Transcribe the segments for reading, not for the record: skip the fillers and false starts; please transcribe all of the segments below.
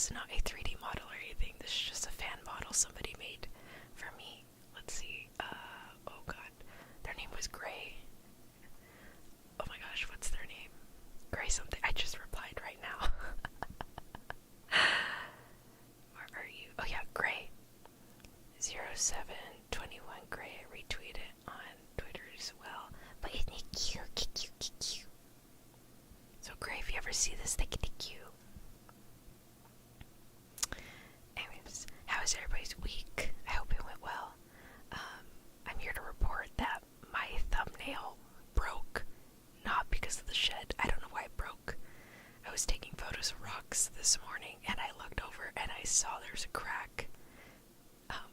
this is not a 3D model or anything. This is just a fan model somebody made for me. Let's see. Oh god. Their name was Gray. Oh my gosh, what's their name? Gray something. I just replied right now. Where are you? Oh yeah, Gray. 0721 Gray. I retweeted on Twitter as well. But isn't it cute? Cute. So Gray, if you ever see this, thank you. Anyways, how was everybody's week? I hope it went well. I'm here to report that my thumbnail broke. Not because of the shed. I don't know why it broke. I was taking photos of rocks this morning and I looked over and I saw there's a crack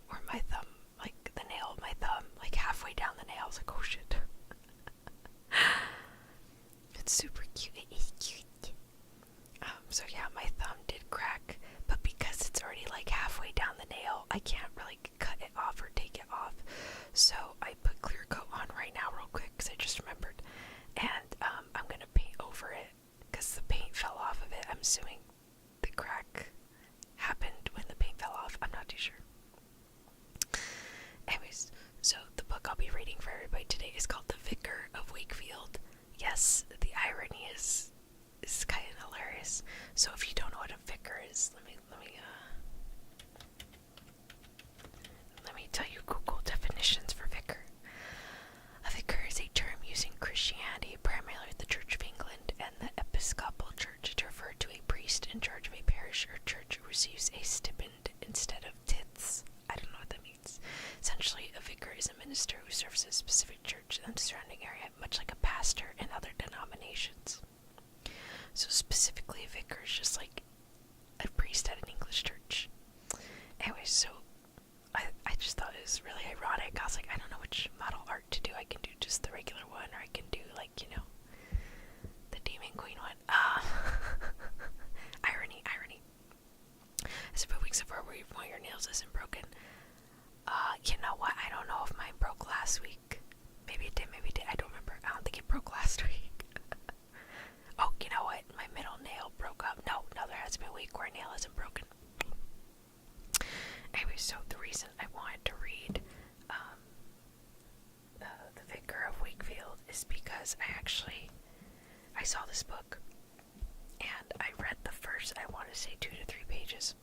where my thumb, like the nail of my thumb, like halfway down the nail. I was like, oh shit. It's super cute. It is cute. So yeah, my thumb did crack, but because it's already like halfway down the nail, I can't really cut it off or take it off. So I put clear coat on right now real quick because I just remembered. And I'm going to paint over it because the paint fell off of it. I'm assuming the crack happened when the paint fell off. I'm not too sure. Anyways, so the book I'll be reading for everybody today is called The Vicar of Wakefield. Yes, the irony is kind of hilarious. So if you don't know what a vicar is, let me tell you Google definitions for vicar. A vicar is a term used in Christianity, primarily the Church of England and the Episcopal Church, to refer to a priest in charge of a parish or church who receives a stipend instead of tithes. I don't know what that means. Essentially, a vicar is a minister who serves a specific church and the surrounding area, much like a pastor in other denominations. So specifically, a vicar is just like a priest at an English church. Anyway, so I just thought it was really ironic. I was like, I don't know which model art to do. I can do just the regular one, or I can do like, the Demon Queen one. Irony. As if a week before where one of your nails isn't broken. You know what? I don't know if mine broke last week. Maybe it did. I don't remember. I don't think it broke last week. Oh, you know what? My middle nail broke up. No, there has been a week where a nail isn't broken. Anyway, so the reason I wanted to read The Vicar of Wakefield is because I saw this book and I read the first, I want to say 2 to 3 pages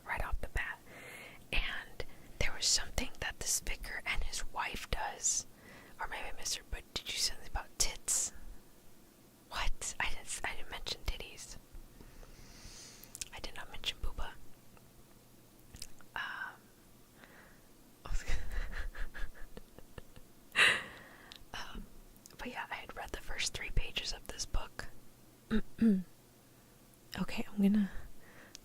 right off the bat, and there was something that this vicar and his wife does, or maybe I missed her, but did you say something about tits? What? I didn't mention titties. I did not mention booba. But yeah, I had read the first 3 pages of this book. Okay,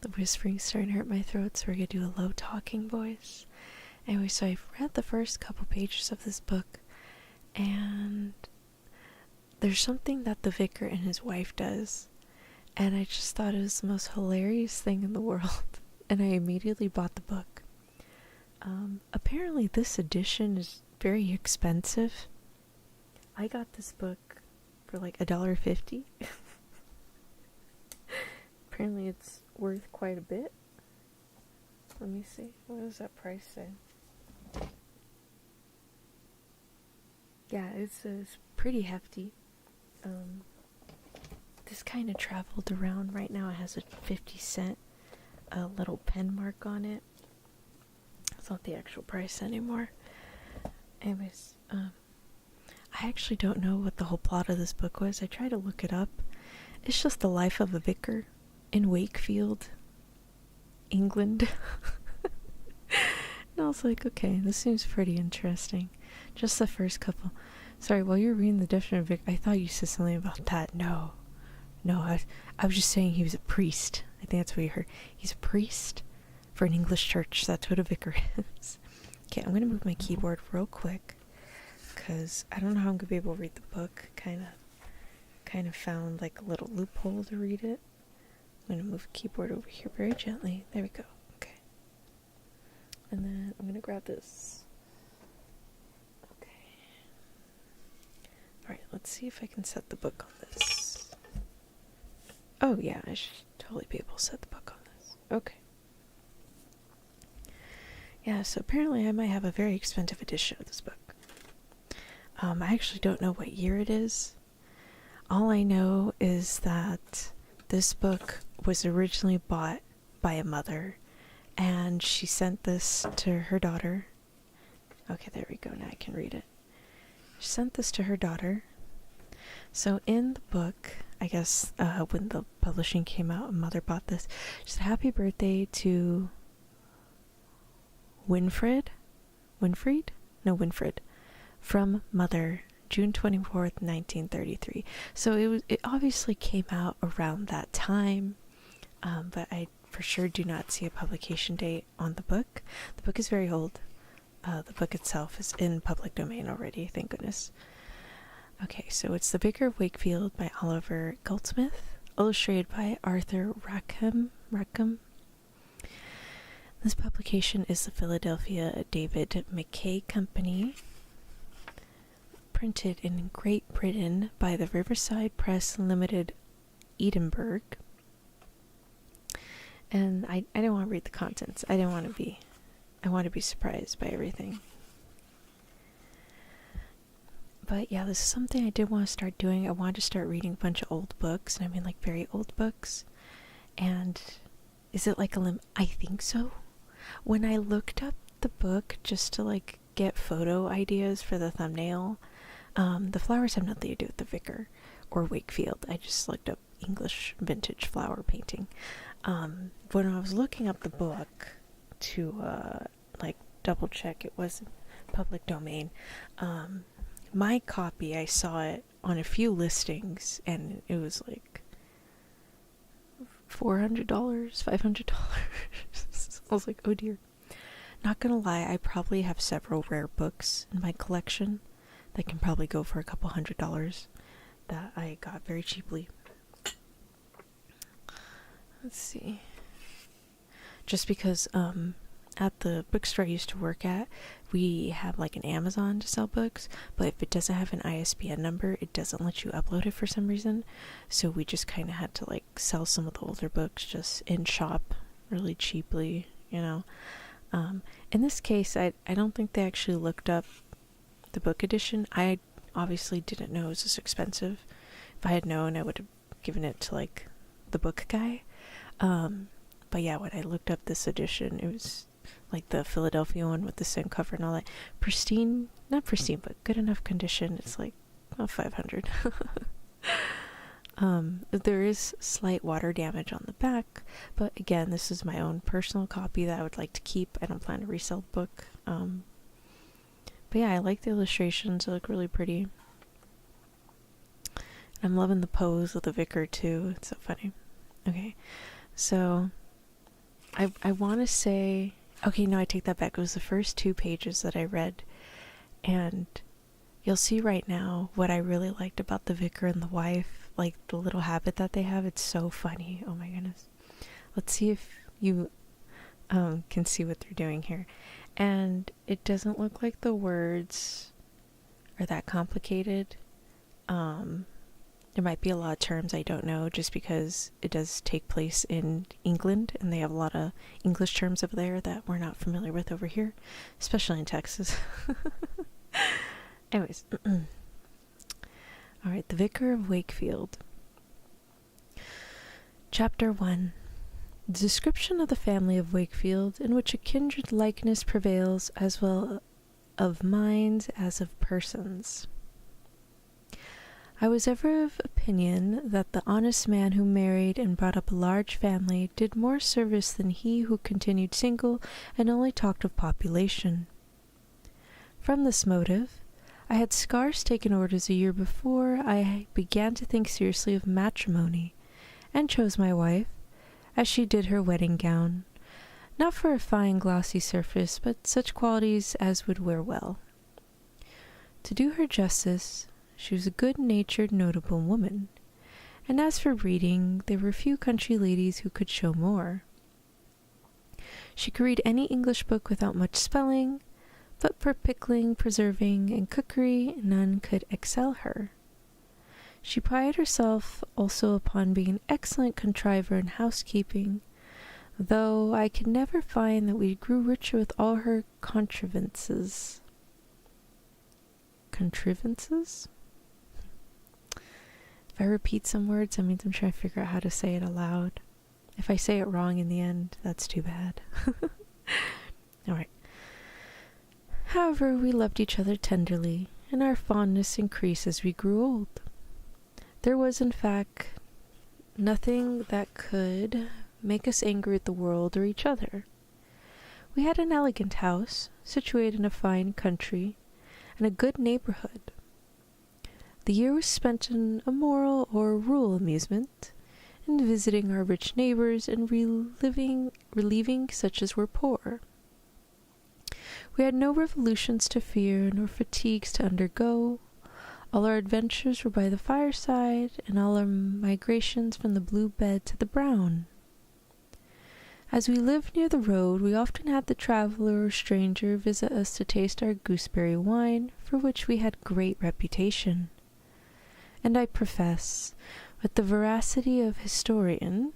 the whispering's starting to hurt my throat, so we're gonna do a low talking voice. Anyway, so I've read the first couple pages of this book, and there's something that the vicar and his wife does, and I just thought it was the most hilarious thing in the world, and I immediately bought the book. Apparently this edition is very expensive. I got this book for like $1.50. Apparently it's worth quite a bit. Let me see. What does that price say? Yeah, it's pretty hefty. This kind of traveled around. Right now it has a 50-cent little pen mark on it. It's not the actual price anymore. Anyways, I actually don't know what the whole plot of this book was. I tried to look it up. It's just the life of a vicar in Wakefield, England. And I was like, okay, this seems pretty interesting. Just the first couple. Sorry, while you were reading the definition of vicar, I thought you said something about that. No, I was just saying he was a priest. I think that's what you heard. He's a priest for an English church. That's what a vicar is. Okay, I'm gonna move my keyboard real quick, because I don't know how I'm gonna be able to read the book. Kind of found like a little loophole to read it. I'm gonna move the keyboard over here very gently. There we go. Okay. And then I'm gonna grab this. Okay. Alright, let's see if I can set the book on this. Oh yeah, I should totally be able to set the book on this. Okay. Yeah, so apparently I might have a very expensive edition of this book. I actually don't know what year it is. All I know is that this book was originally bought by a mother, and she sent this to her daughter. Okay, there we go, now I can read it. She sent this to her daughter. So in the book, I guess when the publishing came out and mother bought this, she said, "Happy birthday to Winfried? Winfried. From Mother, June 24th, 1933. So it obviously came out around that time, but I for sure do not see a publication date on the book. The book is very old. The book itself is in public domain already, thank goodness. Okay, so it's The Vicar of Wakefield by Oliver Goldsmith, illustrated by Arthur Rackham. This publication is the Philadelphia David McKay Company, printed in Great Britain by the Riverside Press Limited, Edinburgh. And I didn't want to read the contents. I want to be surprised by everything. But yeah, this is something I did want to start doing. I wanted to start reading a bunch of old books, and I mean like very old books. And is it like a limit? I think so. When I looked up the book just to like get photo ideas for the thumbnail, the flowers have nothing to do with the Vicar or Wakefield. I just looked up English vintage flower painting. When I was looking up the book to like double check it wasn't public domain, my copy, I saw it on a few listings, and it was like $400, $500. I was like, oh dear. Not gonna lie, I probably have several rare books in my collection that can probably go for a couple $100 that I got very cheaply. Let's see. Just because at the bookstore I used to work at, we have like an Amazon to sell books, but if it doesn't have an ISBN number, it doesn't let you upload it for some reason. So we just kind of had to like sell some of the older books just in shop really cheaply, you know. In this case, I don't think they actually looked up the book edition. I obviously didn't know it was this expensive. If I had known, I would have given it to like the book guy. But yeah, when I looked up this edition, it was like the Philadelphia one with the same cover and all that. Pristine, not pristine, but good enough condition. It's like $500. There is slight water damage on the back, but again, this is my own personal copy that I would like to keep. I don't plan to resell the book. But yeah, I like the illustrations. They look really pretty. I'm loving the pose of the Vicar too. It's so funny. Okay, so I want to say, okay, no, I take that back. It was the first 2 pages that I read, and you'll see right now what I really liked about the Vicar and the wife, like the little habit that they have. It's so funny. Oh my goodness. Let's see if you can see what they're doing here. And it doesn't look like the words are that complicated. There might be a lot of terms I don't know, just because it does take place in England and they have a lot of English terms over there that we're not familiar with over here, especially in Texas. Anyways. Alright, The Vicar of Wakefield. Chapter 1. The description of the family of Wakefield, in which a kindred likeness prevails as well of minds as of persons. I was ever of opinion that the honest man who married and brought up a large family did more service than he who continued single and only talked of population. From this motive, I had scarce taken orders a year before I began to think seriously of matrimony, and chose my wife, as she did her wedding gown, not for a fine glossy surface, but such qualities as would wear well. To do her justice, she was a good-natured, notable woman, and as for reading, there were few country ladies who could show more. She could read any English book without much spelling, but for pickling, preserving, and cookery, none could excel her. She prided herself also upon being an excellent contriver in housekeeping, though I could never find that we grew richer with all her contrivances. Contrivances? If I repeat some words, that means I'm trying to figure out how to say it aloud. If I say it wrong in the end, that's too bad. Alright. However, we loved each other tenderly, and our fondness increased as we grew old. There was, in fact, nothing that could make us angry at the world or each other. We had an elegant house, situated in a fine country, and a good neighborhood. The year was spent in a moral or rural amusement, in visiting our rich neighbors and relieving such as were poor. We had no revolutions to fear, nor fatigues to undergo. All our adventures were by the fireside, and all our migrations from the blue bed to the brown. As we lived near the road, we often had the traveler or stranger visit us to taste our gooseberry wine, for which we had great reputation. And I profess, with the veracity of historian,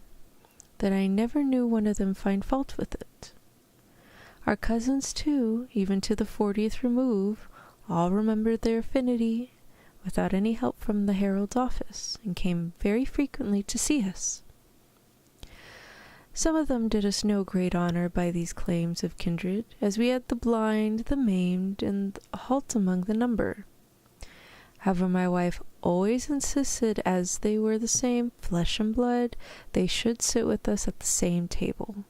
that I never knew one of them find fault with it. Our cousins, too, even to the 40th remove, all remembered their affinity, without any help from the herald's office, and came very frequently to see us. Some of them did us no great honor by these claims of kindred, as we had the blind, the maimed, and a halt among the number. However, my wife always insisted, as they were the same flesh and blood, they should sit with us at the same table.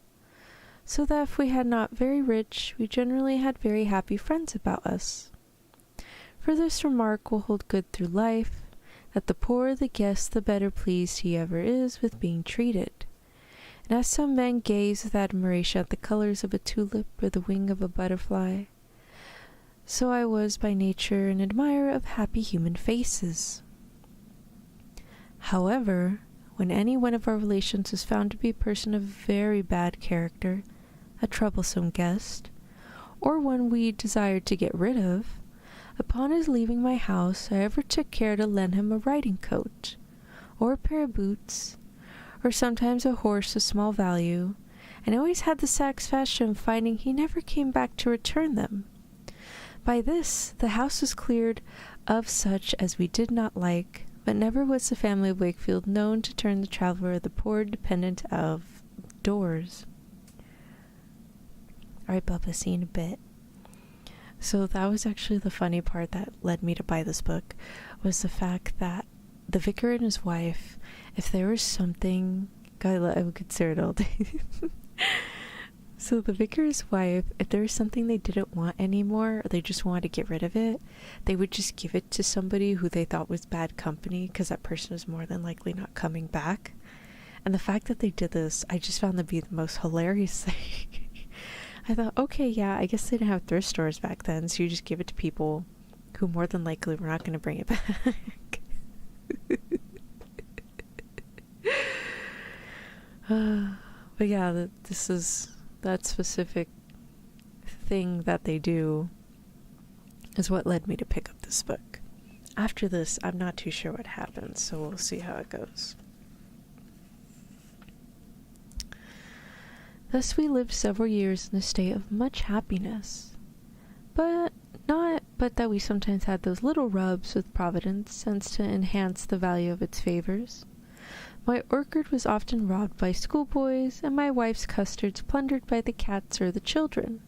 So that if we had not very rich, we generally had very happy friends about us. For this remark will hold good through life, that the poorer the guest, the better pleased he ever is with being treated. And as some men gaze with admiration at the colors of a tulip or the wing of a butterfly, so I was by nature an admirer of happy human faces. However, when any one of our relations was found to be a person of very bad character, a troublesome guest, or one we desired to get rid of, upon his leaving my house I ever took care to lend him a riding coat, or a pair of boots, or sometimes a horse of small value, and always had the satisfaction of finding he never came back to return them. By this the house was cleared of such as we did not like, but never was the family of Wakefield known to turn the traveler or the poor dependent out of doors. Alright, Bubba, see you in a bit. So that was actually the funny part that led me to buy this book, was the fact that the vicar and his wife, if there was something, God, I would consider it all day. So the vicar's wife, if there was something they didn't want anymore, or they just wanted to get rid of it, they would just give it to somebody who they thought was bad company, because that person is more than likely not coming back. And the fact that they did this, I just found to be the most hilarious thing. I thought, okay, yeah, I guess they didn't have thrift stores back then, so you just give it to people who more than likely were not going to bring it back. But yeah, this is that specific thing that they do is what led me to pick up this book. After this, I'm not too sure what happens, so we'll see how it goes. Thus we lived several years in a state of much happiness, but that we sometimes had those little rubs with Providence, sent to enhance the value of its favors. My orchard was often robbed by schoolboys, and my wife's custards plundered by the cats or the children.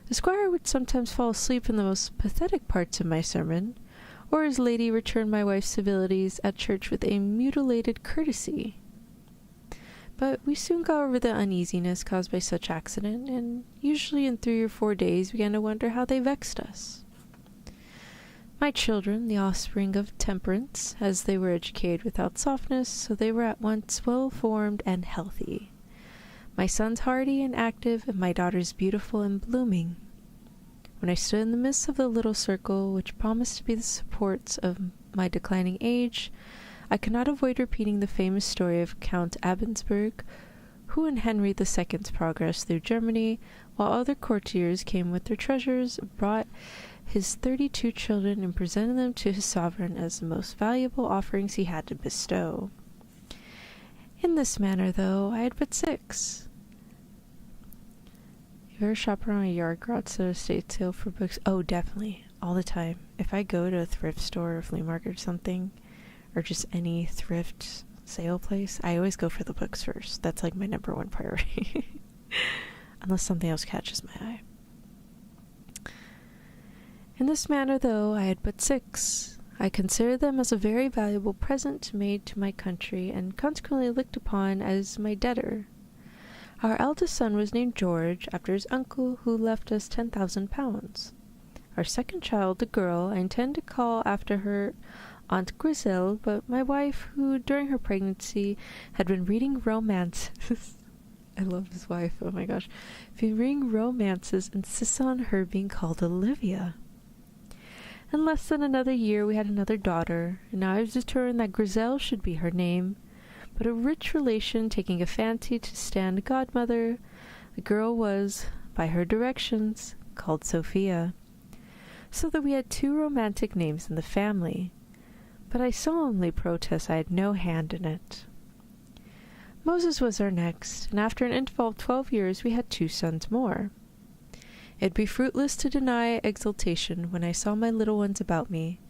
The squire would sometimes fall asleep in the most pathetic parts of my sermon, or his lady returned my wife's civilities at church with a mutilated courtesy. But we soon got over the uneasiness caused by such accident, and usually in 3 or 4 days began to wonder how they vexed us. My children, the offspring of temperance, as they were educated without softness, so they were at once well-formed and healthy. My sons hardy and active, and my daughters beautiful and blooming. When I stood in the midst of the little circle, which promised to be the supports of my declining age, I could not avoid repeating the famous story of Count Abensberg, who in Henry II's progress through Germany, while other courtiers came with their treasures, brought his 32 children and presented them to his sovereign as the most valuable offerings he had to bestow. In this manner, though, I had but 6. You ever shop around a yard garage or estate sale for books? Oh, definitely. All the time. If I go to a thrift store or flea market or something, or just any thrift sale place, I always go for the books first. That's like my number one priority. Unless something else catches my eye. In this manner, though, I had but 6. I considered them as a very valuable present made to my country, and consequently looked upon as my debtor. Our eldest son was named George, after his uncle, who left us £10,000. Our second child, the girl, I intend to call after her Aunt Griselle, but my wife, who during her pregnancy had been reading romances, I love his wife, oh my gosh, been reading romances, insists on her being called Olivia. In less than another year we had another daughter, and I was determined that Griselle should be her name, but a rich relation taking a fancy to stand godmother, the girl was, by her directions, called Sophia, so that we had 2 romantic names in the family, but I solemnly protest I had no hand in it. Moses was our next, and after an interval of 12 years we had 2 sons more. It'd be fruitless to deny exultation when I saw my little ones about me,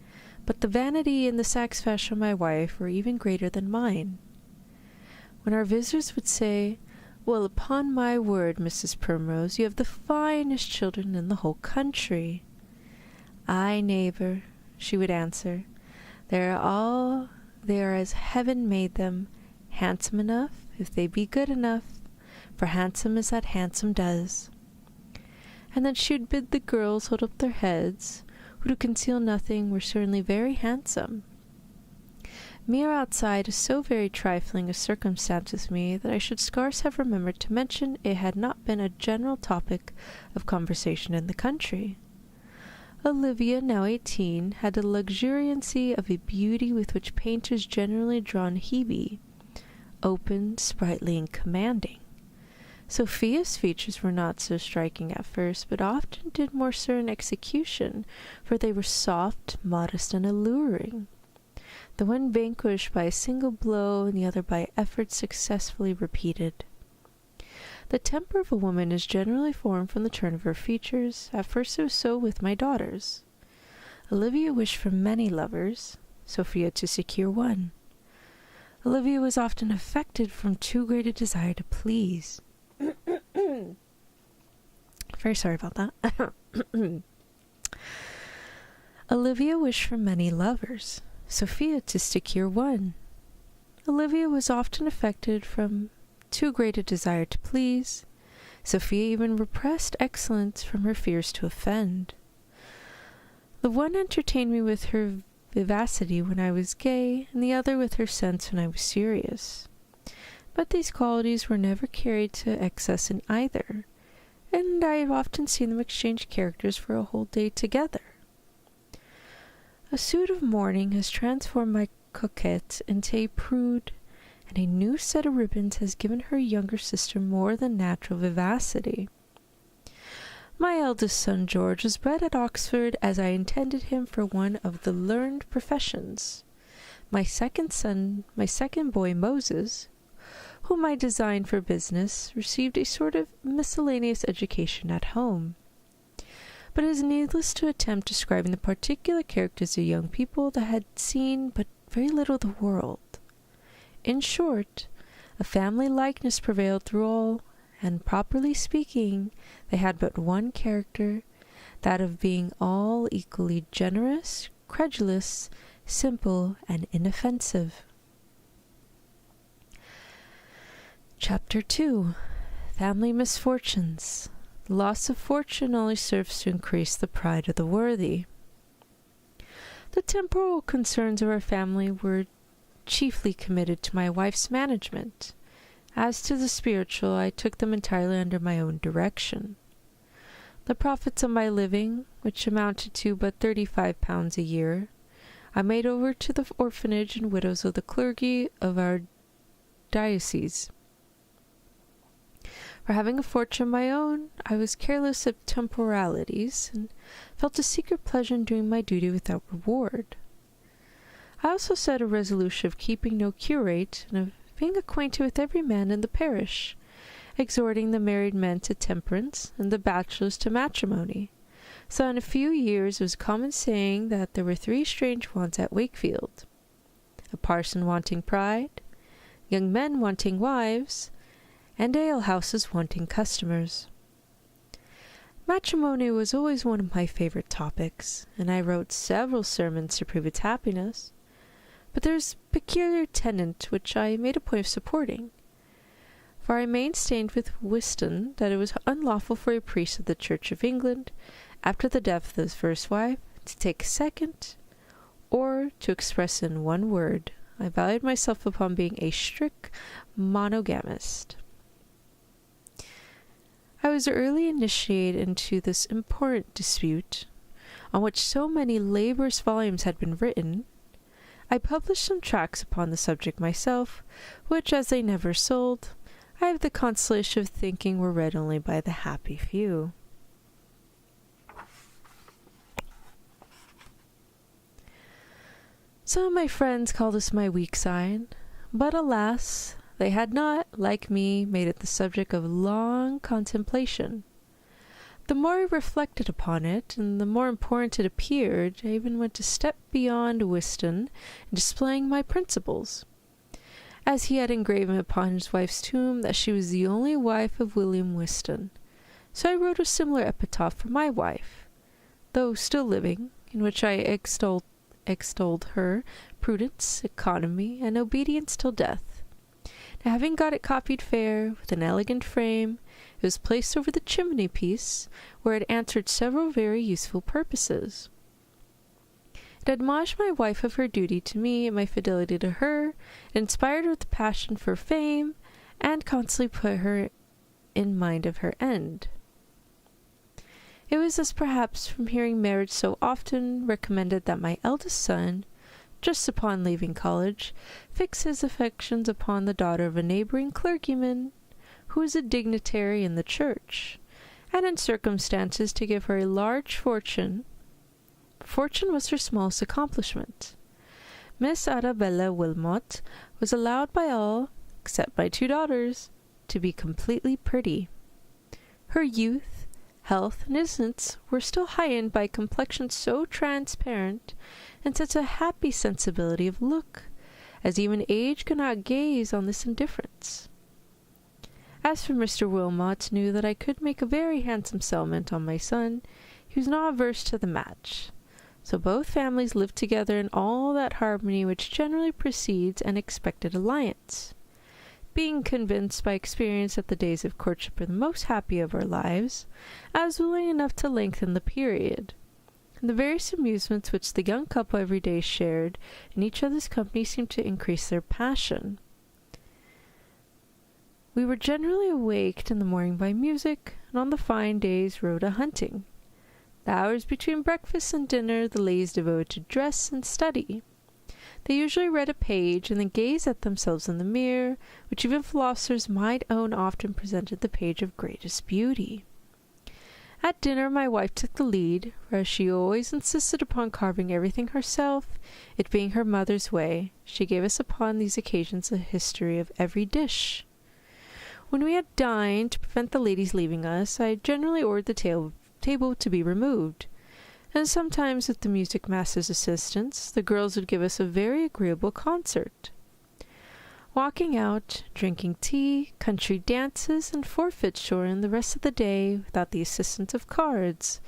but the vanity and the satisfaction of my wife were even greater than mine. When our visitors would say, "Well, upon my word, Mrs. Primrose, you have the finest children in the whole country." "Aye, neighbour," she would answer, they are as heaven made them, handsome enough, if they be good enough, for handsome as that handsome does." And then she would bid the girls hold up their heads, who to conceal nothing were certainly very handsome. Mere outside is so very trifling a circumstance with me that I should scarce have remembered to mention it had not been a general topic of conversation in the country. Olivia, now 18, had the luxuriancy of a beauty with which painters generally draw Hebe, open, sprightly, and commanding. Sophia's features were not so striking at first, but often did more certain execution, for they were soft, modest, and alluring, the one vanquished by a single blow and the other by efforts successfully repeated. The temper of a woman is generally formed from the turn of her features. At first it was so with my daughters. Olivia wished for many lovers, Sophia to secure one. Olivia was often affected from too great a desire to please. Very sorry about that. Olivia wished for many lovers, Sophia to secure one. Olivia was often affected from too great a desire to please. Sophia even repressed excellence from her fears to offend. The one entertained me with her vivacity when I was gay, and the other with her sense when I was serious. But these qualities were never carried to excess in either, and I have often seen them exchange characters for a whole day together. A suit of mourning has transformed my coquette into a prude, and a new set of ribbons has given her younger sister more than natural vivacity. My eldest son George was bred at Oxford, as I intended him for one of the learned professions. My second boy Moses, whom I designed for business, received a sort of miscellaneous education at home. But it is needless to attempt describing the particular characters of young people that had seen but very little of the world. In short, a family likeness prevailed through all, and, properly speaking, they had but one character, that of being all equally generous, credulous, simple, and inoffensive. Chapter 2. Family Misfortunes. The loss of fortune only serves to increase the pride of the worthy. The temporal concerns of our family were chiefly committed to my wife's management. As to the spiritual, I took them entirely under my own direction. The profits of my living, which amounted to but £35 a year, I made over to the orphanage and widows of the clergy of our diocese. For having a fortune of my own, I was careless of temporalities, and felt a secret pleasure in doing my duty without reward. I also set a resolution of keeping no curate, and of being acquainted with every man in the parish, exhorting the married men to temperance, and the bachelors to matrimony. So in a few years it was a common saying that there were 3 strange wants at Wakefield: a parson wanting pride, young men wanting wives, and alehouses wanting customers. Matrimony was always one of my favorite topics, and I wrote several sermons to prove its happiness. But there's a peculiar tenet which I made a point of supporting, for I maintained with Whiston that it was unlawful for a priest of the Church of England, after the death of his first wife, to take a second, or, to express in one word, I valued myself upon being a strict monogamist. I was early initiated into this important dispute, on which so many laborious volumes had been written. I published some tracts upon the subject myself, which, as they never sold, I have the consolation of thinking were read only by the happy few. Some of my friends called this my weak side, but alas, they had not, like me, made it the subject of long contemplation. The more I reflected upon it, and the more important it appeared, I even went a step beyond Whiston in displaying my principles, as he had engraven upon his wife's tomb that she was the only wife of William Whiston. So I wrote a similar epitaph for my wife, though still living, in which I extolled her prudence, economy, and obedience till death. Now, having got it copied fair, with an elegant frame, it was placed over the chimney-piece, where it answered several very useful purposes. It admonished my wife of her duty to me and my fidelity to her, it inspired her with the passion for fame, and constantly put her in mind of her end. It was thus perhaps from hearing marriage so often recommended that my eldest son, just upon leaving college, fixed his affections upon the daughter of a neighbouring clergyman, who was a dignitary in the church, and in circumstances to give her a large fortune. Fortune was her smallest accomplishment. Miss Arabella Wilmot was allowed by all, except my 2 daughters, to be completely pretty. Her youth, health, and innocence were still heightened by a complexion so transparent, and such a happy sensibility of look, as even age could not gaze on this indifference. As for Mr. Wilmot, knew that I could make a very handsome settlement on my son, he was not averse to the match. So both families lived together in all that harmony which generally precedes an expected alliance. Being convinced by experience that the days of courtship are the most happy of our lives, I was willing enough to lengthen the period. And the various amusements which the young couple every day shared in each other's company seemed to increase their passion. We were generally awaked in the morning by music, and on the fine days rode a-hunting. The hours between breakfast and dinner the ladies devoted to dress and study. They usually read a page, and then gazed at themselves in the mirror, which even philosophers might own often presented the page of greatest beauty. At dinner my wife took the lead, for as she always insisted upon carving everything herself, it being her mother's way, she gave us upon these occasions a history of every dish. When we had dined, to prevent the ladies leaving us, I generally ordered the table to be removed, and sometimes with the music master's assistance, the girls would give us a very agreeable concert. Walking out, drinking tea, country dances, and forfeits shortened the rest of the day without the assistance of cards,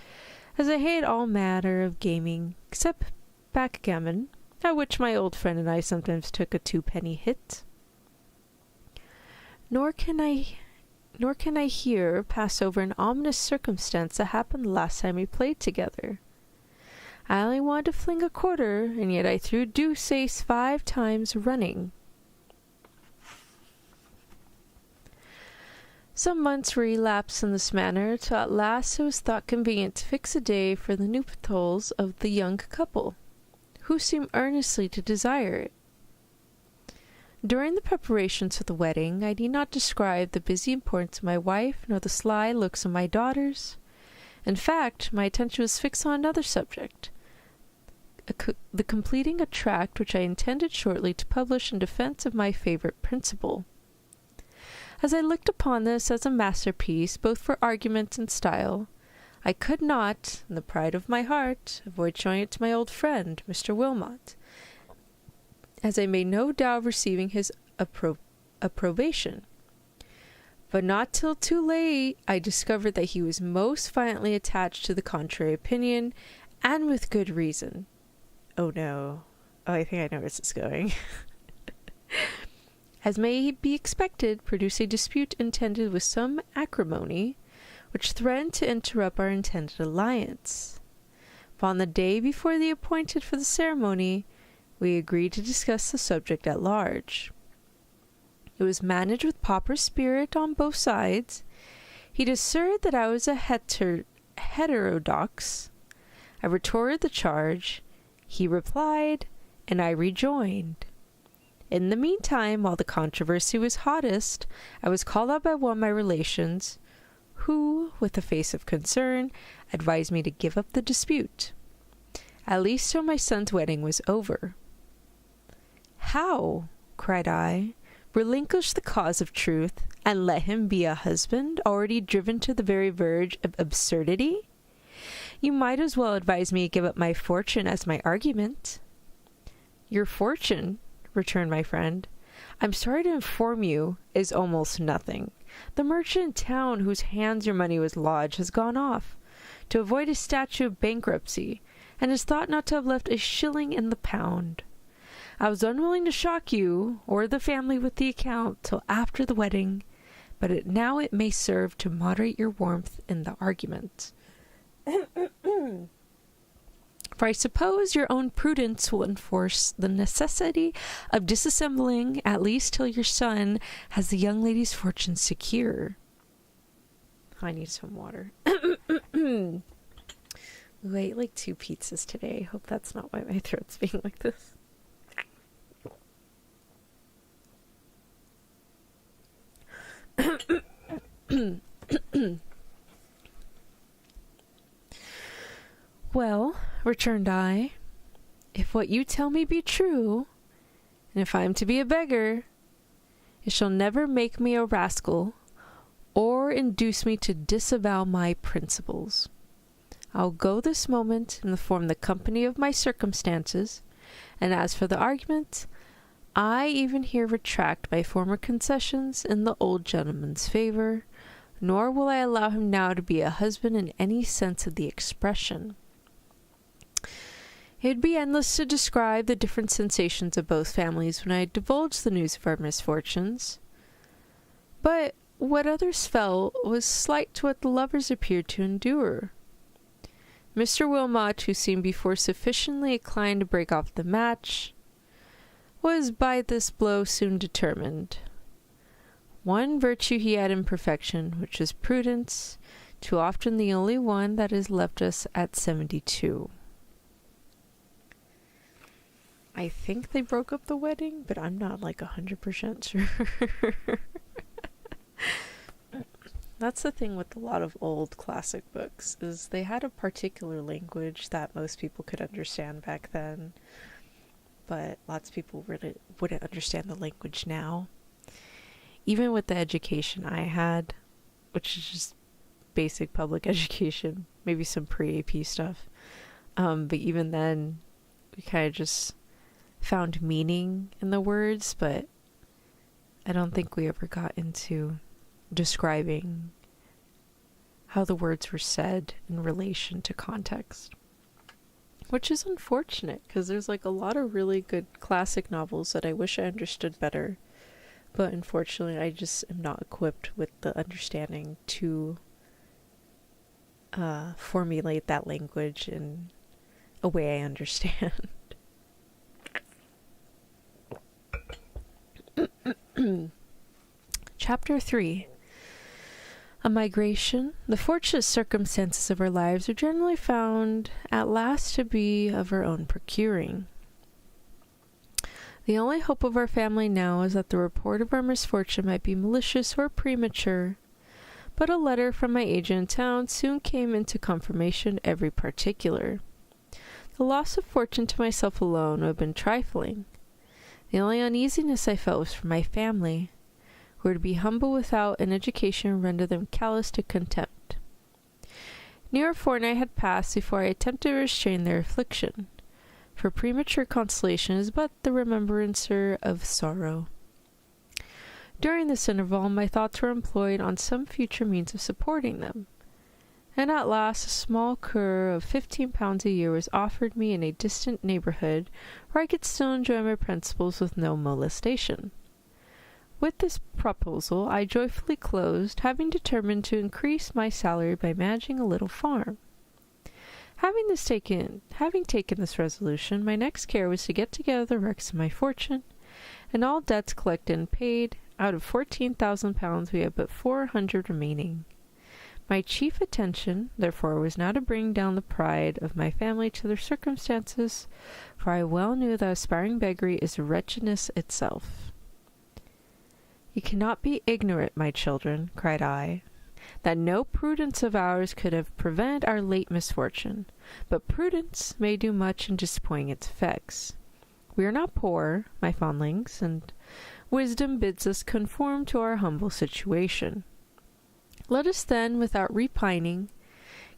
as I hated all manner of gaming, except backgammon, at which my old friend and I sometimes took a 2-penny hit. Nor can I here pass over an ominous circumstance that happened the last time we played together. I only wanted to fling a quarter, and yet I threw deuce ace 5 times running. Some months were elapsed in this manner, till at last it was thought convenient to fix a day for the nuptials of the young couple, who seemed earnestly to desire it. During the preparations for the wedding, I need not describe the busy importance of my wife, nor the sly looks of my daughters. In fact, my attention was fixed on another subject, the completing a tract which I intended shortly to publish in defense of my favorite principle. As I looked upon this as a masterpiece, both for argument and style, I could not, in the pride of my heart, avoid showing it to my old friend, Mr. Wilmot, as I made no doubt of receiving his approbation. But not till too late I discovered that he was most violently attached to the contrary opinion, and with good reason. Oh no. Oh, I think I know where this is going. As may be expected, produced a dispute intended with some acrimony, which threatened to interrupt our intended alliance. Upon the day before the appointed for the ceremony, we agreed to discuss the subject at large. It was managed with proper spirit on both sides. He'd asserted that I was a heterodox. I retorted the charge. He replied, and I rejoined. In the meantime, while the controversy was hottest, I was called up by one of my relations, who, with a face of concern, advised me to give up the dispute, at least till my son's wedding was over. "How?" cried I. "Relinquish the cause of truth, and let him be a husband already driven to the very verge of absurdity? You might as well advise me to give up my fortune as my argument." "Your fortune," returned my friend, "I'm sorry to inform you, is almost nothing. The merchant in town whose hands your money was lodged has gone off, to avoid a statute of bankruptcy, and is thought not to have left a shilling in the pound. I was unwilling to shock you or the family with the account till after the wedding, but now it may serve to moderate your warmth in the argument. For I suppose your own prudence will enforce the necessity of disassembling, at least till your son has the young lady's fortune secure." I need some water. I ate like 2 pizzas today. Hope that's not why my throat's being like this. "Well," returned I, "if what you tell me be true, and if I am to be a beggar, it shall never make me a rascal, or induce me to disavow my principles. I'll go this moment and inform the company of my circumstances, and as for the argument, I even here retract my former concessions in the old gentleman's favour, nor will I allow him now to be a husband in any sense of the expression." It would be endless to describe the different sensations of both families when I divulged the news of our misfortunes. But what others felt was slight to what the lovers appeared to endure. Mr. Wilmot, who seemed before sufficiently inclined to break off the match, was by this blow soon determined. One virtue he had in perfection, which was prudence, too often the only one that has left us at 72. I think they broke up the wedding, but I'm not like 100% sure. That's the thing with a lot of old classic books, is they had a particular language that most people could understand back then, but lots of people really wouldn't understand the language now. Even with the education I had, which is just basic public education, maybe some pre-AP stuff, but even then, we kind of just found meaning in the words, but I don't think we ever got into describing how the words were said in relation to context, which is unfortunate because there's like a lot of really good classic novels that I wish I understood better, but unfortunately I just am not equipped with the understanding to formulate that language in a way I understand. Chapter 3. A migration. The fortunate circumstances of our lives are generally found at last to be of our own procuring. The only hope of our family now is that the report of our misfortune might be malicious or premature, but a letter from my agent in town soon came into confirmation every particular. The loss of fortune to myself alone would have been trifling. The only uneasiness I felt was for my family, who were to be humble without an education and render them callous to contempt. Near a fortnight had passed before I attempted to restrain their affliction, for premature consolation is but the remembrancer of sorrow. During this interval, my thoughts were employed on some future means of supporting them, and at last a small cure of £15 a year was offered me in a distant neighbourhood where I could still enjoy my principles with no molestation. With this proposal I joyfully closed, having determined to increase my salary by managing a little farm. Having taken this resolution, my next care was to get together the wrecks of my fortune, and all debts collected and paid. Out of £14,000 we had but 400 remaining. My chief attention, therefore, was now to bring down the pride of my family to their circumstances, for I well knew that aspiring beggary is wretchedness itself. "You cannot be ignorant, my children," cried I, "that no prudence of ours could have prevented our late misfortune, but prudence may do much in disappointing its effects. We are not poor, my fondlings, and wisdom bids us conform to our humble situation. Let us then, without repining,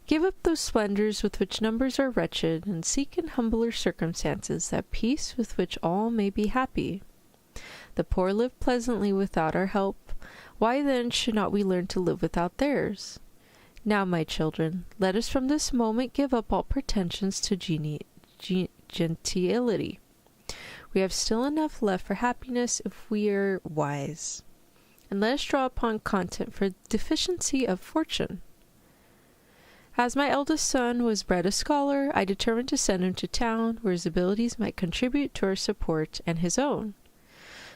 give up those splendours with which numbers are wretched, and seek in humbler circumstances that peace with which all may be happy. The poor live pleasantly without our help. Why then should not we learn to live without theirs? Now, my children, let us from this moment give up all pretensions to gentility. We have still enough left for happiness if we are wise, and let us draw upon content for deficiency of fortune." As my eldest son was bred a scholar, I determined to send him to town, where his abilities might contribute to our support and his own.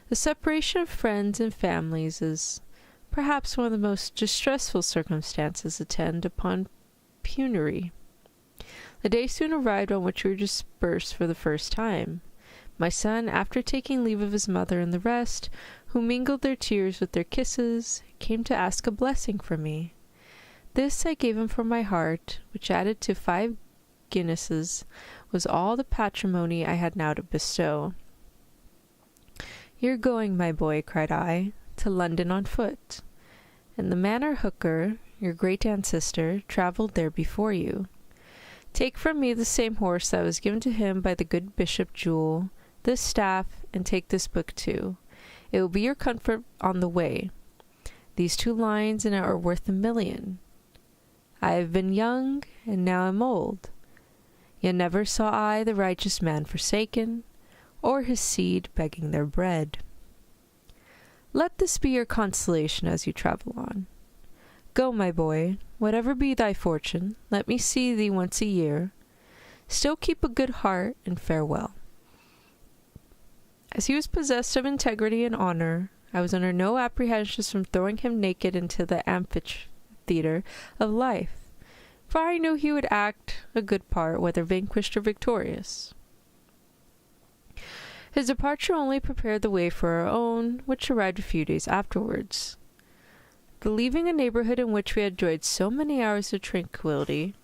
The separation of friends and families is perhaps one of the most distressful circumstances attend upon penury. The day soon arrived on which we were dispersed for the first time. My son, after taking leave of his mother and the rest, who mingled their tears with their kisses, came to ask a blessing from me. This I gave him from my heart, which, added to 5 guineas, was all the patrimony I had now to bestow. "You're going, my boy," cried I, "to London on foot. And the manor hooker, your great ancestor, travelled there before you. Take from me the same horse that was given to him by the good Bishop Jewel, this staff, and take this book too. It will be your comfort on the way. These 2 lines in it are worth 1,000,000. I have been young, and now am old. Yet never saw I the righteous man forsaken, or his seed begging their bread. Let this be your consolation as you travel on. Go, my boy, whatever be thy fortune, let me see thee once a year. Still keep a good heart, and farewell." As he was possessed of integrity and honour, I was under no apprehensions from throwing him naked into the amphitheatre of life, for I knew he would act a good part, whether vanquished or victorious. His departure only prepared the way for our own, which arrived a few days afterwards. The leaving a neighbourhood in which we had enjoyed so many hours of tranquillity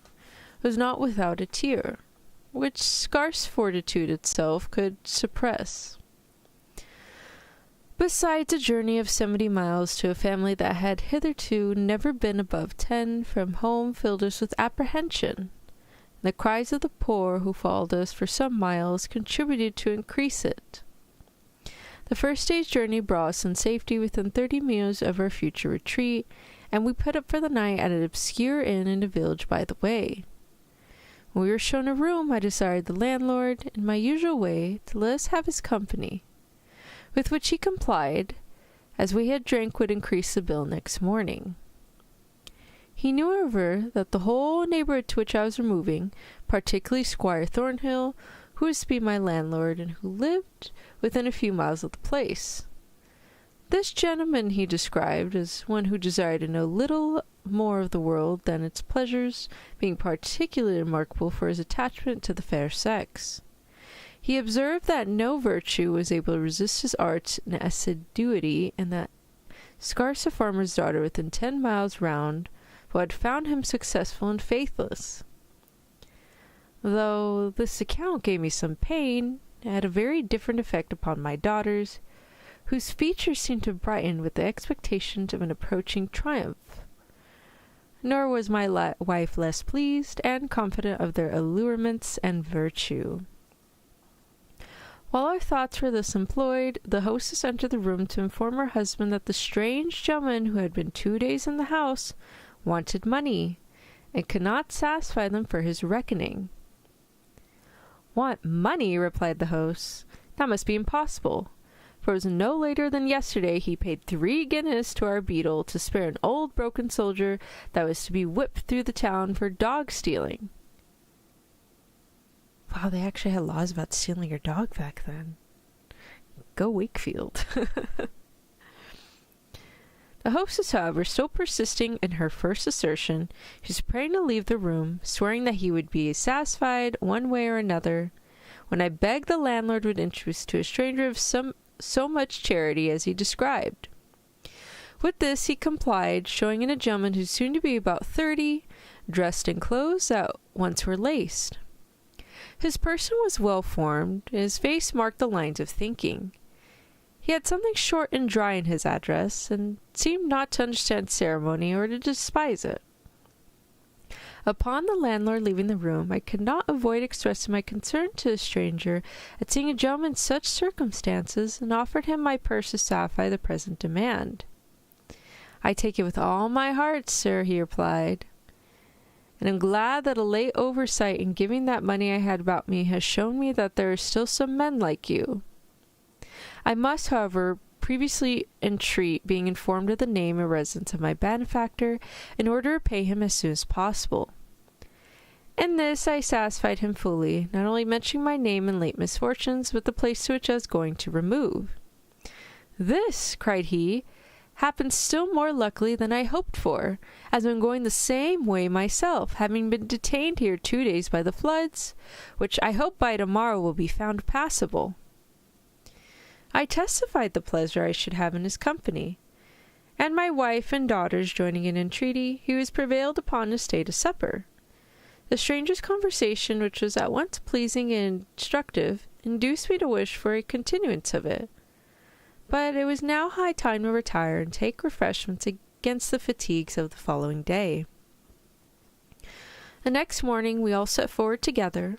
was not without a tear, which scarce fortitude itself could suppress. Besides a journey of 70 miles to a family that had hitherto never been above 10 from home filled us with apprehension. The cries of the poor who followed us for some miles contributed to increase it. The first day's journey brought us in safety within 30 miles of our future retreat, and we put up for the night at an obscure inn in a village by the way. When we were shown a room, I desired the landlord, in my usual way, to let us have his company, with which he complied, as we had drank would increase the bill next morning. He knew, however, that the whole neighbourhood to which I was removing, particularly Squire Thornhill, who was to be my landlord, and who lived within a few miles of the place. This gentleman he described as one who desired to know little more of the world than its pleasures, being particularly remarkable for his attachment to the fair sex. He observed that no virtue was able to resist his arts and assiduity, and that scarce a farmer's daughter within 10 miles round who had found him successful and faithless. Though this account gave me some pain, it had a very different effect upon my daughters, whose features seemed to brighten with the expectations of an approaching triumph. Nor was my wife less pleased and confident of their allurements and virtue. While our thoughts were thus employed, the hostess entered the room to inform her husband that the strange gentleman who had been 2 days in the house wanted money, and could not satisfy them for his reckoning. "Want money?" replied the host. "That must be impossible, for it was no later than yesterday he paid 3 guineas to our beadle to spare an old broken soldier that was to be whipped through the town for dog stealing." Wow, they actually had laws about stealing your dog back then. Go Wakefield. The hostess, however, still persisting in her first assertion, she was preparing to leave the room, swearing that he would be satisfied one way or another, when I begged the landlord would introduce to a stranger of so much charity as he described. With this he complied, showing in a gentleman who seemed to be about 30, dressed in clothes that once were laced. His person was well formed, and his face marked the lines of thinking. He had something short and dry in his address, and seemed not to understand ceremony or to despise it. Upon the landlord leaving the room, I could not avoid expressing my concern to the stranger at seeing a gentleman in such circumstances, and offered him my purse to satisfy the present demand. "I take it with all my heart, sir," he replied, "and am glad that a late oversight in giving that money I had about me has shown me that there are still some men like you. I must, however, previously entreat being informed of the name and residence of my benefactor, in order to pay him as soon as possible." In this I satisfied him fully, not only mentioning my name and late misfortunes, but the place to which I was going to remove. "This," cried he, "happened still more luckily than I hoped for, as I am going the same way myself, having been detained here 2 days by the floods, which I hope by tomorrow will be found passable." I testified the pleasure I should have in his company, and my wife and daughters joining in entreaty, he was prevailed upon to stay to supper. The stranger's conversation, which was at once pleasing and instructive, induced me to wish for a continuance of it. But it was now high time to retire and take refreshments against the fatigues of the following day. The next morning we all set forward together,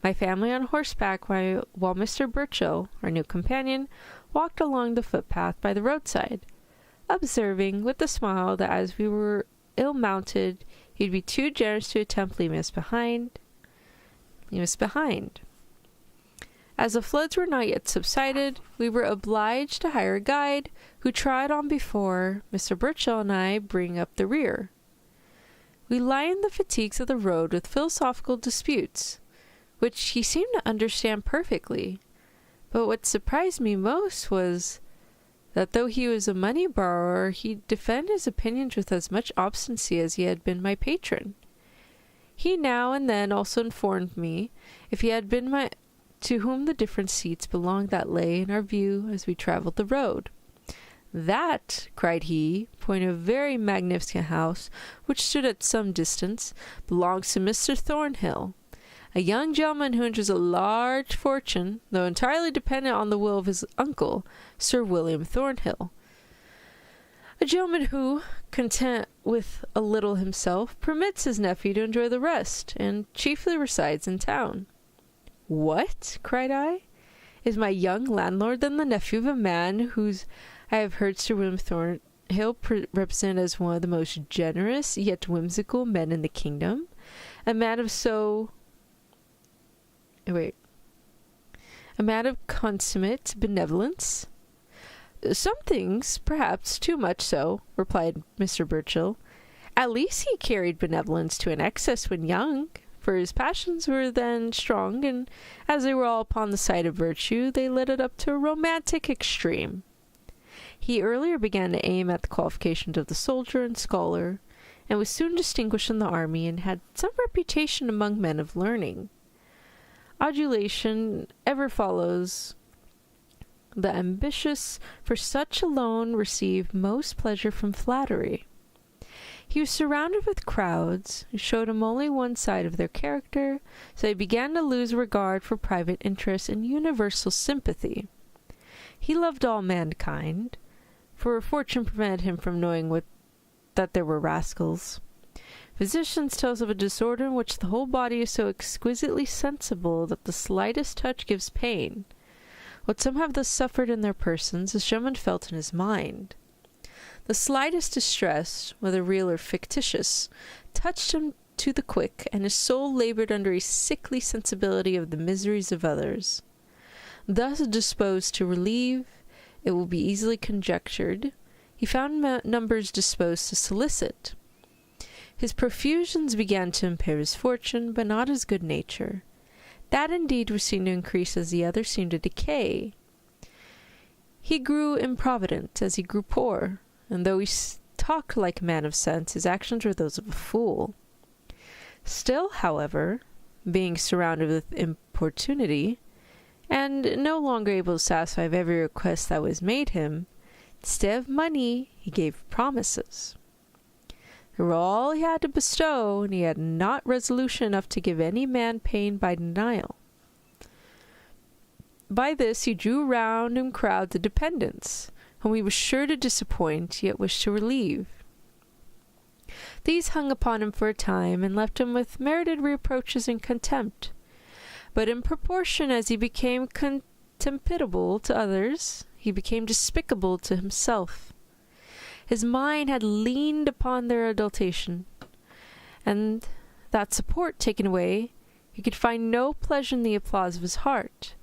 my family on horseback, while Mr. Burchell, our new companion, walked along the footpath by the roadside, observing with a smile that as we were ill-mounted, he'd be too generous to attempt leaving us behind. As the floods were not yet subsided, we were obliged to hire a guide, who trod on before, Mr. Burchell and I bring up the rear. We lightened the fatigues of the road with philosophical disputes, which he seemed to understand perfectly, but what surprised me most was that though he was a money borrower, he defended his opinions with as much obstinacy as he had been my patron. He now and then also informed me if he had been to whom the different seats belonged that lay in our view as we travelled the road. "That," cried he, pointing to a very magnificent house which stood at some distance, "belongs to Mr. Thornhill, a young gentleman who enjoys a large fortune, though entirely dependent on the will of his uncle, Sir William Thornhill. A gentleman who, content with a little himself, permits his nephew to enjoy the rest, and chiefly resides in town." "What?" cried I. "Is my young landlord then the nephew of a man whose I have heard Sir William Thornhill represent as one of the most generous yet whimsical men in the kingdom? A man of consummate benevolence?" "Some things, perhaps, too much so," replied Mr. Burchell. "At least he carried benevolence to an excess when young, for his passions were then strong, and as they were all upon the side of virtue, they led it up to a romantic extreme. He earlier began to aim at the qualifications of the soldier and scholar, and was soon distinguished in the army, and had some reputation among men of learning. adulation ever follows the ambitious, for such alone receive most pleasure from flattery. He was surrounded with crowds who showed him only one side of their character, so he began to lose regard for private interest and universal sympathy. He loved all mankind, for fortune prevented him from knowing that there were rascals. Physicians tell us of a disorder in which the whole body is so exquisitely sensible that the slightest touch gives pain. What some have thus suffered in their persons, is Schumann felt in his mind. The slightest distress, whether real or fictitious, touched him to the quick, and his soul labored under a sickly sensibility of the miseries of others. Thus disposed to relieve, it will be easily conjectured, he found numbers disposed to solicit. His profusions began to impair his fortune, but not his good nature. That indeed was seen to increase as the other seemed to decay. He grew improvident as he grew poor, and though he talked like a man of sense, his actions were those of a fool. Still, however, being surrounded with importunity, and no longer able to satisfy every request that was made him, instead of money, he gave promises. They were all he had to bestow, and he had not resolution enough to give any man pain by denial. By this he drew round him crowds of dependents, whom he was sure to disappoint, yet wished to relieve. These hung upon him for a time, and left him with merited reproaches and contempt. But in proportion as he became contemptible to others, he became despicable to himself. His mind had leaned upon their adulation, and that support taken away, he could find no pleasure in the applause of his heart,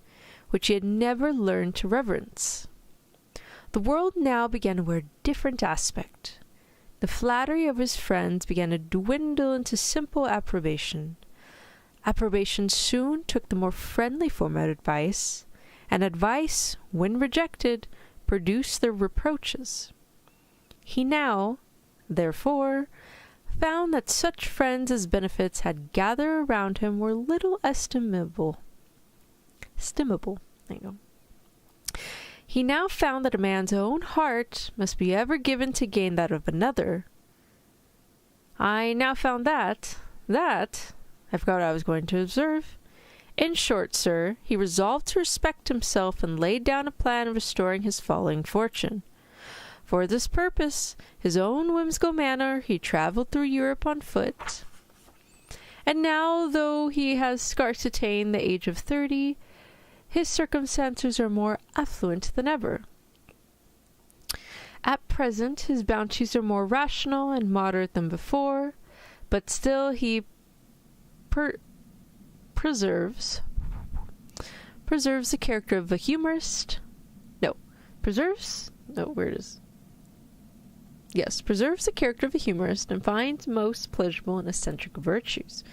which he had never learned to reverence. The world now began to wear a different aspect. The flattery of his friends began to dwindle into simple approbation. Approbation soon took the more friendly form of advice, and advice, when rejected, produced their reproaches. He now, therefore, found that such friends as benefits had gathered around him were little estimable. He now found that a man's own heart must be ever given to gain that of another. I now found that, I forgot what I was going to observe. In short, sir, he resolved to respect himself and laid down a plan of restoring his falling fortune. For this purpose, his own whimsical manner, he travelled through Europe on foot. And now, though he has scarce attained the age of 30, his circumstances are more affluent than ever. At present, his bounties are more rational and moderate than before, but still he preserves the character of a humorist. Preserves the character of a humorist and finds most pleasurable and eccentric virtues.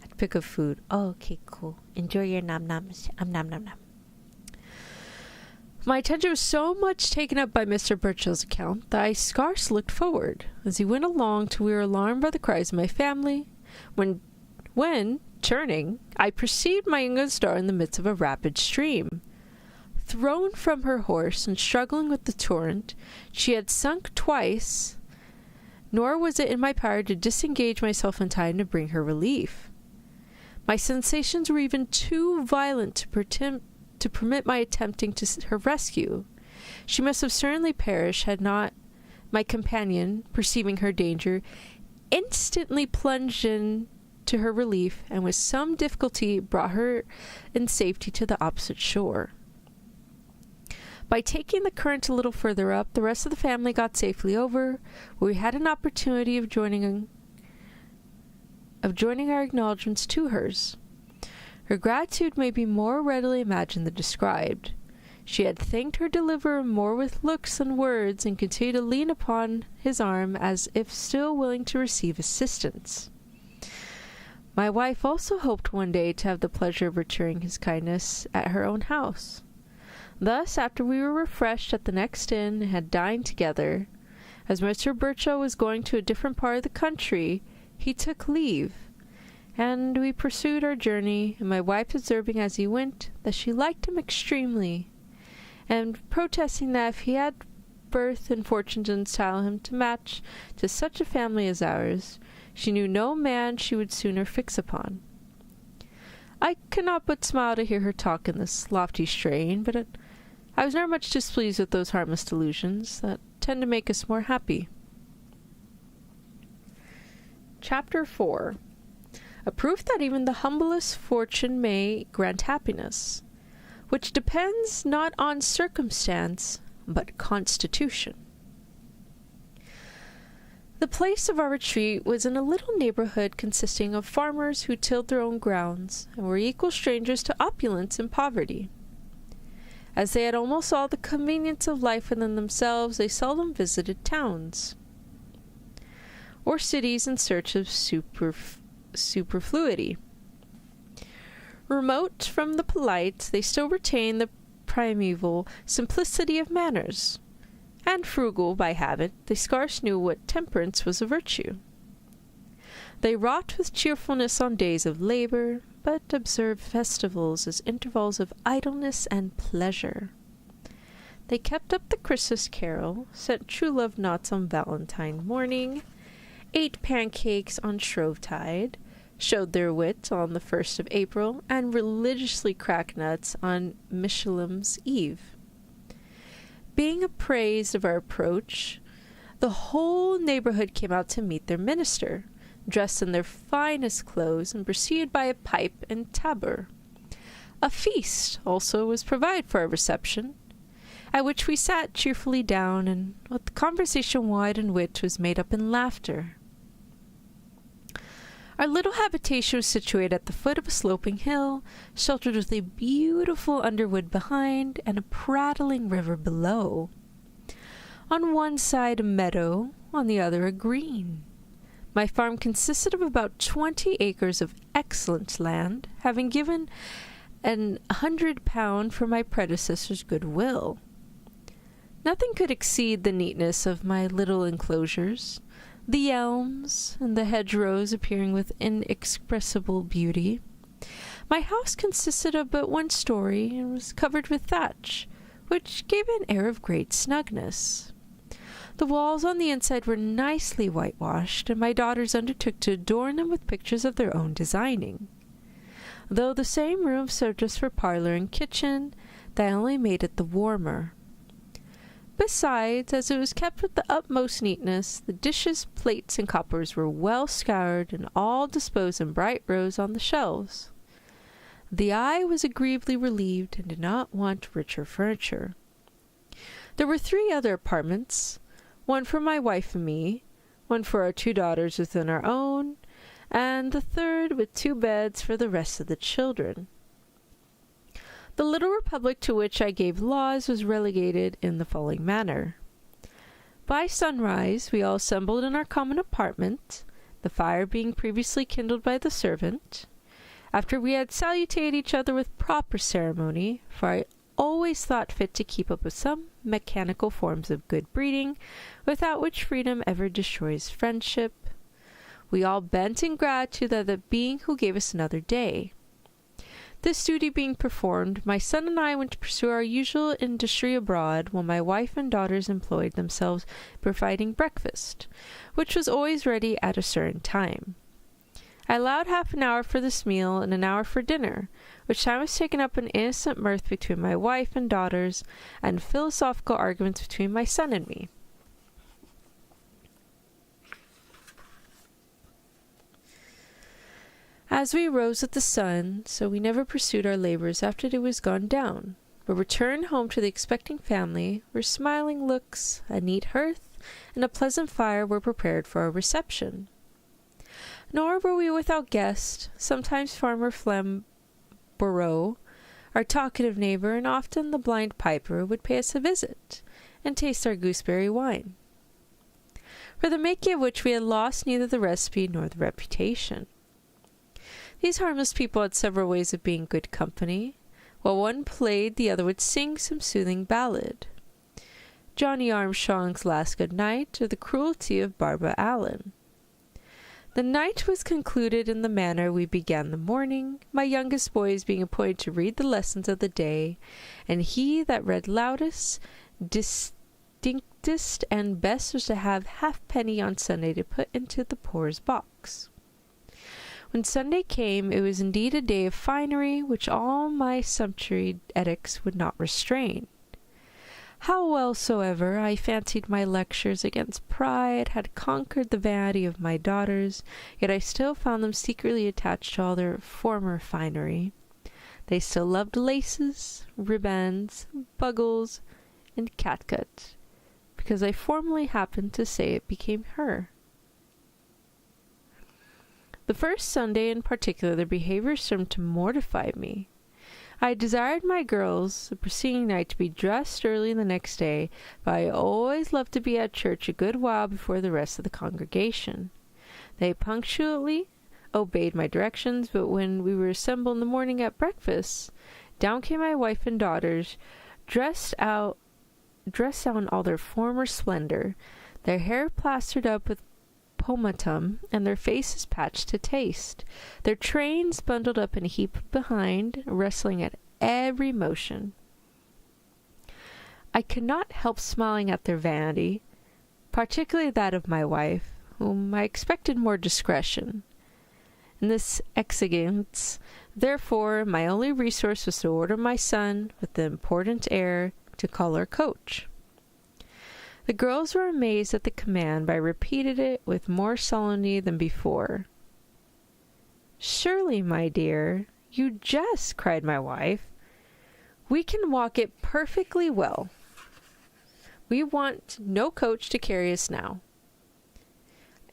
At pick of food. Oh, okay, cool. Enjoy your nom-noms. Nom-nom-nom-nom. My attention was so much taken up by Mr. Burchell's account that I scarce looked forward. As he went along till we were alarmed by the cries of my family, when turning, I perceived my youngest daughter in the midst of a rapid stream. Thrown from her horse and struggling with the torrent, she had sunk twice, nor was it in my power to disengage myself in time to bring her relief. My sensations were even too violent to permit my attempting her rescue. She must have certainly perished had not my companion, perceiving her danger, instantly plunged in to her relief, and with some difficulty brought her in safety to the opposite shore. By taking the current a little further up, the rest of the family got safely over, where we had an opportunity of joining our acknowledgments to hers. Her gratitude may be more readily imagined than described. She had thanked her deliverer more with looks than words, and continued to lean upon his arm as if still willing to receive assistance. My wife also hoped one day to have the pleasure of returning his kindness at her own house. Thus, after we were refreshed at the next inn and had dined together, as Mr. Burchell was going to a different part of the country, he took leave, and we pursued our journey, and my wife observing as he went that she liked him extremely, and protesting that if he had birth and fortune to entitle him to match to such a family as ours, she knew no man she would sooner fix upon. I could not but smile to hear her talk in this lofty strain, but I was never much displeased with those harmless delusions that tend to make us more happy. Chapter 4. A proof that even the humblest fortune may grant happiness, which depends not on circumstance, but constitution. The place of our retreat was in a little neighborhood consisting of farmers who tilled their own grounds, and were equal strangers to opulence and poverty. As they had almost all the convenience of life within themselves, they seldom visited towns or cities in search of superfluity. Remote from the polite, they still retained the primeval simplicity of manners, and frugal by habit, they scarce knew what temperance was a virtue. They wrought with cheerfulness on days of labor, but observed festivals as intervals of idleness and pleasure. They kept up the Christmas carol, sent true love knots on Valentine morning, ate pancakes on Shrovetide, showed their wit on the 1st of April, and religiously cracked nuts on Michaelmas Eve. Being appraised of our approach, the whole neighborhood came out to meet their minister, dressed in their finest clothes and preceded by a pipe and tabor. A feast also was provided for our reception, at which we sat cheerfully down, and with conversation wide and wit was made up in laughter. Our little habitation was situated at the foot of a sloping hill, sheltered with a beautiful underwood behind, and a prattling river below. On one side a meadow, on the other a green. My farm consisted of about 20 acres of excellent land, having given £100 for my predecessor's goodwill. Nothing could exceed the neatness of my little enclosures, the elms and the hedgerows appearing with inexpressible beauty. My house consisted of but one story, and was covered with thatch, which gave an air of great snugness. The walls on the inside were nicely whitewashed, and my daughters undertook to adorn them with pictures of their own designing. Though the same room served us for parlor and kitchen, that only made it the warmer. Besides, as it was kept with the utmost neatness, the dishes, plates, and coppers were well scoured, and all disposed in bright rows on the shelves. The eye was agreeably relieved, and did not want richer furniture. There were 3 other apartments, one for my wife and me, one for our 2 daughters within our own, and the third with 2 beds for the rest of the children. The little republic to which I gave laws was relegated in the following manner. By sunrise we all assembled in our common apartment, the fire being previously kindled by the servant. After we had salutated each other with proper ceremony, for I always thought fit to keep up with some mechanical forms of good breeding, without which freedom ever destroys friendship, we all bent in gratitude to the being who gave us another day. This duty being performed, my son and I went to pursue our usual industry abroad, while my wife and daughters employed themselves providing breakfast, which was always ready at a certain time. I allowed half an hour for this meal and an hour for dinner, which time was taken up in innocent mirth between my wife and daughters, and philosophical arguments between my son and me. As we rose with the sun, so we never pursued our labors after it was gone down, but returned home to the expecting family, where smiling looks, a neat hearth, and a pleasant fire were prepared for our reception. Nor were we without guests. Sometimes Farmer Flamborough, our talkative neighbor, and often the blind piper, would pay us a visit, and taste our gooseberry wine, for the making of which we had lost neither the recipe nor the reputation. These harmless people had several ways of being good company. While one played, the other would sing some soothing ballad, Johnny Armstrong's Last Good Night, or the Cruelty of Barbara Allen. The night was concluded in the manner we began the morning, my youngest boys being appointed to read the lessons of the day, and he that read loudest, distinctest, and best was to have halfpenny on Sunday to put into the poor's box. When Sunday came, it was indeed a day of finery, which all my sumptuary edicts would not restrain. How well soever I fancied my lectures against pride had conquered the vanity of my daughters, yet I still found them secretly attached to all their former finery. They still loved laces, ribands, bugles, and catgut, because I formerly happened to say it became her. The first Sunday in particular, their behaviour served to mortify me. I desired my girls the preceding night to be dressed early the next day, but I always loved to be at church a good while before the rest of the congregation. They punctually obeyed my directions, but when we were assembled in the morning at breakfast, down came my wife and daughters, dressed out in all their former splendour, their hair plastered up with pomatum, and their faces patched to taste, their trains bundled up in a heap behind, wrestling at every motion. I could not help smiling at their vanity, particularly that of my wife, whom I expected more discretion. In this exigence, therefore, my only resource was to order my son, with the important air, to call our coach. The girls were amazed at the command, but I repeated it with more solemnity than before. "Surely, my dear, you jest," cried my wife. "We can walk it perfectly well. We want no coach to carry us now."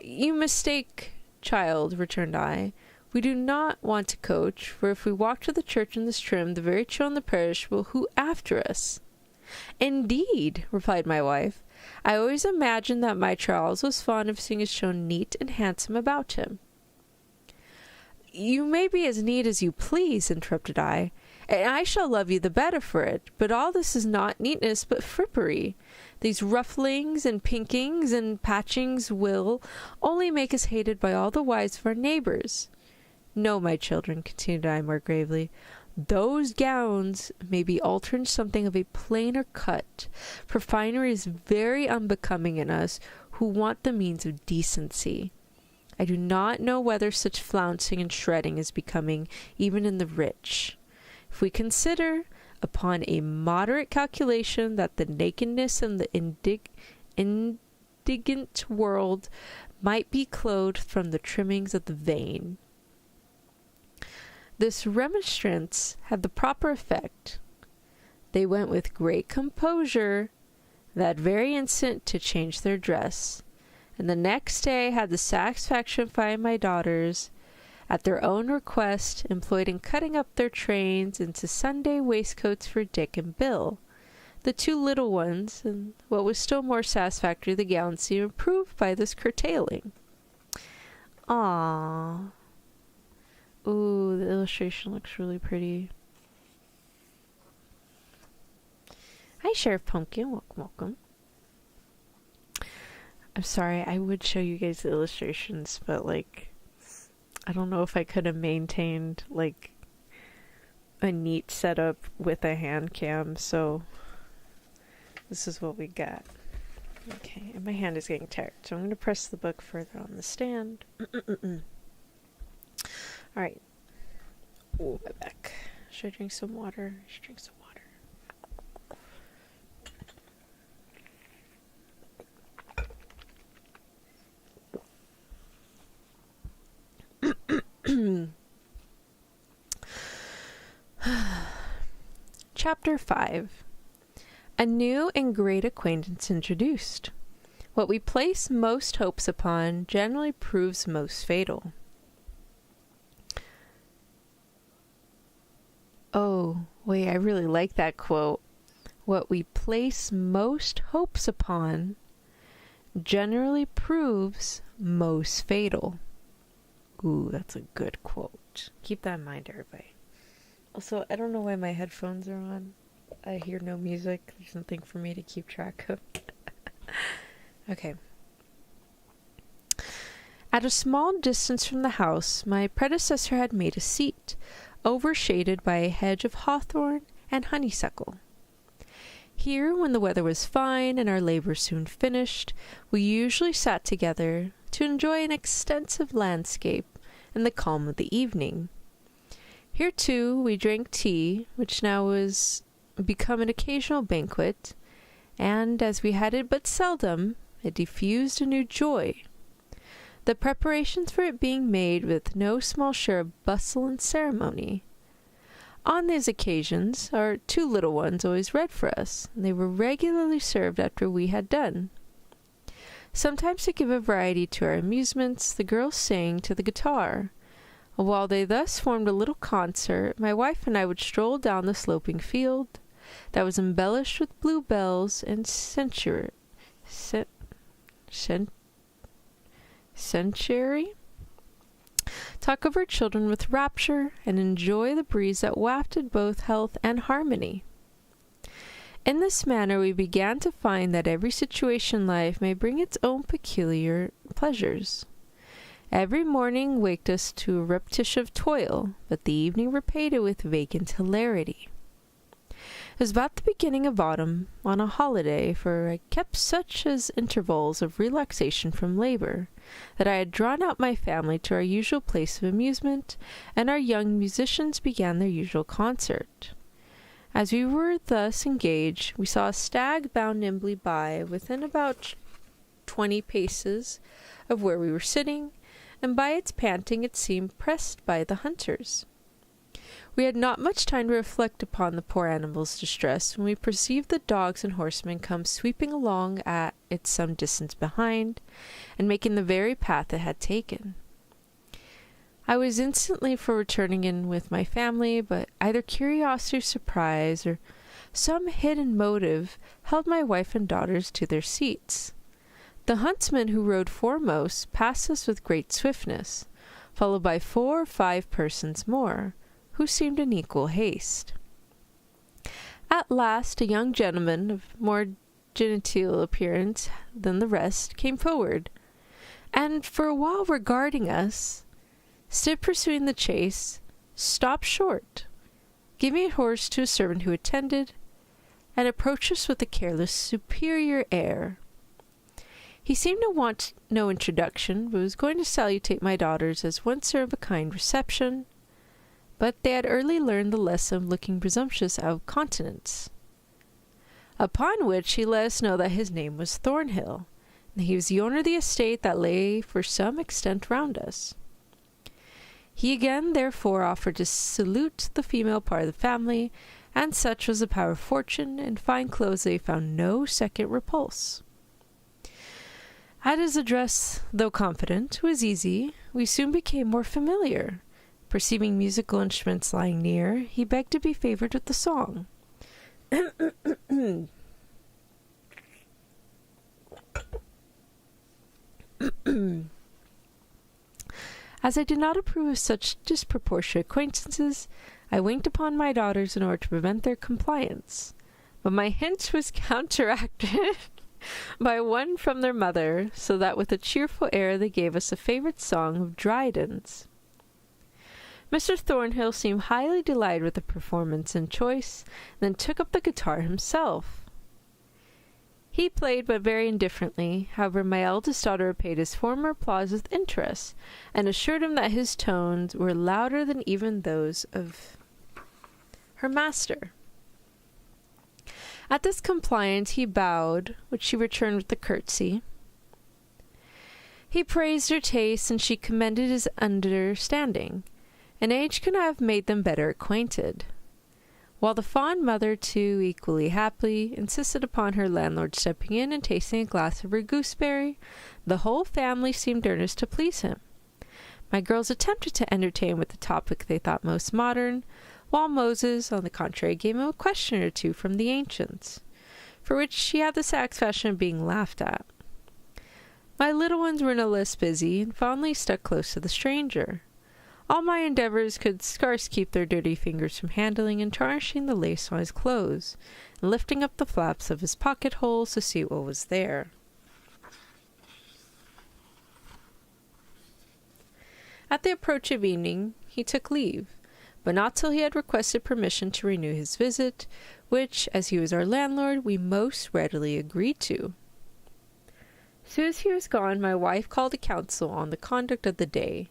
"You mistake, child," returned I. "We do not want a coach, for if we walk to the church in this trim, the very children of the parish will hoot after us." "Indeed," replied my wife, "I always imagined that my Charles was fond of seeing his children neat and handsome about him." "You may be as neat as you please," interrupted I, "and I shall love you the better for it, but all this is not neatness but frippery. These rufflings and pinkings and patchings will only make us hated by all the wives of our neighbours. No, my children," continued I more gravely, "those gowns may be altered into something of a plainer cut, for finery is very unbecoming in us who want the means of decency. I do not know whether such flouncing and shredding is becoming even in the rich. If we consider, upon a moderate calculation, that the nakedness and the indigent world might be clothed from the trimmings of the vain." This remonstrance had the proper effect. They went with great composure that very instant to change their dress, and the next day had the satisfaction of finding my daughters, at their own request, employed in cutting up their trains into Sunday waistcoats for Dick and Bill, the two little ones, and what was still more satisfactory, the gowns seemed improved by this curtailing. Ah. Ooh, the illustration looks really pretty. Hi, Sheriff Pumpkin. Welcome. I'm sorry, I would show you guys the illustrations, but, I don't know if I could have maintained, a neat setup with a hand cam, so this is what we got. Okay, and my hand is getting tired, so I'm going to press the book further on the stand. Alright. Oh, my back. Should I drink some water? I should drink some water. Chapter 5. A new and great acquaintance introduced. What we place most hopes upon generally proves most fatal. Oh, wait, I really like that quote. What we place most hopes upon generally proves most fatal. Ooh, that's a good quote. Keep that in mind, everybody. Also, I don't know why my headphones are on. I hear no music. There's nothing for me to keep track of. Okay. At a small distance from the house, my predecessor had made a seat, overshaded by a hedge of hawthorn and honeysuckle. Here, when the weather was fine and our labor soon finished, we usually sat together to enjoy an extensive landscape and the calm of the evening. Here, too, we drank tea, which now was become an occasional banquet, and, as we had it but seldom, it diffused a new joy, the preparations for it being made with no small share of bustle and ceremony. On these occasions, our two little ones always read for us, and they were regularly served after we had done. Sometimes, to give a variety to our amusements, the girls sang to the guitar. While they thus formed a little concert, my wife and I would stroll down the sloping field that was embellished with bluebells and century, talk of our children with rapture, and enjoy the breeze that wafted both health and harmony. In this manner we began to find that every situation in life may bring its own peculiar pleasures. Every morning waked us to a repetition of toil, but the evening repaid it with vacant hilarity. It was about the beginning of autumn, on a holiday, for I kept such as intervals of relaxation from labor, that I had drawn out my family to our usual place of amusement, and our young musicians began their usual concert. As we were thus engaged, we saw a stag bound nimbly by within about 20 paces of where we were sitting, and by its panting it seemed pressed by the hunters. We had not much time to reflect upon the poor animal's distress when we perceived the dogs and horsemen come sweeping along at it some distance behind, and making the very path it had taken. I was instantly for returning in with my family, but either curiosity or surprise, or some hidden motive, held my wife and daughters to their seats. The huntsman who rode foremost passed us with great swiftness, followed by 4 or 5 persons more, who seemed in equal haste. At last a young gentleman of more genteel appearance than the rest came forward, and for a while regarding us, stood pursuing the chase, stopped short, giving a horse to a servant who attended, and approached us with a careless, superior air. He seemed to want no introduction, but was going to salutate my daughters as one serve a kind reception, but they had early learned the lesson of looking presumptuous out of countenance. Upon which he let us know that his name was Thornhill, and he was the owner of the estate that lay for some extent round us. He again, therefore, offered to salute the female part of the family, and such was the power of fortune and fine clothes they found no second repulse. At his address, though confident, was easy, we soon became more familiar. Perceiving musical instruments lying near, he begged to be favoured with the song. As I did not approve of such disproportionate acquaintances, I winked upon my daughters in order to prevent their compliance, but my hint was counteracted by one from their mother, so that with a cheerful air they gave us a favourite song of Dryden's. Mr. Thornhill seemed highly delighted with the performance and choice, and then took up the guitar himself. He played, but very indifferently. However, my eldest daughter repaid his former applause with interest, and assured him that his tones were louder than even those of her master. At this compliance he bowed, which she returned with a curtsy. He praised her taste, and she commended his understanding. An age could not have made them better acquainted. While the fond mother, too, equally happily, insisted upon her landlord stepping in and tasting a glass of her gooseberry, the whole family seemed earnest to please him. My girls attempted to entertain with the topic they thought most modern, while Moses, on the contrary, gave him a question or two from the ancients, for which he had the satisfaction of being laughed at. My little ones were no less busy, and fondly stuck close to the stranger. All my endeavours could scarce keep their dirty fingers from handling and tarnishing the lace on his clothes, and lifting up the flaps of his pocket-holes to see what was there. At the approach of evening, he took leave, but not till he had requested permission to renew his visit, which, as he was our landlord, we most readily agreed to. Soon as he was gone, my wife called a council on the conduct of the day.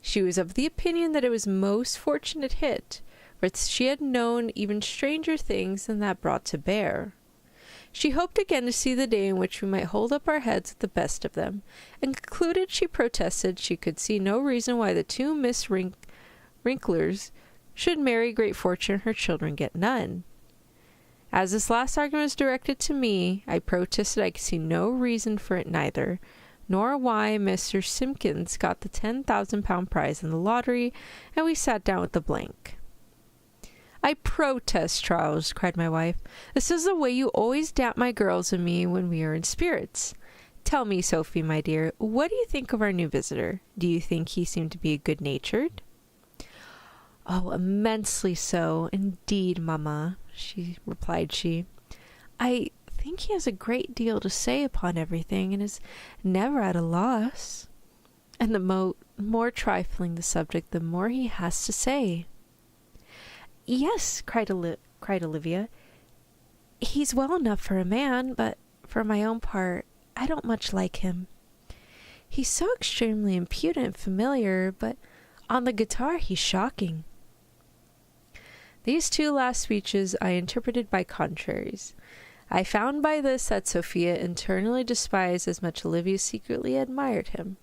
She was of the opinion that it was most fortunate hit, for she had known even stranger things than that brought to bear. She hoped again to see the day in which we might hold up our heads at the best of them, and concluded she protested she could see no reason why the two Miss Wrinklers should marry great fortune and her children get none. As this last argument was directed to me, I protested I could see no reason for it neither, nor why Mr. Simpkins got the £10,000 prize in the lottery, and we sat down with the blank. "I protest, Charles," cried my wife. "This is the way you always damp my girls and me when we are in spirits. Tell me, Sophie, my dear, what do you think of our new visitor? Do you think he seemed to be good-natured?" "Oh, immensely so, indeed, mamma," replied she. "I think he has a great deal to say upon everything, and is never at a loss. And the more trifling the subject, the more he has to say." "Yes," cried Olivia, "he's well enough for a man, but for my own part, I don't much like him. He's so extremely impudent and familiar, but on the guitar he's shocking." These two last speeches I interpreted by contraries. I found by this that Sophia internally despised as much Olivia secretly admired him.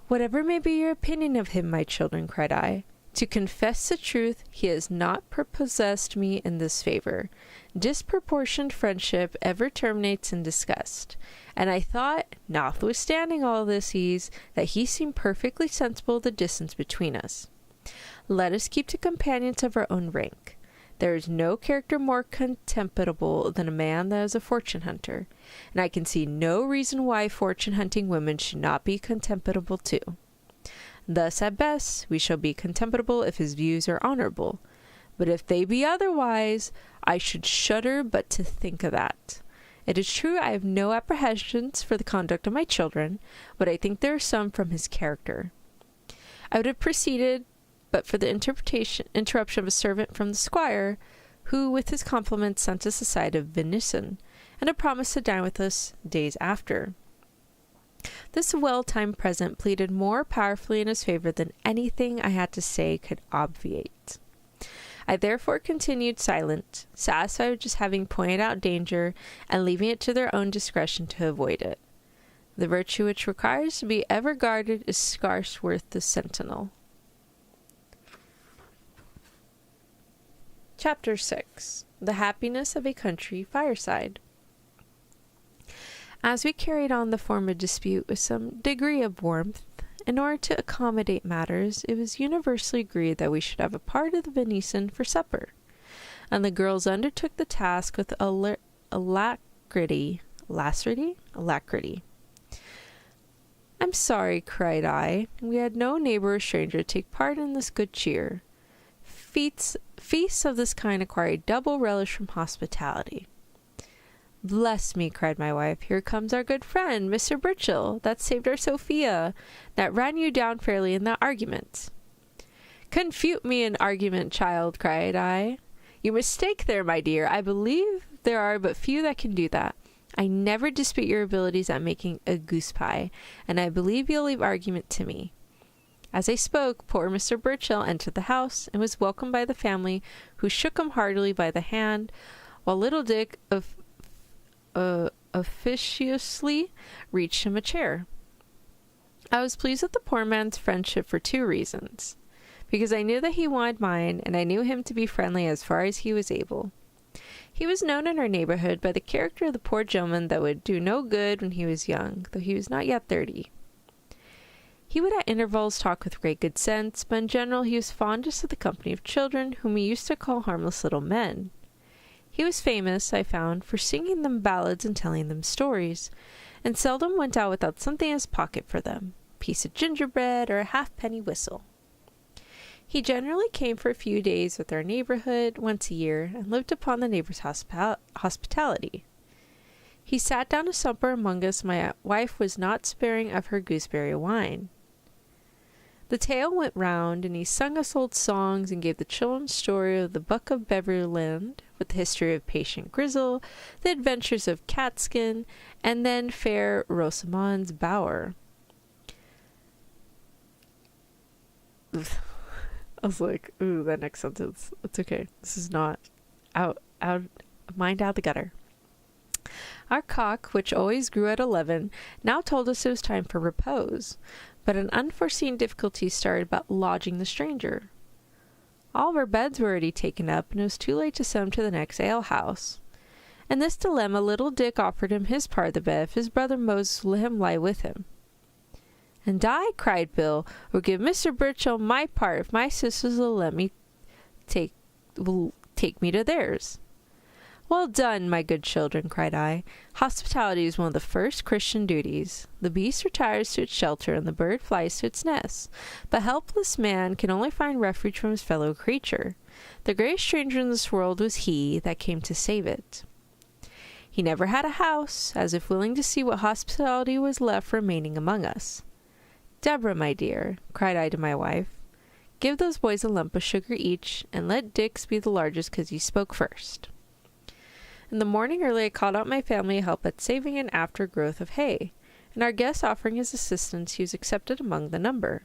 "Whatever may be your opinion of him, my children," cried I, "to confess the truth, he has not prepossessed me in this favor. Disproportioned friendship ever terminates in disgust, and I thought, notwithstanding all this ease, that he seemed perfectly sensible of the distance between us. Let us keep to companions of our own rank. There is no character more contemptible than a man that is a fortune-hunter, and I can see no reason why fortune-hunting women should not be contemptible too. Thus, at best, we shall be contemptible if his views are honourable, but if they be otherwise, I should shudder but to think of that. It is true I have no apprehensions for the conduct of my children, but I think there are some from his character. I would have proceeded but for the interruption of a servant from the squire, who with his compliments sent us a side of venison, and a promise to dine with us days after. This well-timed present pleaded more powerfully in his favour than anything I had to say could obviate. I therefore continued silent, satisfied with just having pointed out danger, and leaving it to their own discretion to avoid it. The virtue which requires to be ever guarded is scarce worth the sentinel. Chapter 6. The Happiness of a Country Fireside. As we carried on the former dispute with some degree of warmth, in order to accommodate matters, it was universally agreed that we should have a part of the venison for supper, and the girls undertook the task with alacrity. "I'm sorry," cried I, "we had no neighbour or stranger to take part in this good cheer. Feasts of this kind acquire a double relish from hospitality." "Bless me," cried my wife, "here comes our good friend, Mr. Burchell, that saved our Sophia, that ran you down fairly in that argument." "Confute me in argument, child," cried I. "You mistake there, my dear. I believe there are but few that can do that. I never dispute your abilities at making a goose pie, and I believe you'll leave argument to me." As I spoke, poor Mr. Burchell entered the house, and was welcomed by the family, who shook him heartily by the hand, while little Dick officiously reached him a chair. I was pleased with the poor man's friendship for two reasons. Because I knew that he wanted mine, and I knew him to be friendly as far as he was able. He was known in our neighbourhood by the character of the poor gentleman that would do no good when he was young, though he was not yet 30. He would at intervals talk with great good sense, but in general he was fondest of the company of children, whom he used to call harmless little men. He was famous, I found, for singing them ballads and telling them stories, and seldom went out without something in his pocket for them, a piece of gingerbread or a halfpenny whistle. He generally came for a few days with our neighbourhood once a year, and lived upon the neighbours' hospitality. He sat down to supper among us. My wife was not sparing of her gooseberry wine. The tale went round, and he sung us old songs and gave the children's story of the Buck of Beverland, with the history of Patient Grizzle, the adventures of Catskin, and then fair Rosamond's bower. I was like, ooh, that next sentence. It's okay. This is not mind out the gutter. Our cock, which always grew at 11, now told us it was time for repose, but an unforeseen difficulty started about lodging the stranger. All of our beds were already taken up, and it was too late to send him to the next alehouse. In this dilemma, little Dick offered him his part of the bed if his brother Moses would let him lie with him. "And I," cried Bill, "will give Mr. Burchell my part if my sisters will let me take me to theirs." "Well done, my good children," cried I. "Hospitality is one of the first Christian duties. The beast retires to its shelter, and the bird flies to its nest. But helpless man can only find refuge from his fellow creature. The greatest stranger in this world was he that came to save it. He never had a house, as if willing to see what hospitality was left remaining among us. Deborah, my dear," cried I to my wife, "give those boys a lump of sugar each, and let Dick's be the largest, 'cause he spoke first." In the morning early I called out my family to help at saving an aftergrowth of hay, and our guest offering his assistance, he was accepted among the number.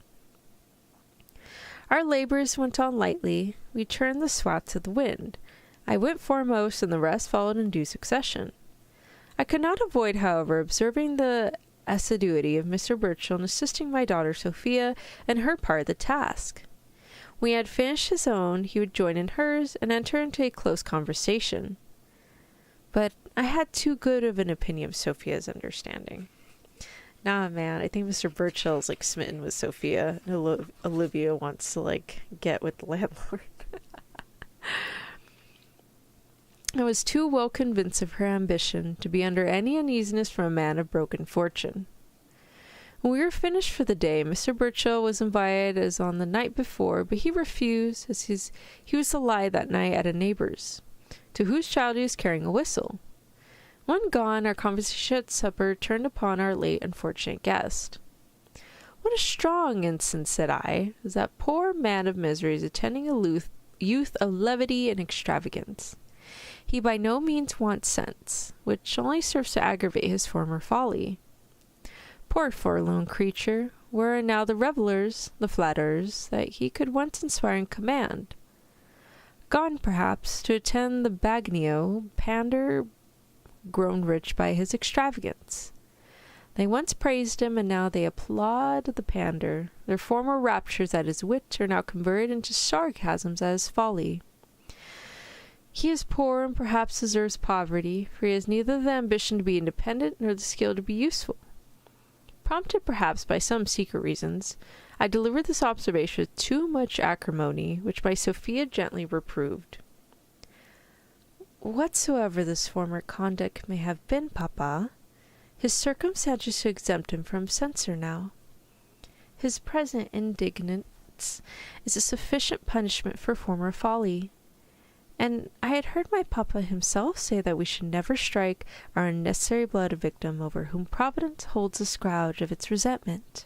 Our labours went on lightly. We turned the swath to the wind. I went foremost, and the rest followed in due succession. I could not avoid, however, observing the assiduity of Mr. Burchell in assisting my daughter Sophia in her part of the task. When he had finished his own, he would join in hers, and enter into a close conversation. But I had too good of an opinion of Sophia's understanding. Nah, man, I think Mr. Burchell's, like, smitten with Sophia, and Olivia wants to, like, get with the landlord. I was too well convinced of her ambition to be under any uneasiness from a man of broken fortune. When we were finished for the day, Mr. Burchell was invited as on the night before, but he refused, as he was to lie that night at a neighbour's, to whose child he was carrying a whistle. When gone, our conversation at supper turned upon our late unfortunate guest. "What a strong instance," said I, "is that poor man of miseries attending a youth of levity and extravagance. He by no means wants sense, which only serves to aggravate his former folly. Poor forlorn creature, where are now the revellers, the flatterers, that he could once inspire and command? Gone, perhaps, to attend the bagnio, pander, grown rich by his extravagance. They once praised him, and now they applaud the pander. Their former raptures at his wit are now converted into sarcasms at his folly. He is poor, and perhaps deserves poverty, for he has neither the ambition to be independent nor the skill to be useful." Prompted perhaps by some secret reasons, I delivered this observation with too much acrimony, which my Sophia gently reproved. "Whatsoever this former conduct may have been, papa, his circumstances should exempt him from censure now. His present indignance is a sufficient punishment for former folly. And I had heard my papa himself say that we should never strike our unnecessary blood a victim over whom Providence holds the scourge of its resentment."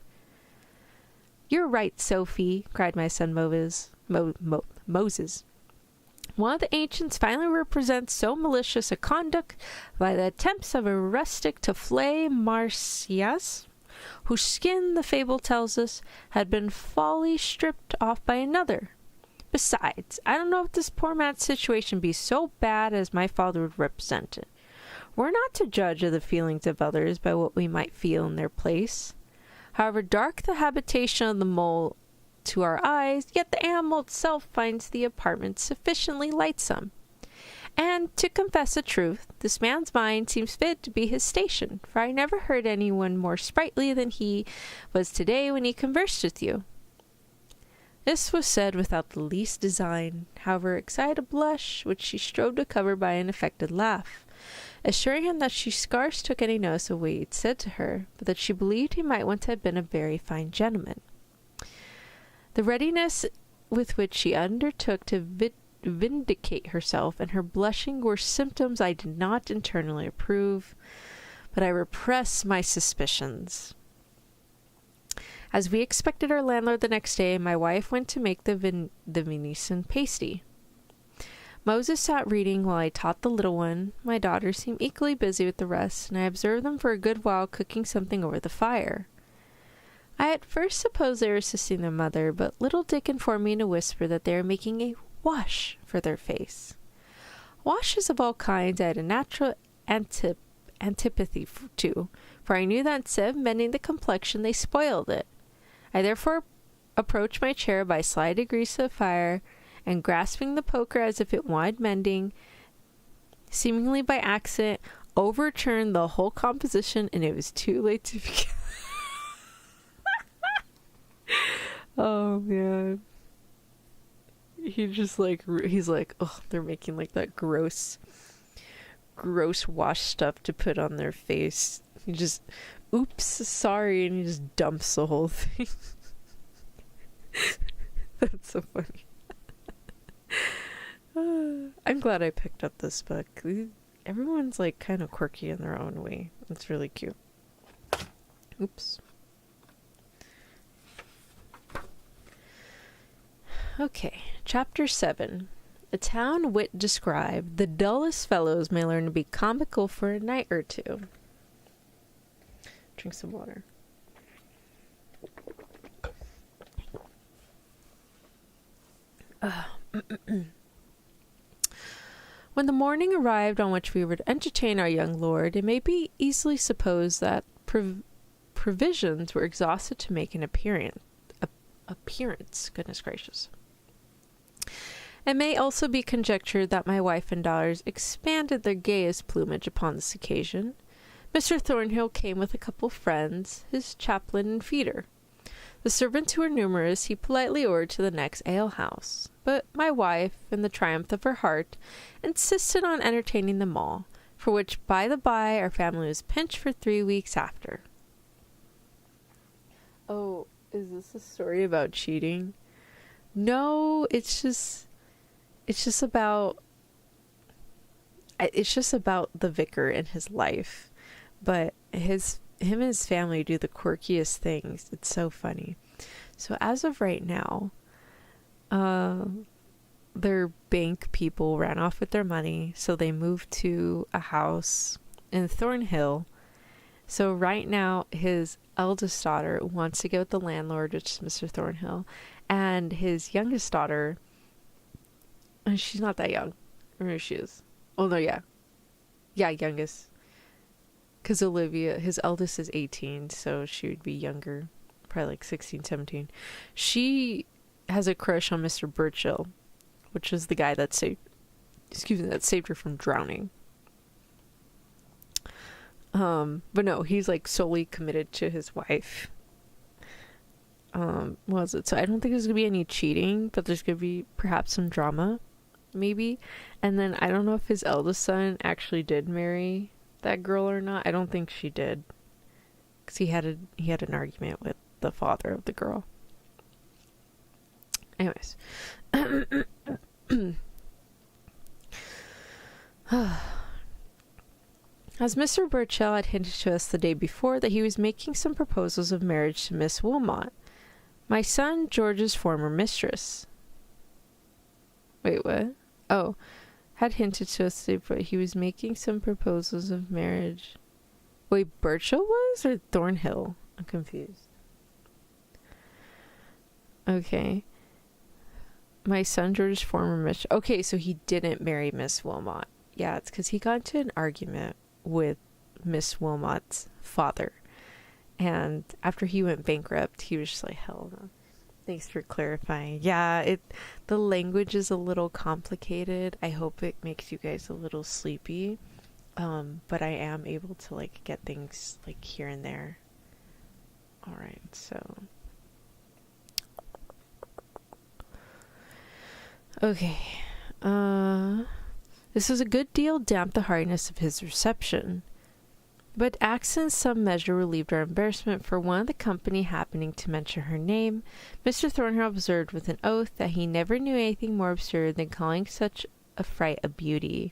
"You're right, Sophie," cried my son Moses. "One of the ancients finally represents so malicious a conduct by the attempts of a rustic to flay Marsyas, whose skin, the fable tells us, had been fully stripped off by another. Besides, I don't know if this poor man's situation be so bad as my father would represent it. We're not to judge of the feelings of others by what we might feel in their place. However dark the habitation of the mole to our eyes, yet the animal itself finds the apartment sufficiently lightsome. And, to confess the truth, this man's mind seems fit to be his station, for I never heard anyone more sprightly than he was today when he conversed with you." This was said without the least design, however excited a blush, which she strove to cover by an affected laugh, assuring him that she scarce took any notice of what he had said to her, but that she believed he might once have been a very fine gentleman. The readiness with which she undertook to vindicate herself, and her blushing were symptoms I did not internally approve, but I repressed my suspicions. As we expected our landlord the next day, my wife went to make the venison pasty. Moses sat reading while I taught the little one. My daughters seemed equally busy with the rest, and I observed them for a good while cooking something over the fire. I at first supposed they were assisting their mother, but little Dick informed me in a whisper that they were making a wash for their face. Washes of all kinds I had a natural antipathy to, for I knew that instead of mending the complexion, they spoiled it. I therefore approached my chair by slight degrees to the fire, and grasping the poker as if it wanted mending, seemingly by accident, overturned the whole composition, and it was too late to begin. Oh man, he's like, oh, they're making like that gross wash stuff to put on their face. He just, oops, sorry, and he just dumps the whole thing. That's so funny. I'm glad I picked up this book. Everyone's like kind of quirky in their own way. It's really cute. Oops. Okay, Chapter 7. A town wit described. The dullest fellows may learn to be comical for a night or two. Drink some water. When the morning arrived on which we were to entertain our young lord, it may be easily supposed that provisions were exhausted to make an appearance. Goodness gracious. It may also be conjectured that my wife and daughters expanded their gayest plumage upon this occasion. Mr. Thornhill came with a couple of friends, his chaplain and feeder. The servants, who were numerous, he politely ordered to the next alehouse, but my wife, in the triumph of her heart, insisted on entertaining them all, for which, by the by, our family was pinched for 3 weeks after. Oh, is this a story about cheating? No, it's just about the vicar and his life, but him and his family do the quirkiest things. It's so funny. So as of right now, their bank people ran off with their money, so they moved to a house in Thornhill. So right now, his eldest daughter wants to go with the landlord, which is Mr. Thornhill, and his youngest daughter, and she's not that young. Or maybe she is. Oh, no, yeah. Yeah, youngest. Because Olivia, his eldest, is 18, so she would be younger. Probably like 16, 17. She has a crush on Mr. Burchill, which is the guy that saved her from drowning. But no, he's like solely committed to his wife. What was it? So I don't think there's gonna be any cheating, but there's gonna be perhaps some drama, maybe. And then I don't know if his eldest son actually did marry that girl or not. I don't think she did, because he had an argument with the father of the girl. Anyways. As Mr. Burchell had hinted to us the day before that he was making some proposals of marriage to Miss Wilmot, my son George's former mistress. Wait, what? Oh, had hinted to us the day before he was making some proposals of marriage. Wait, Burchell was, or Thornhill? I'm confused. Okay. My son George's former mistress. Okay, so he didn't marry Miss Wilmot. Yeah, it's because he got into an argument with Miss Wilmot's father, and after he went bankrupt, he was just like, hell no. Thanks for clarifying. Yeah, the language is a little complicated. I hope it makes you guys a little sleepy, but I am able to like get things like here and there. All right, so okay. This was a good deal damped the hardness of his reception. But acts in some measure relieved our embarrassment, for one of the company happening to mention her name, Mr. Thornhill observed with an oath that he never knew anything more absurd than calling such a fright a beauty.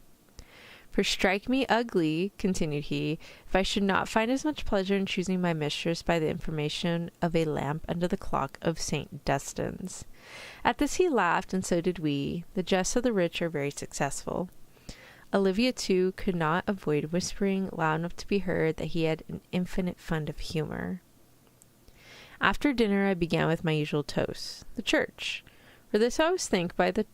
For strike me ugly, continued he, if I should not find as much pleasure in choosing my mistress by the information of a lamp under the clock of St. Dunstan's. At this he laughed, and so did we. The jests of the rich are very successful. Olivia, too, could not avoid whispering loud enough to be heard that he had an infinite fund of humour. After dinner I began with my usual toast, the church. For this I was thanked by the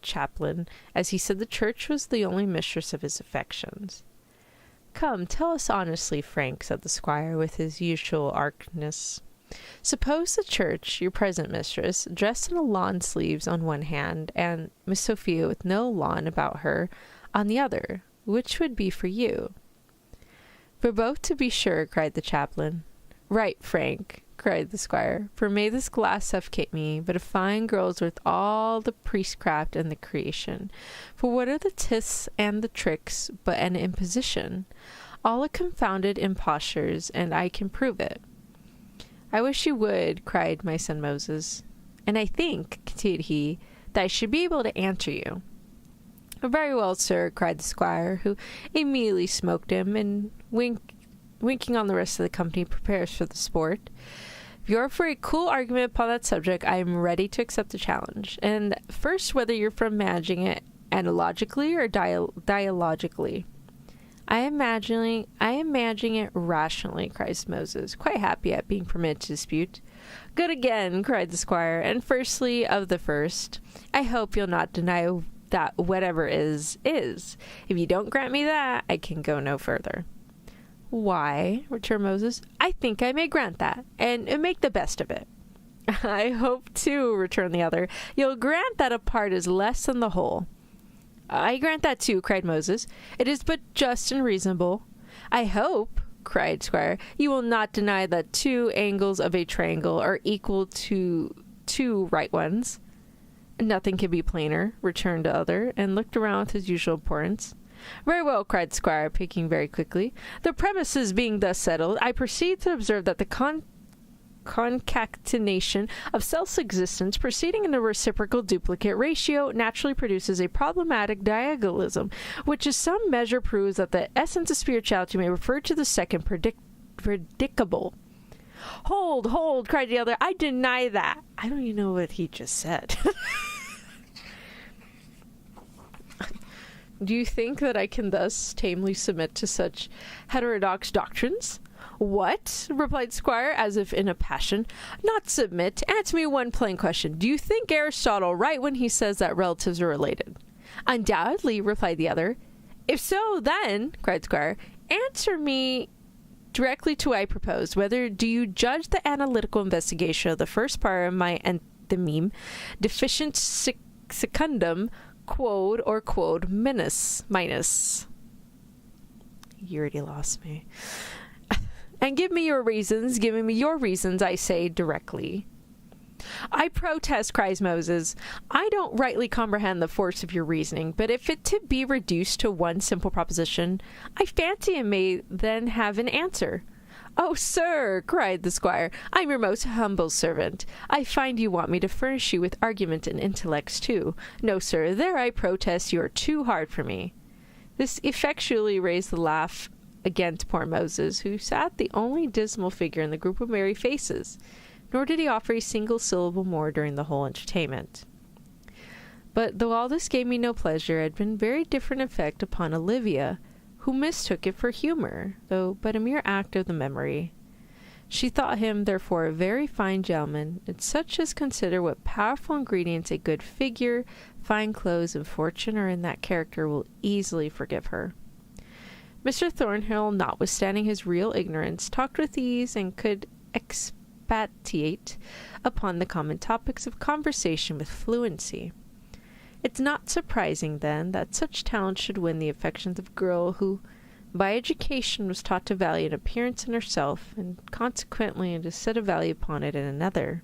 chaplain, as he said the church was the only mistress of his affections. Come, tell us honestly, Frank, said the squire, with his usual archness. Suppose the church, your present mistress, dressed in a lawn sleeves on one hand, and Miss Sophia with no lawn about her on the other, which would be for you? For both, to be sure, cried the chaplain. Right, Frank, cried the squire, for may this glass suffocate me, but a fine girl is worth all the priestcraft and the creation. For what are the tiths and the tricks but an imposition? All a confounded impostures, and I can prove it. I wish you would, cried my son Moses. And I think, continued he, that I should be able to answer you. Very well, sir, cried the squire, who immediately smoked him, and winking on the rest of the company, prepares for the sport. If you're for a cool argument upon that subject, I am ready to accept the challenge. And first, whether you're from managing it analogically or dialogically. I am managing it rationally, cries Moses, quite happy at being permitted to dispute. Good again, cried the squire, and firstly of the first, I hope you'll not deny that whatever is. If you don't grant me that, I can go no further. Why, returned Moses, I think I may grant that, and make the best of it. I hope, too, returned the other, you'll grant that a part is less than the whole. I grant that, too, cried Moses. It is but just and reasonable. I hope, cried Squire, you will not deny that 2 angles of a triangle are equal to 2 right ones. Nothing can be plainer, returned the other, and looked around with his usual importance. Very well, cried Squire, picking very quickly. The premises being thus settled, I proceed to observe that the concatenation of self-existence proceeding in a reciprocal duplicate ratio naturally produces a problematic diagonalism, which in some measure proves that the essence of spirituality may refer to the second predicable. Hold, cried the other. I deny that. I don't even know what he just said. Do you think that I can thus tamely submit to such heterodox doctrines? What? Replied Squire, as if in a passion. Not submit. Answer me one plain question. Do you think Aristotle right when he says that relatives are related? Undoubtedly, replied the other. If so, then, cried Squire, answer me directly to what I propose. Whether do you judge the analytical investigation of the first part of my enthymeme deficient secundum quod or quod minus? You already lost me. And give me your reasons, giving me your reasons, I say directly. I protest, cries Moses. I don't rightly comprehend the force of your reasoning, but if it to be reduced to one simple proposition, I fancy it may then have an answer. Oh, sir, cried the squire, I'm your most humble servant. I find you want me to furnish you with argument and intellects too. No, sir, there I protest you are too hard for me. This effectually raised the laugh against poor Moses, who sat the only dismal figure in the group of merry faces, nor did he offer a single syllable more during the whole entertainment. But though all this gave me no pleasure, it had been very different effect upon Olivia, who mistook it for humour, though but a mere act of the memory. She thought him, therefore, a very fine gentleman, and such as consider what powerful ingredients a good figure, fine clothes, and fortune are in that character will easily forgive her. Mr. Thornhill, notwithstanding his real ignorance, talked with ease and could expatiate upon the common topics of conversation with fluency. It's not surprising, then, that such talent should win the affections of a girl who, by education, was taught to value an appearance in herself, and consequently to set a value upon it in another.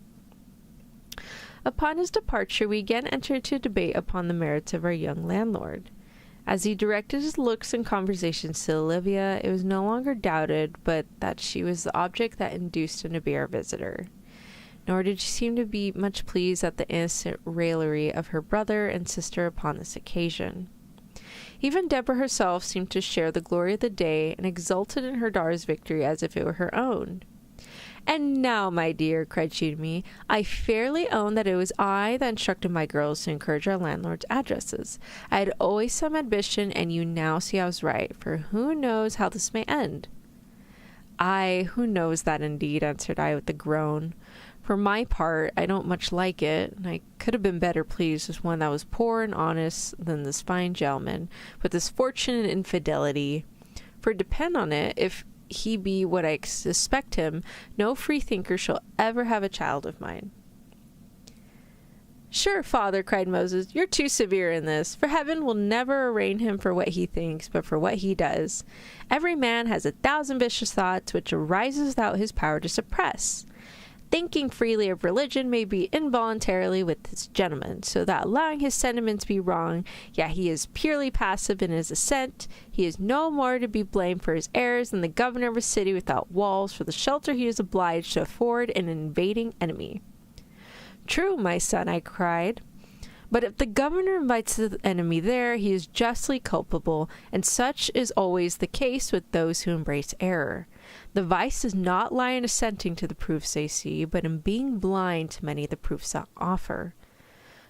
Upon his departure, we again entered into debate upon the merits of our young landlord. As he directed his looks and conversations to Olivia, it was no longer doubted but that she was the object that induced him to be our visitor. Nor did she seem to be much pleased at the innocent raillery of her brother and sister upon this occasion. Even Deborah herself seemed to share the glory of the day and exulted in her daughter's victory as if it were her own. "And now, my dear," cried she to me, "I fairly own that it was I that instructed my girls to encourage our landlord's addresses. I had always some ambition, and you now see I was right, for who knows how this may end?" "Aye, who knows that indeed," answered I with a groan. "For my part, I don't much like it, and I could have been better pleased with one that was poor and honest than this fine gentleman, with his fortune and infidelity. For depend on it, if he be what I suspect him, no freethinker shall ever have a child of mine." "Sure, father," cried Moses, "you're too severe in this, for heaven will never arraign him for what he thinks, but for what he does. Every man has 1,000 vicious thoughts, which arises without his power to suppress. Thinking freely of religion may be involuntarily with this gentleman, so that allowing his sentiments be wrong, yet he is purely passive in his assent. He is no more to be blamed for his errors than the governor of a city without walls for the shelter he is obliged to afford an invading enemy." "True, my son," I cried. "But if the governor invites the enemy there, he is justly culpable, and such is always the case with those who embrace error. The vice does not lie in assenting to the proofs they see, but in being blind to many of the proofs that offer.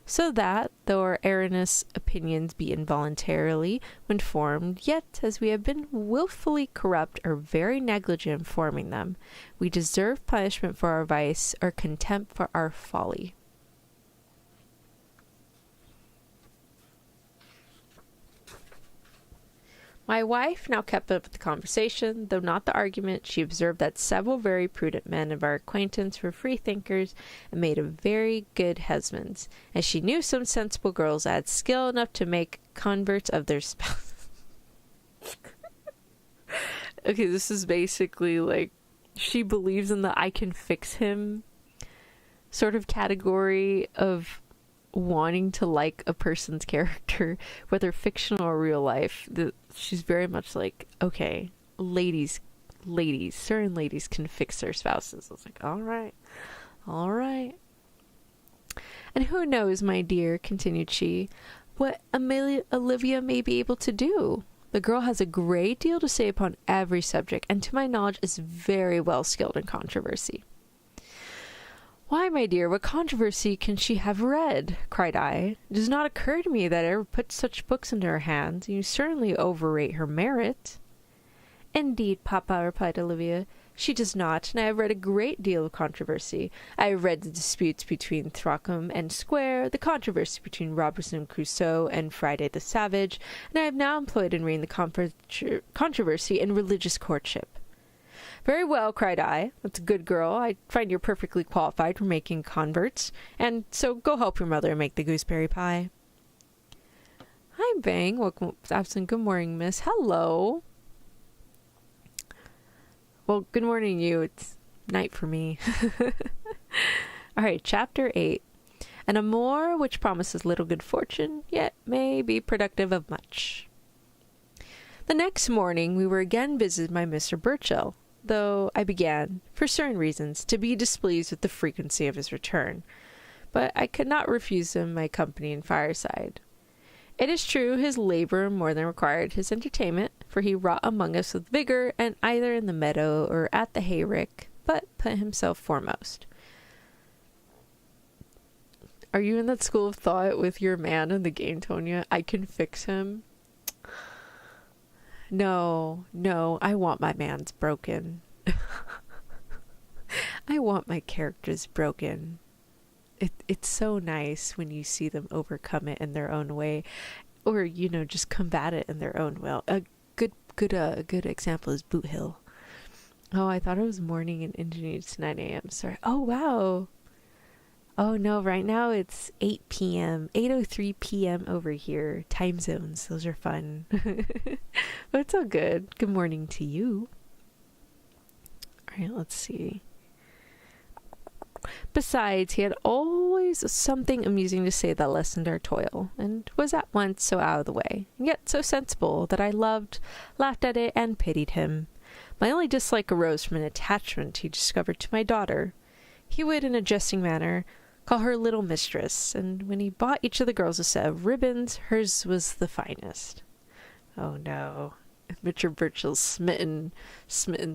So that, though our erroneous opinions be involuntarily, when formed, yet, as we have been wilfully corrupt or very negligent in forming them, we deserve punishment for our vice, or contempt for our folly." My wife now kept up the conversation, though not the argument. She observed that several very prudent men of our acquaintance were freethinkers and made of very good husbands, and she knew some sensible girls that had skill enough to make converts of their spouses. Okay, this is basically like she believes in the "I can fix him" sort of category of wanting to like a person's character, whether fictional or real life. She's very much like, okay, ladies, certain ladies can fix their spouses. I was like, all right. "And who knows, my dear," continued she, "what Olivia may be able to do? The girl has a great deal to say upon every subject, and to my knowledge is very well skilled in controversy." "Why, my dear, what controversy can she have read?" cried I. "It does not occur to me that I ever put such books into her hands, and you certainly overrate her merit." "Indeed, papa," replied Olivia, "she does not, and I have read a great deal of controversy. I have read the disputes between Thwackum and Square, the controversy between Robinson Crusoe and Friday the Savage, and I have now employed in reading the controversy in religious courtship." "Very well," cried I. "That's a good girl. I find you're perfectly qualified for making converts, and so go help your mother make the gooseberry pie." "Hi, Bang. Welcome, Absent. Good morning, miss. Hello." "Well, good morning, you. It's night for me." All right, chapter 8. "An amour which promises little good fortune, yet may be productive of much." The next morning we were again visited by Mr. Burchell, though I began, for certain reasons, to be displeased with the frequency of his return, but I could not refuse him my company and fireside. It is true his labour more than required his entertainment, for he wrought among us with vigour, and either in the meadow or at the hayrick, but put himself foremost. Are you in that school of thought with your man in the game, Tonya? I can fix him? No, I want my man's broken. I want my characters broken. It's so nice when you see them overcome it in their own way, or, just combat it in their own way. A good example is Boot Hill. Oh, I thought it was morning in Ingenuity. It's 9 a.m. Sorry. Oh, wow. Oh, no, right now it's 8 p.m. 8:03 p.m. over here. Time zones. Those are fun. But it's all good. Good morning to you. All right, let's see. Besides, he had always something amusing to say that lessened our toil, and was at once so out of the way, and yet so sensible, that I laughed at it, and pitied him. My only dislike arose from an attachment he discovered to my daughter. He would, in a jesting manner, call her little mistress, and when he bought each of the girls a set of ribbons, hers was the finest. Oh no, Richard Burchell's smitten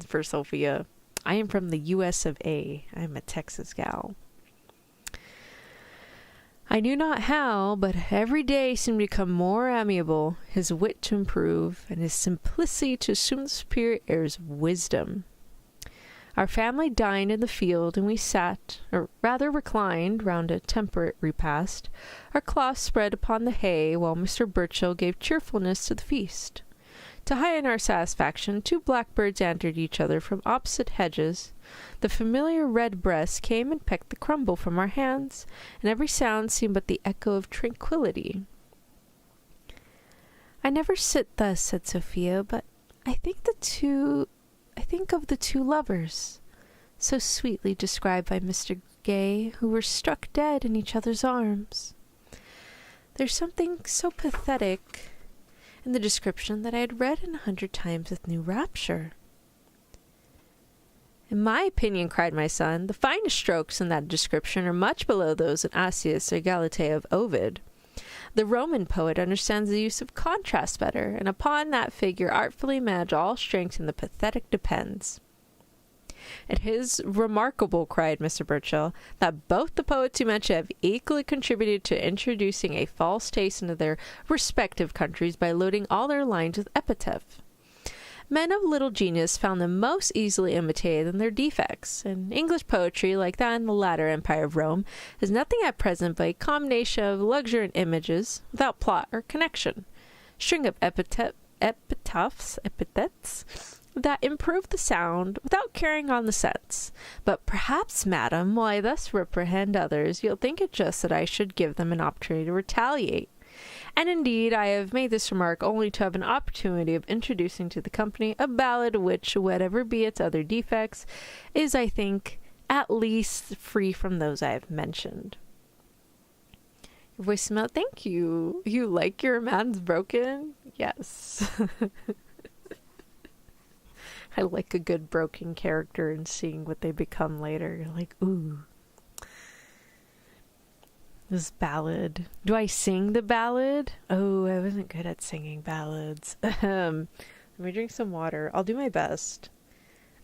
for Sophia. I am from the US of A. I am a Texas gal. I knew not how, but every day seemed to become more amiable, his wit to improve, and his simplicity to assume the superior airs of wisdom. Our family dined in the field, and we sat, or rather reclined, round a temperate repast, our cloths spread upon the hay, while Mr. Burchell gave cheerfulness to the feast. To heighten our satisfaction, 2 blackbirds answered each other from opposite hedges. The familiar red breast came and pecked the crumble from our hands, and every sound seemed but the echo of tranquillity. I never sit thus, said Sophia, but I think of the 2 lovers, so sweetly described by Mr. Gay, who were struck dead in each other's arms. There's something so pathetic in the description that I had read in 100 times with new rapture. In my opinion, cried my son, the finest strokes in that description are much below those in Accius or Galatea of Ovid. The Roman poet understands the use of contrast better, and upon that figure artfully manage all strength in the pathetic depends. It is remarkable, cried Mr. Burchell, that both the poets you mention have equally contributed to introducing a false taste into their respective countries by loading all their lines with epithet. Men of little genius found them most easily imitated in their defects, and English poetry, like that in the latter empire of Rome, is nothing at present but a combination of luxuriant images, without plot or connection, string of epithets, that improve the sound without carrying on the sense. But perhaps, madam, while I thus reprehend others, you'll think it just that I should give them an opportunity to retaliate. And indeed, I have made this remark only to have an opportunity of introducing to the company a ballad which, whatever be its other defects, is, I think, at least free from those I have mentioned. Your voice smelled. Thank you. You like your man's broken? Yes. I like a good broken character and seeing what they become later. You're like, ooh. This ballad. Do I sing the ballad? Oh, I wasn't good at singing ballads. Let me drink some water. I'll do my best.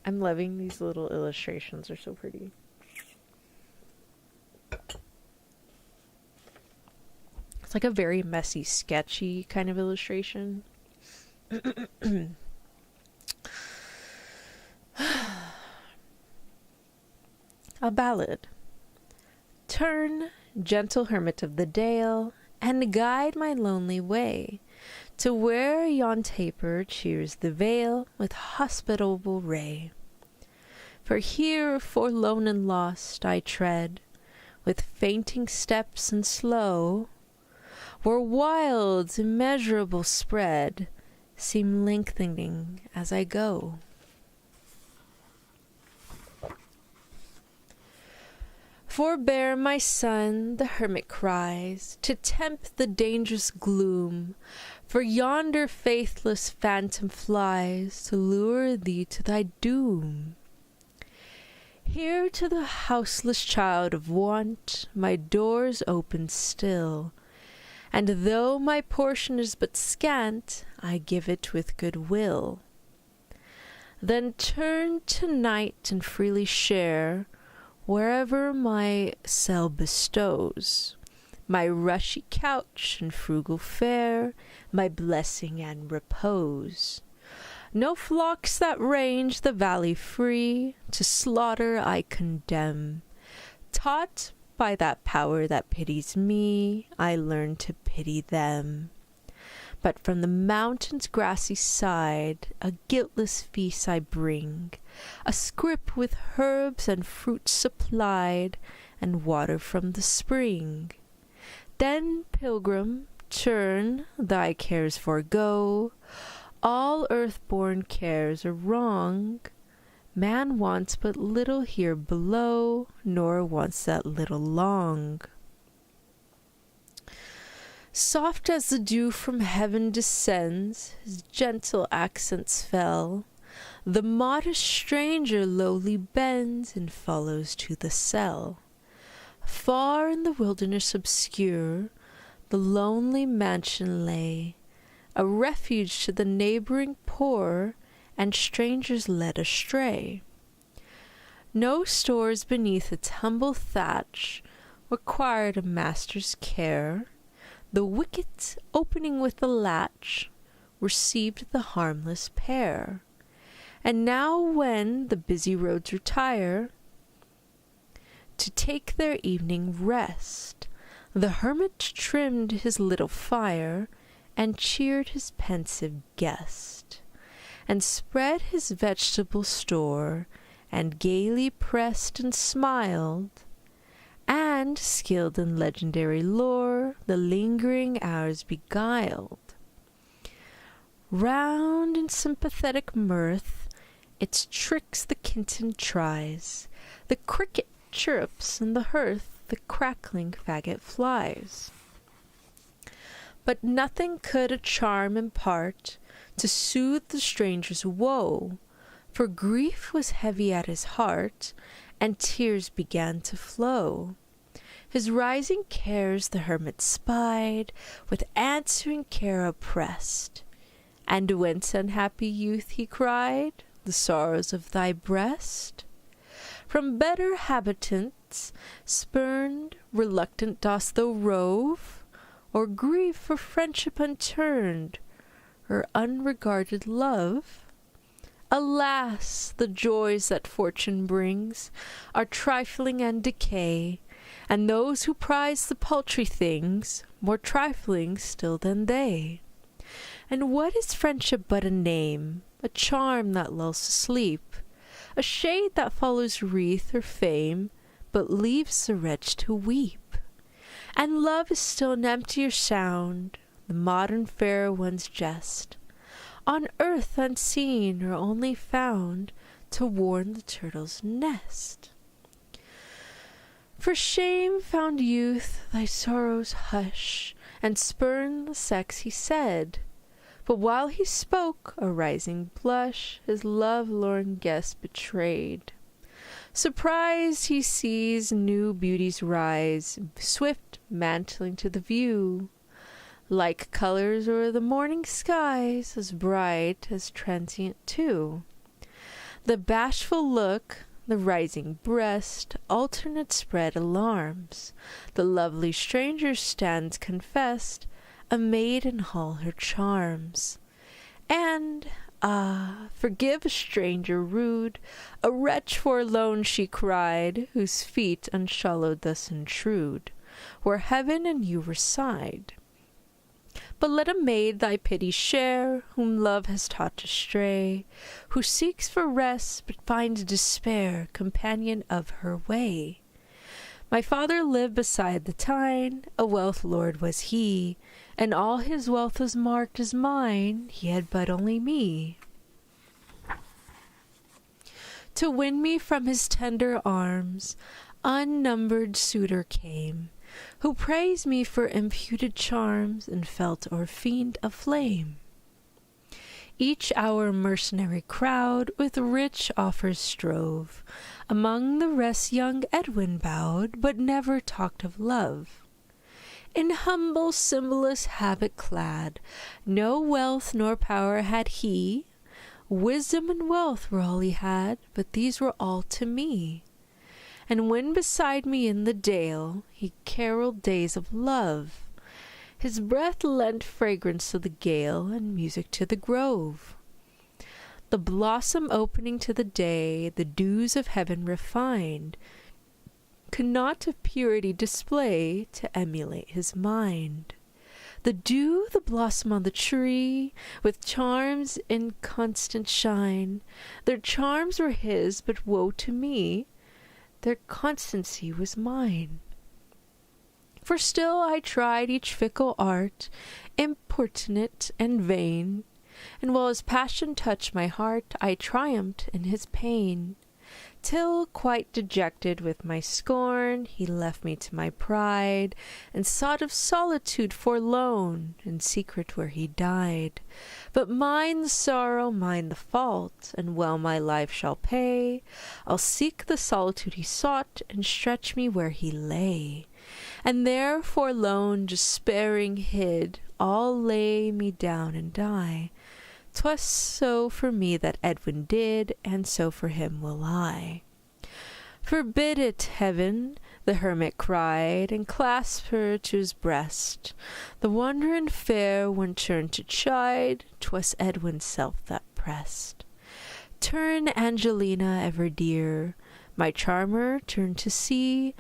I'm loving these little illustrations. They're so pretty. It's like a very messy, sketchy kind of illustration. A ballad. Turn, gentle hermit of the dale, and guide my lonely way to where yon taper cheers the vale with hospitable ray. For here, forlorn and lost, I tread with fainting steps and slow, where wilds immeasurable spread seem lengthening as I go. Forbear, my son, the hermit cries, to tempt the dangerous gloom, for yonder faithless phantom flies to lure thee to thy doom. Here to the houseless child of want my doors open still, and though my portion is but scant, I give it with good will. Then turn to night and freely share wherever my cell bestows, my rushy couch and frugal fare, my blessing and repose. No flocks that range the valley free, to slaughter I condemn. Taught by that power that pities me, I learn to pity them. But from the mountain's grassy side a guiltless feast I bring, a scrip with herbs and fruits supplied, and water from the spring. Then, pilgrim, turn, thy cares forego, all earth-born cares are wrong. Man wants but little here below, nor wants that little long. Soft as the dew from heaven descends, his gentle accents fell. The modest stranger lowly bends and follows to the cell. Far in the wilderness obscure, the lonely mansion lay, a refuge to the neighboring poor and strangers led astray. No stores beneath its humble thatch required a master's care. The wicket, opening with a latch, received the harmless pair. And now when the busy roads retire to take their evening rest, the hermit trimmed his little fire and cheered his pensive guest, and spread his vegetable store, and gaily pressed and smiled, and, skilled in legendary lore, the lingering hours beguiled. Round in sympathetic mirth, its tricks the kitten tries, the cricket chirrups in the hearth, the crackling faggot flies. But nothing could a charm impart to soothe the stranger's woe, for grief was heavy at his heart, and tears began to flow. His rising cares the hermit spied, with answering care oppressed. And whence, unhappy youth, he cried, the sorrows of thy breast? From better habitants, spurned, reluctant dost thou rove, or grieve for friendship unturned, or unregarded love? Alas, the joys that fortune brings are trifling and decay, and those who prize the paltry things more trifling still than they. And what is friendship but a name, a charm that lulls to sleep, a shade that follows wreath or fame, but leaves the wretch to weep? And love is still an emptier sound, the modern fair one's jest, on earth unseen or only found to warn the turtle's nest. For shame found youth thy sorrows hush, and spurn the sex, he said. But while he spoke, a rising blush his love-lorn guest betrayed. Surprised he sees new beauties rise, swift mantling to the view, like colours o'er the morning skies, as bright as transient too. The bashful look, the rising breast, alternate spread alarms. The lovely stranger stands confessed, a maid in all her charms. And, forgive a stranger rude, a wretch forlorn, she cried, whose feet unshallowed thus intrude, where heaven and you reside. But let a maid thy pity share, whom love has taught to stray, who seeks for rest, but finds despair companion of her way. My father lived beside the Tyne, a wealth lord was he, and all his wealth was marked as mine, he had but only me. To win me from his tender arms, unnumbered suitor came, who praised me for imputed charms, and felt o'er fiend aflame. Each our mercenary crowd with rich offers strove. Among the rest young Edwin bowed, but never talked of love. In humble symbolous habit clad, no wealth nor power had he. Wisdom and wealth were all he had, but these were all to me. And when beside me in the dale, he carolled days of love. His breath lent fragrance to the gale, and music to the grove. The blossom opening to the day, the dews of heaven refined, could not of purity display to emulate his mind. The dew, the blossom on the tree, with charms in constant shine, their charms were his, but woe to me, their constancy was mine. For still I tried each fickle art, importunate and vain, and while his passion touched my heart, I triumphed in his pain. Till, quite dejected with my scorn, he left me to my pride, and sought of solitude forlorn, in secret where he died. But mine the sorrow, mine the fault, and well my life shall pay. I'll seek the solitude he sought, and stretch me where he lay. And there forlorn, despairing hid, I'll lay me down and die. 'Twas so for me that Edwin did, and so for him will I. Forbid it, heaven, the hermit cried, and clasped her to his breast. The wondering fair one turned to chide, 'twas Edwin's self that pressed. Turn, Angelina, ever dear, my charmer, turn to see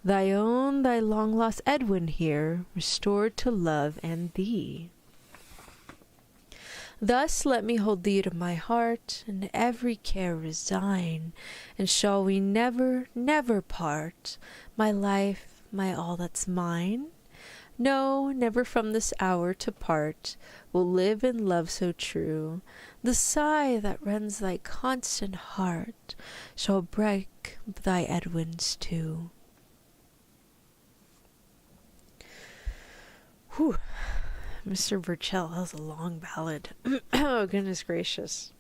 thy own, thy long-lost Edwin here, restored to love and thee. Thus let me hold thee to my heart, and every care resign, and shall we never, never part, my life, my all that's mine? No, never from this hour to part, we'll live in love so true. The sigh that rends thy constant heart shall break thy Edwin's too. Whew. Mr. Burchell has a long ballad. Oh, goodness gracious.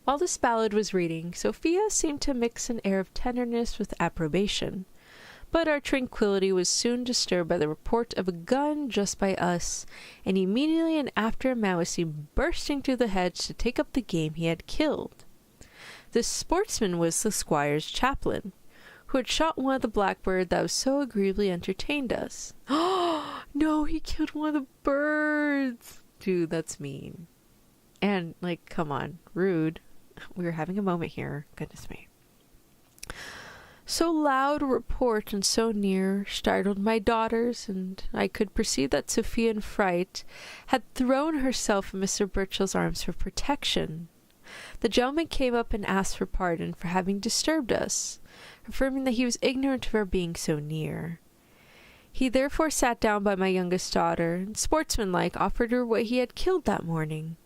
While this ballad was reading, Sophia seemed to mix an air of tenderness with approbation. But our tranquillity was soon disturbed by the report of a gun just by us, and immediately and after a man was seen bursting through the hedge to take up the game he had killed. This sportsman was the squire's chaplain, who had shot one of the blackbird that was so agreeably entertained us. Oh, no, he killed one of the birds. Dude, that's mean. And, like, come on, rude. We were having a moment here. Goodness me. So loud a report and so near startled my daughters, and I could perceive that Sophia in fright had thrown herself in Mr. Burchell's arms for protection. The gentleman came up and asked for pardon for having disturbed us, affirming that he was ignorant of our being so near. He therefore sat down by my youngest daughter, and sportsmanlike offered her what he had killed that morning.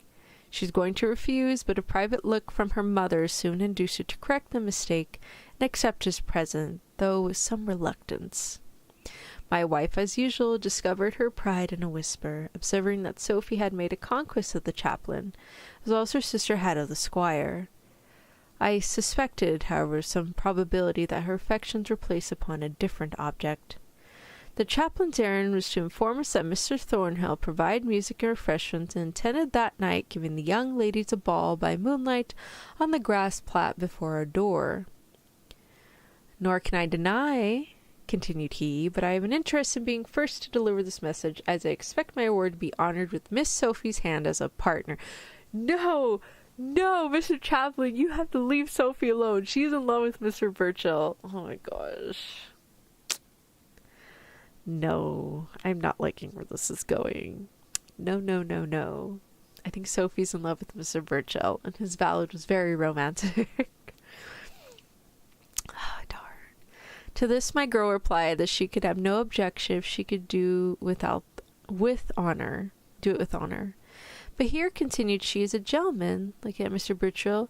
She was going to refuse, but a private look from her mother soon induced her to correct the mistake and accept his present, though with some reluctance. My wife, as usual, discovered her pride in a whisper, observing that Sophie had made a conquest of the chaplain, as well as her sister had of the squire. I suspected, however, some probability that her affections were placed upon a different object. The chaplain's errand was to inform us that Mr. Thornhill provided music and refreshments, and intended that night giving the young ladies a ball by moonlight on the grass plat before our door. Nor can I deny, continued he, but I have an interest in being first to deliver this message, as I expect my award to be honored with Miss Sophie's hand as a partner. No, Mr. Chaplain, you have to leave Sophie alone. She's in love with Mr. Burchell. Oh my gosh. No, I'm not liking where this is going. No. I think Sophie's in love with Mr. Burchell, and his ballad was very romantic. Oh, darn. To this my girl replied that she could have no objection if she could do it with honor. But here, continued she, is a gentleman, looking at Mr. Burchell,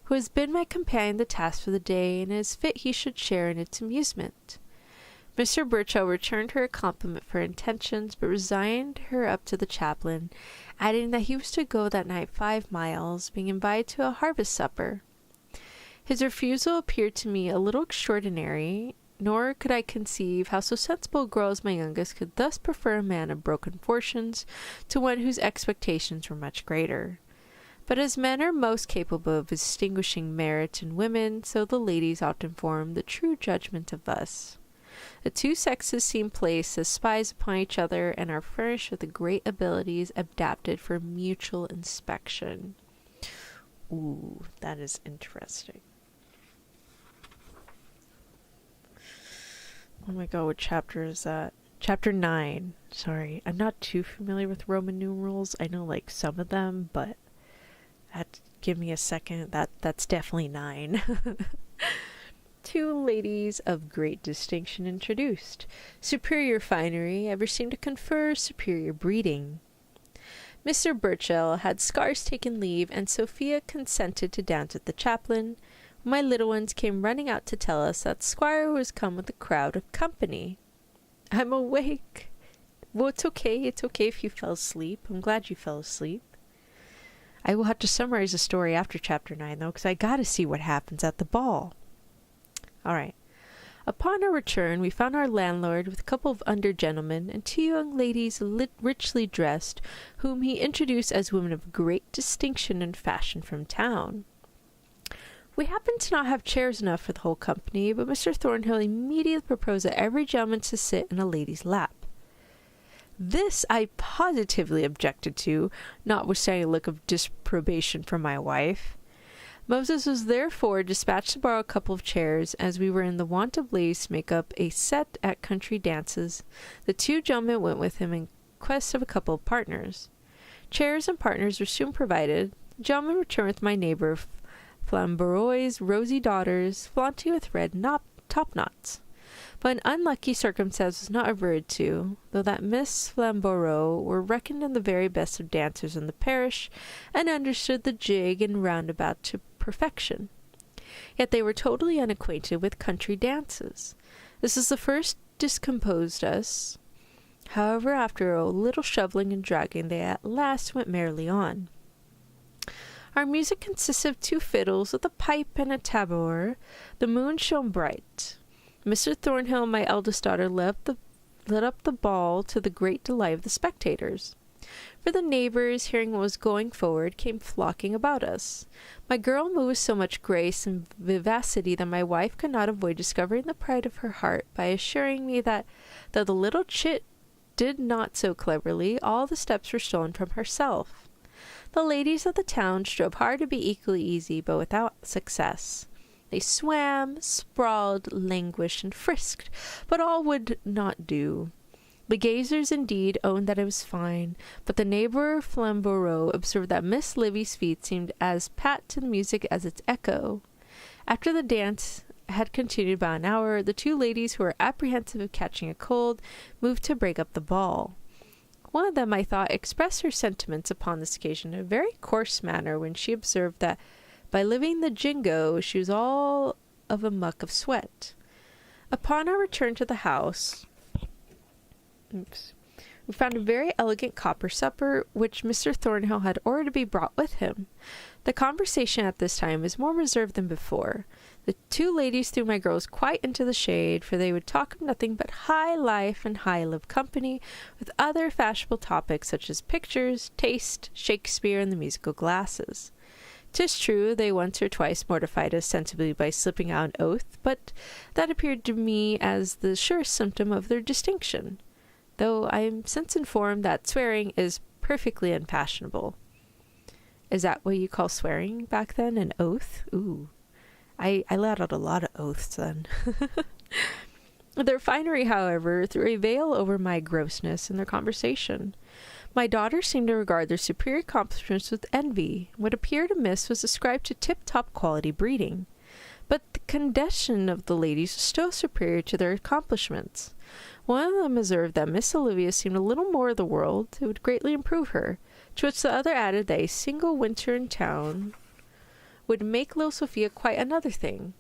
who has been my companion the task for the day, and it is fit he should share in its amusement. Mr. Burchell returned her a compliment for her intentions, but resigned her up to the chaplain, adding that he was to go that night 5 miles, being invited to a harvest supper. His refusal appeared to me a little extraordinary, nor could I conceive how so sensible a girl as my youngest could thus prefer a man of broken fortunes to one whose expectations were much greater. But as men are most capable of distinguishing merit in women, so the ladies often form the true judgment of us. The two sexes seem placed as spies upon each other, and are furnished with the great abilities adapted for mutual inspection. Ooh, that is interesting. Oh my god, what chapter is that? Chapter 9. Sorry, I'm not too familiar with Roman numerals. I know, like, some of them, but give me a second. That's definitely 9. two ladies of great distinction introduced. Superior finery ever seemed to confer superior breeding. Mr. Burchell had scarce taken leave, and Sophia consented to dance with the chaplain. My little ones came running out to tell us that Squire was come with a crowd of company. I'm awake. Well, it's okay. It's okay if you fell asleep. I'm glad you fell asleep. I will have to summarize the story after Chapter 9, though, because I gotta see what happens at the ball. All right. Upon our return, we found our landlord with a couple of under-gentlemen and two young ladies richly dressed, whom he introduced as women of great distinction and fashion from town. We happened to not have chairs enough for the whole company, but Mr. Thornhill immediately proposed that every gentleman to sit in a lady's lap. This I positively objected to, notwithstanding a look of disapprobation from my wife. Moses was therefore dispatched to borrow a couple of chairs, as we were in the want of ladies to make up a set at country dances. The two gentlemen went with him in quest of a couple of partners. Chairs and partners were soon provided. The gentleman returned with my neighbour Flamboy's rosy daughters, flaunting with red top-knots. But an unlucky circumstance was not averted to, though that Miss Flamborough were reckoned in the very best of dancers in the parish, and understood the jig and roundabout to perfection. Yet they were totally unacquainted with country dances. This is the first discomposed us. However, after a little shovelling and dragging, they at last went merrily on. Our music consisted of two fiddles with a pipe and a tabor. The moon shone bright. Mr. Thornhill and my eldest daughter led up the ball to the great delight of the spectators. For the neighbours, hearing what was going forward, came flocking about us. My girl moved with so much grace and vivacity that my wife could not avoid discovering the pride of her heart by assuring me that, though the little chit did not so cleverly, all the steps were stolen from herself. The ladies of the town strove hard to be equally easy, but without success. They swam, sprawled, languished, and frisked, but all would not do. The gazers, indeed, owned that it was fine, but the neighbour Flamborough observed that Miss Livy's feet seemed as pat to the music as its echo. After the dance had continued about an hour, the two ladies, who were apprehensive of catching a cold, moved to break up the ball. One of them, I thought, expressed her sentiments upon this occasion in a very coarse manner when she observed that by living the jingo she was all of a muck of sweat. Upon our return to the house, we found a very elegant copper supper, which Mr. Thornhill had ordered to be brought with him. The conversation at this time was more reserved than before. The two ladies threw my girls quite into the shade, for they would talk of nothing but high life and high-lived company, with other fashionable topics such as pictures, taste, Shakespeare, and the musical glasses. 'Tis true, they once or twice mortified us sensibly by slipping out an oath, but that appeared to me as the surest symptom of their distinction, though I am since informed that swearing is perfectly unfashionable. Is that what you call swearing back then, an oath? Ooh. I let out a lot of oaths then. Their finery, however, threw a veil over my grossness in their conversation. My daughter seemed to regard their superior accomplishments with envy. What appeared amiss was ascribed to tip-top quality breeding. But the condition of the ladies was still superior to their accomplishments. One of them observed that Miss Olivia seemed a little more of the world. It would greatly improve her, to which the other added that a single winter in town would make little Sophia quite another thing.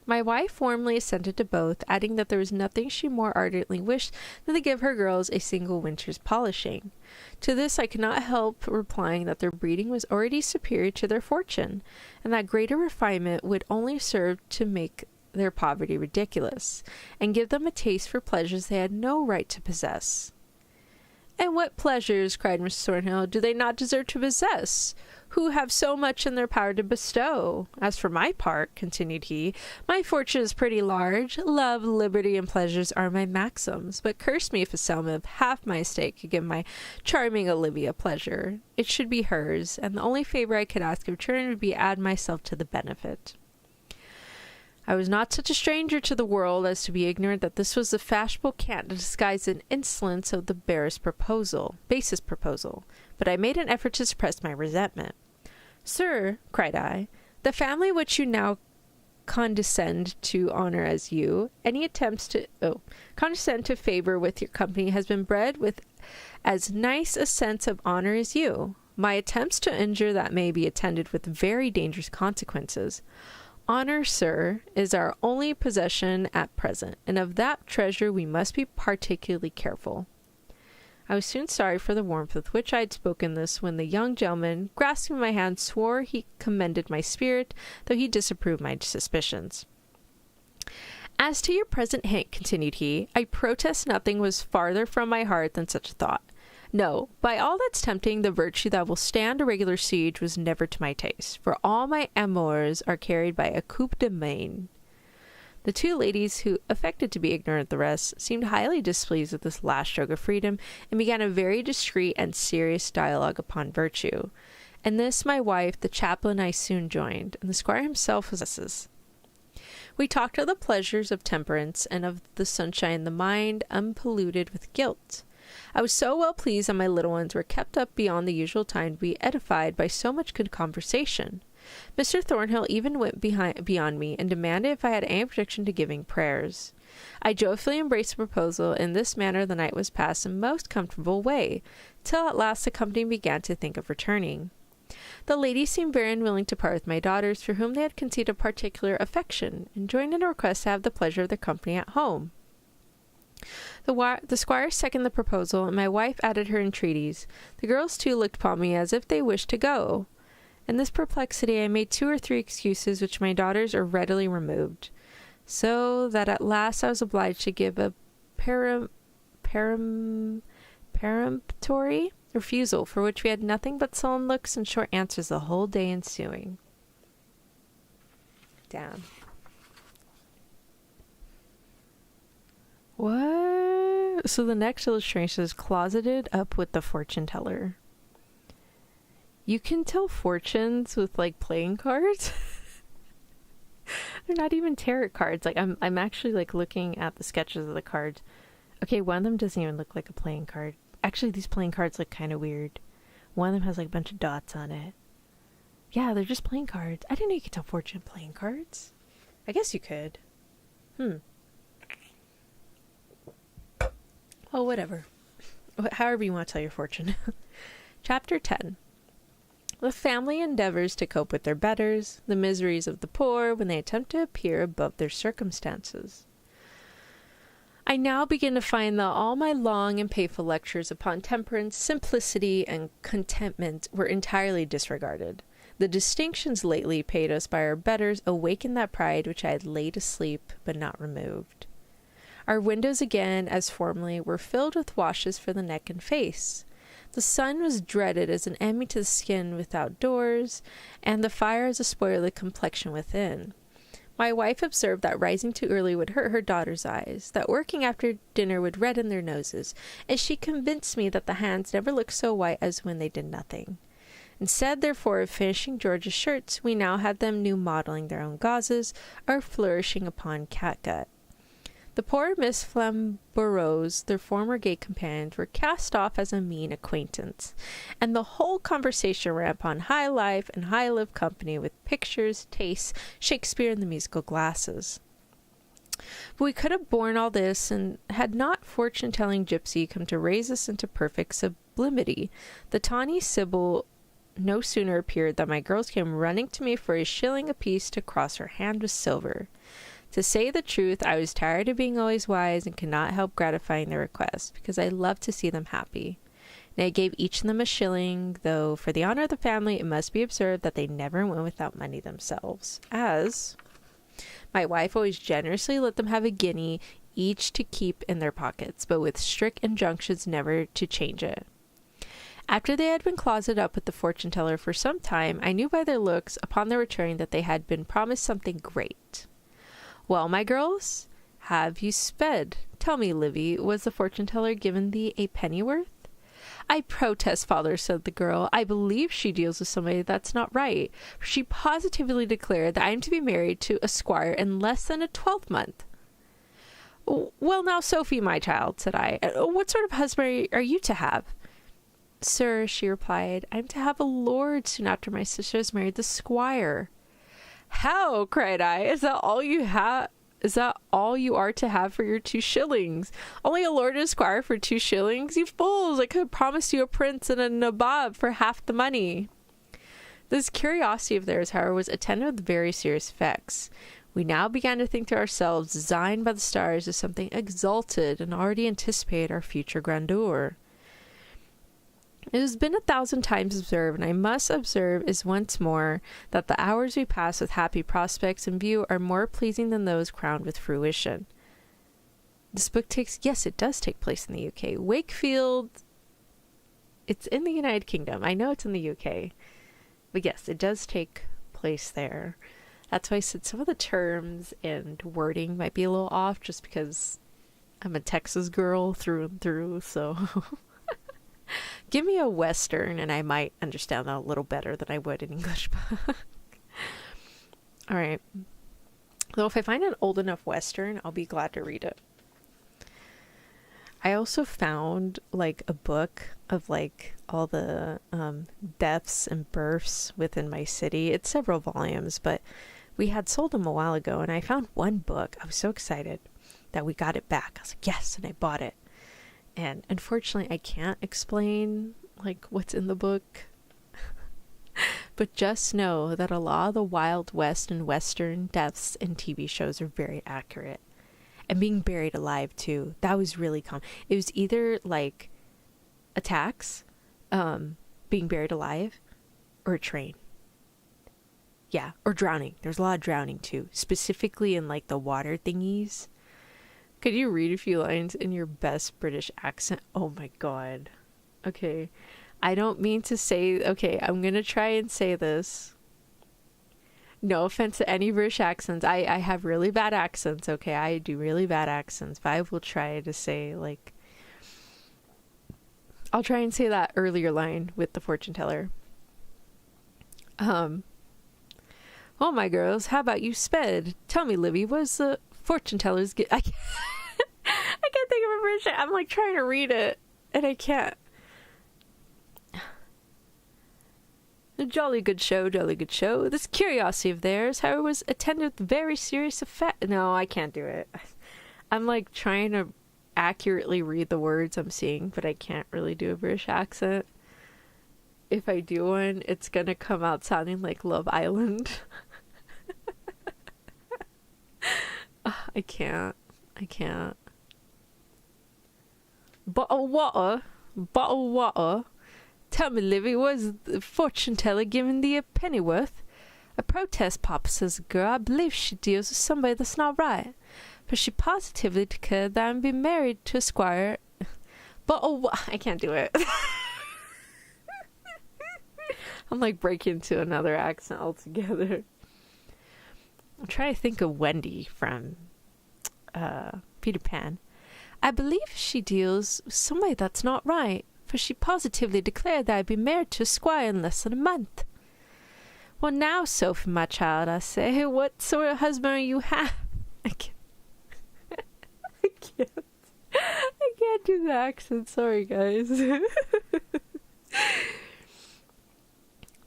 My wife warmly assented to both, adding that there was nothing she more ardently wished than to give her girls a single winter's polishing. To this I could not help replying that their breeding was already superior to their fortune, and that greater refinement would only serve to make their poverty ridiculous, and give them a taste for pleasures they had no right to possess. "And what pleasures," cried Mrs. Thornhill, "do they not deserve to possess, who have so much in their power to bestow? As for my part," continued he, "my fortune is pretty large. Love, liberty, and pleasures are my maxims, but curse me if a settlement of half my estate could give my charming Olivia pleasure. It should be hers, and the only favour I could ask in return would be to add myself to the benefit." I was not such a stranger to the world as to be ignorant that this was the fashionable cant to disguise an insolence of the basest proposal, but I made an effort to suppress my resentment. "Sir," cried I, "the family which you now condescend to honor as you. Any attempts to condescend to favor with your company has been bred with as nice a sense of honor as you. My attempts to injure that may be attended with very dangerous consequences. Honor, sir, is our only possession at present, and of that treasure we must be particularly careful. I was soon sorry for the warmth with which I had spoken this, when the young gentleman, grasping my hand, swore he commended my spirit, though he disapproved my suspicions. As to your present hint, continued he, I protest nothing was farther from my heart than such a thought. No, by all that's tempting, the virtue that will stand a regular siege was never to my taste, for all my amours are carried by a coup de main. The two ladies, who affected to be ignorant of the rest, seemed highly displeased with this last stroke of freedom, and began a very discreet and serious dialogue upon virtue. And this my wife, the chaplain, I soon joined, and the squire himself was. We talked of the pleasures of temperance, and of the sunshine, the mind unpolluted with guilt. I was so well pleased that my little ones were kept up beyond the usual time to be edified by so much good conversation. Mr. Thornhill even went beyond me, and demanded if I had any objection to giving prayers. I joyfully embraced the proposal. In this manner the night was passed in a most comfortable way, till at last the company began to think of returning. The ladies seemed very unwilling to part with my daughters, for whom they had conceived a particular affection, and joined in a request to have the pleasure of their company at home. The squire seconded the proposal, and my wife added her entreaties. The girls too looked upon me as if they wished to go. In this perplexity I made 2 or 3 excuses, which my daughters are readily removed, so that at last I was obliged to give a peremptory refusal, for which we had nothing but sullen looks and short answers the whole day ensuing. Damn. What? So the next illustration is closeted up with the fortune teller. You can tell fortunes with like playing cards. They're not even tarot cards. Like I'm actually like looking at the sketches of the cards. Okay, one of them doesn't even look like a playing card. Actually, these playing cards look kind of weird. One of them has like a bunch of dots on it. Yeah, they're just playing cards. I didn't know you could tell fortune playing cards. I guess you could. Oh, whatever. However you want to tell your fortune. Chapter 10. The family endeavors to cope with their betters, the miseries of the poor when they attempt to appear above their circumstances. I now begin to find that all my long and painful lectures upon temperance, simplicity, and contentment were entirely disregarded. The distinctions lately paid us by our betters awakened that pride which I had laid asleep but not removed. Our windows again, as formerly, were filled with washes for the neck and face. The sun was dreaded as an enemy to the skin without doors, and the fire as a spoiler of the complexion within. My wife observed that rising too early would hurt her daughters' eyes, that working after dinner would redden their noses, and she convinced me that the hands never looked so white as when they did nothing. Instead, therefore, of finishing George's shirts, we now had them new modelling their own gauzes, or flourishing upon catgut. The poor Miss Flamboroughs, their former gay companions, were cast off as a mean acquaintance, and the whole conversation ran upon high life and high-lived company, with pictures, tastes, Shakespeare, and the musical glasses. But we could have borne all this, and had not fortune-telling gypsy come to raise us into perfect sublimity. The tawny Sybil no sooner appeared than my girls came running to me for a shilling apiece to cross her hand with silver. To say the truth, I was tired of being always wise, and could not help gratifying their request, because I loved to see them happy. And I gave each of them a shilling, though for the honour of the family it must be observed that they never went without money themselves, as my wife always generously let them have a guinea each to keep in their pockets, but with strict injunctions never to change it. After they had been closeted up with the fortune-teller for some time, I knew by their looks, upon their return, that they had been promised something great. Well, my girls, have you sped? Tell me, Livy, was the fortune-teller given thee a pennyworth? I protest, father, said the girl, I believe she deals with somebody that's not right, for she positively declared that I am to be married to a squire in less than a 12-month. Well, now, Sophie, my child, said I, what sort of husband are you to have? Sir, she replied, I am to have a lord soon after my sister has married the squire. How, cried I, is that all you have? Is that all you are to have for your 2 shillings? Only a lord and a squire for 2 shillings? You fools! I could have promised you a prince and a nabob for half the money. This curiosity of theirs, however, was attended with very serious effects. We now began to think to ourselves, designed by the stars as something exalted, and already anticipate our future grandeur. It has been 1,000 times observed, and I must observe is once more, that the hours we pass with happy prospects in view are more pleasing than those crowned with fruition. This book it does take place in the UK. Wakefield, it's in the United Kingdom. I know it's in the UK. But yes, it does take place there. That's why I said some of the terms and wording might be a little off, just because I'm a Texas girl through and through, so... Give me a Western and I might understand that a little better than I would an English book. Alright. Though if I find an old enough Western, I'll be glad to read it. I also found like a book of like all the deaths and births within my city. It's several volumes, but we had sold them a while ago, and I found one book. I was so excited that we got it back. I was like, yes, and I bought it. And unfortunately, I can't explain like what's in the book. But just know that a lot of the Wild West and Western deaths in TV shows are very accurate. And being buried alive too. That was really common. It was either like attacks, being buried alive, or a train. Yeah, or drowning. There's a lot of drowning too. Specifically in like the water thingies. Could you read a few lines in your best British accent? Oh my god. Okay. I don't mean to say... Okay, I'm gonna try and say this. No offense to any British accents. I have really bad accents, okay? I do really bad accents. But I will try to say, like... I'll try and say that earlier line with the fortune teller. Oh my girls, how about you sped? Tell me, Livy, what's the fortune teller's I can't think of a British. I'm like trying to read it and I can't. A jolly good show, jolly good show. This curiosity of theirs, however, was attended with very serious effect. No, I can't do it. I'm like trying to accurately read the words I'm seeing, but I can't really do a British accent. If I do one, it's gonna come out sounding like Love Island. I can't. Bottle water. Tell me, Livy, was the fortune teller giving thee a pennyworth? I protest, Papa, says the girl. I believe she deals with somebody that's not right. For she positively declared that I'm being married to a squire. I can't do it. I'm like breaking into another accent altogether. I'm trying to think of Wendy from Peter Pan. I believe she deals with somebody that's not right, for she positively declared that I'd be married to a squire in less than a month. Well, now, Sophie, my child, I say, what sort of husband are you have? I can't do the accent. Sorry, guys.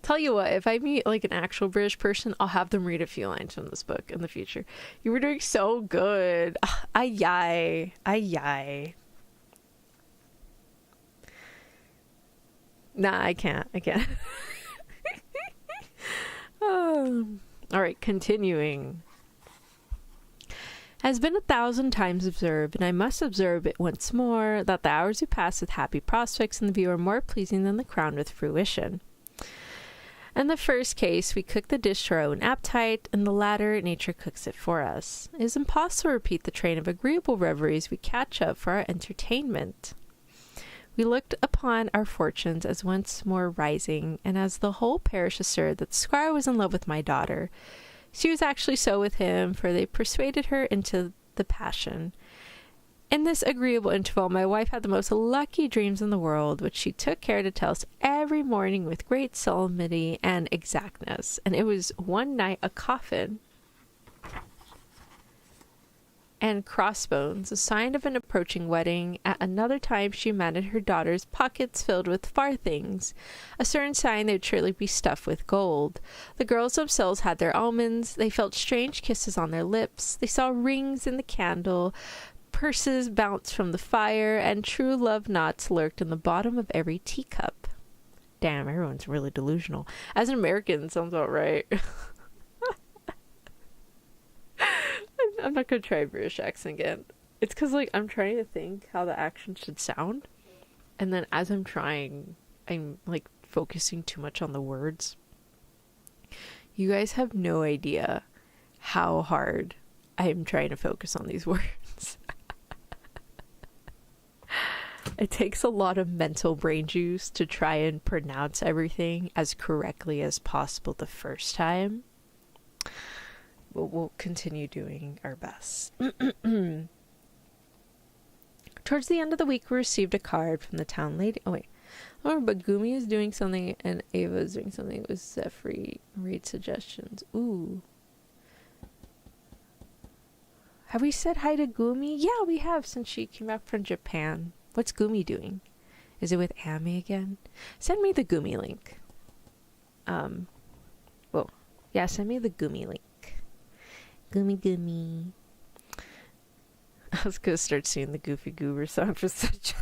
Tell you what, if I meet like an actual British person, I'll have them read a few lines from this book in the future. You were doing so good. Ay. Nah, I can't. All right, continuing. Has been 1,000 times observed, and I must observe it once more, that the hours we pass with happy prospects in the view are more pleasing than the crowned with fruition. In the first case, we cook the dish to our own appetite, in the latter, nature cooks it for us. It is impossible to repeat the train of agreeable reveries we catch up for our entertainment. We looked upon our fortunes as once more rising, and as the whole parish asserted that the squire was in love with my daughter, she was actually so with him, for they persuaded her into the passion. In this agreeable interval, my wife had the most lucky dreams in the world, which she took care to tell us every morning with great solemnity and exactness. And it was one night a coffin. and crossbones, a sign of an approaching wedding. At another time, she imagined her daughter's pockets filled with farthings, a certain sign they would surely be stuffed with gold. The girls themselves had their almonds. They felt strange kisses on their lips. They saw rings in the candle, purses bounced from the fire, and true love knots lurked in the bottom of every teacup. Damn, everyone's really delusional. As an American, sounds about right. I'm not gonna try a British accent again. It's because, like, I'm trying to think how the accent should sound, and then as I'm trying, I'm, like, focusing too much on the words. You guys have no idea how hard I am trying to focus on these words. It takes a lot of mental brain juice to try and pronounce everything as correctly as possible the first time. But we'll continue doing our best. Towards the end of the week, we received a card from the town lady. Oh, wait. Oh, but Gumi is doing something and Ava is doing something with Zephyr. Read suggestions. Ooh. Have we said hi to Gumi? Yeah, we have, since she came back from Japan. What's Gumi doing? Is it with Amy again? Send me the Gumi link. Whoa. Yeah, send me the Gumi link. Gumi. I was gonna start singing the Goofy Goober song for such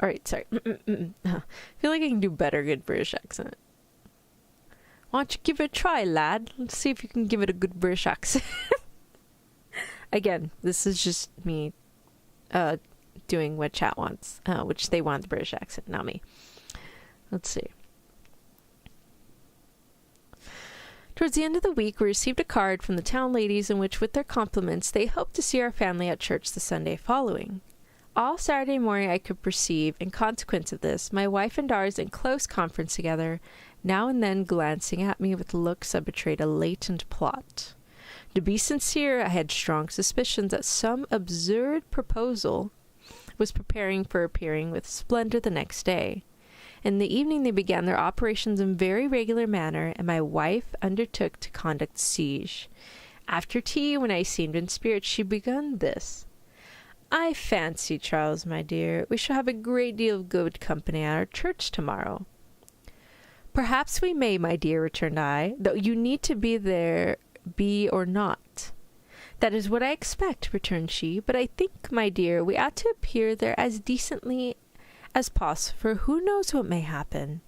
Alright, sorry. I feel like I can do better good British accent. Why don't you give it a try, lad? Let's see if you can give it a good British accent. Again, this is just me doing what chat wants, which they want the British accent, not me. Let's see. Towards the end of the week, we received a card from the town ladies in which, with their compliments, they hoped to see our family at church the Sunday following. All Saturday morning I could perceive, in consequence of this, my wife and daughters in close conference together, now and then glancing at me with looks that betrayed a latent plot. To be sincere, I had strong suspicions that some absurd proposal was preparing for appearing with splendor the next day. In the evening they began their operations in very regular manner, and my wife undertook to conduct siege. After tea, when I seemed in spirits, she began this. I fancy, Charles, my dear, we shall have a great deal of good company at our church tomorrow. Perhaps we may, my dear, returned I, though you need to be there, be or not. That is what I expect, returned she, but I think, my dear, we ought to appear there as decently as possible, for who knows what may happen.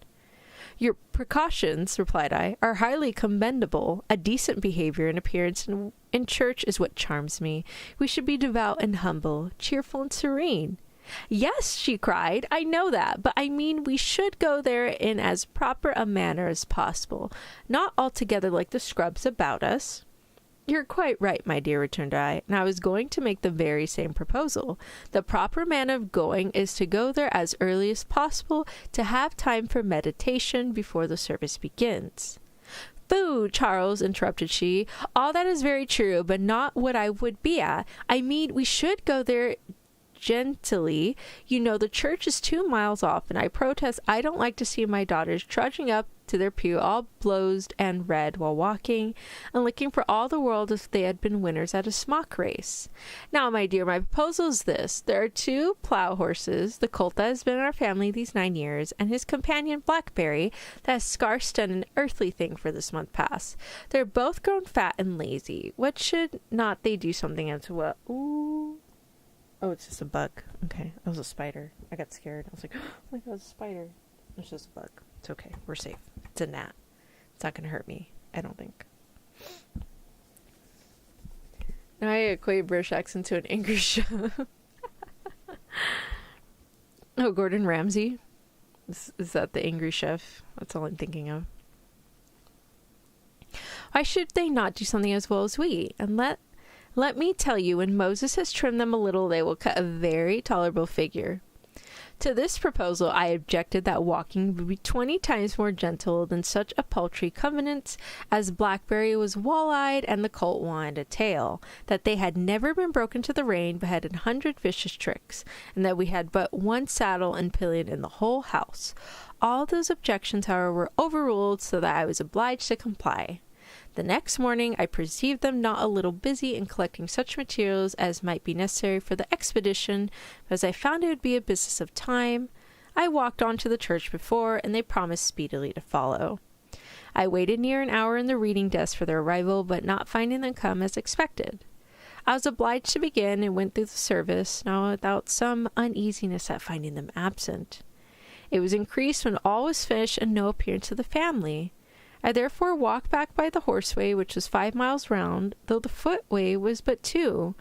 Your precautions, replied I, are highly commendable. A decent behavior and appearance in church is what charms me. We should be devout and humble, cheerful and serene. Yes, she cried, I know that, but I mean we should go there in as proper a manner as possible, not altogether like the scrubs about us. You're quite right, my dear, returned I, and I was going to make the very same proposal. The proper manner of going is to go there as early as possible, to have time for meditation before the service begins. Phoo, Charles, interrupted she, all that is very true, but not what I would be at. I mean, we should go there gentilly. You know, the church is 2 miles off, and I protest I don't like to see my daughters trudging up to their pew all blowsed and red while walking, and looking for all the world as if they had been winners at a smock race. Now, my dear, my proposal is this. There are 2 plough horses, the colt that has been in our family these 9 years, and his companion Blackberry, that has scarce done an earthly thing for this month past. They're both grown fat and lazy. What should not they do something as well? Ooh. Oh, it's just a bug. Okay, that was a spider. I got scared. I was like, oh my god, it's a spider. It's just a bug. It's okay. We're safe. It's a gnat. It's not going to hurt me, I don't think. Now I equate British accent to an English show. Oh, Gordon Ramsay? Is that the angry chef? That's all I'm thinking of. Why should they not do something as well as we? And let me tell you, when Moses has trimmed them a little, they will cut a very tolerable figure. To this proposal I objected that walking would be 20 times more gentle than such a paltry convenience, as Blackberry was wall-eyed and the colt wanted a tail, that they had never been broken to the rein but had 100 vicious tricks, and that we had but 1 saddle and pillion in the whole house. All those objections, however, were overruled, so that I was obliged to comply. The next morning, I perceived them not a little busy in collecting such materials as might be necessary for the expedition, but as I found it would be a business of time, I walked on to the church before, and they promised speedily to follow. I waited near an hour in the reading desk for their arrival, but not finding them come as expected. I was obliged to begin and went through the service, not without some uneasiness at finding them absent. It was increased when all was finished and no appearance of the family. I therefore walked back by the horseway, which was 5 miles round, though the footway was but 2,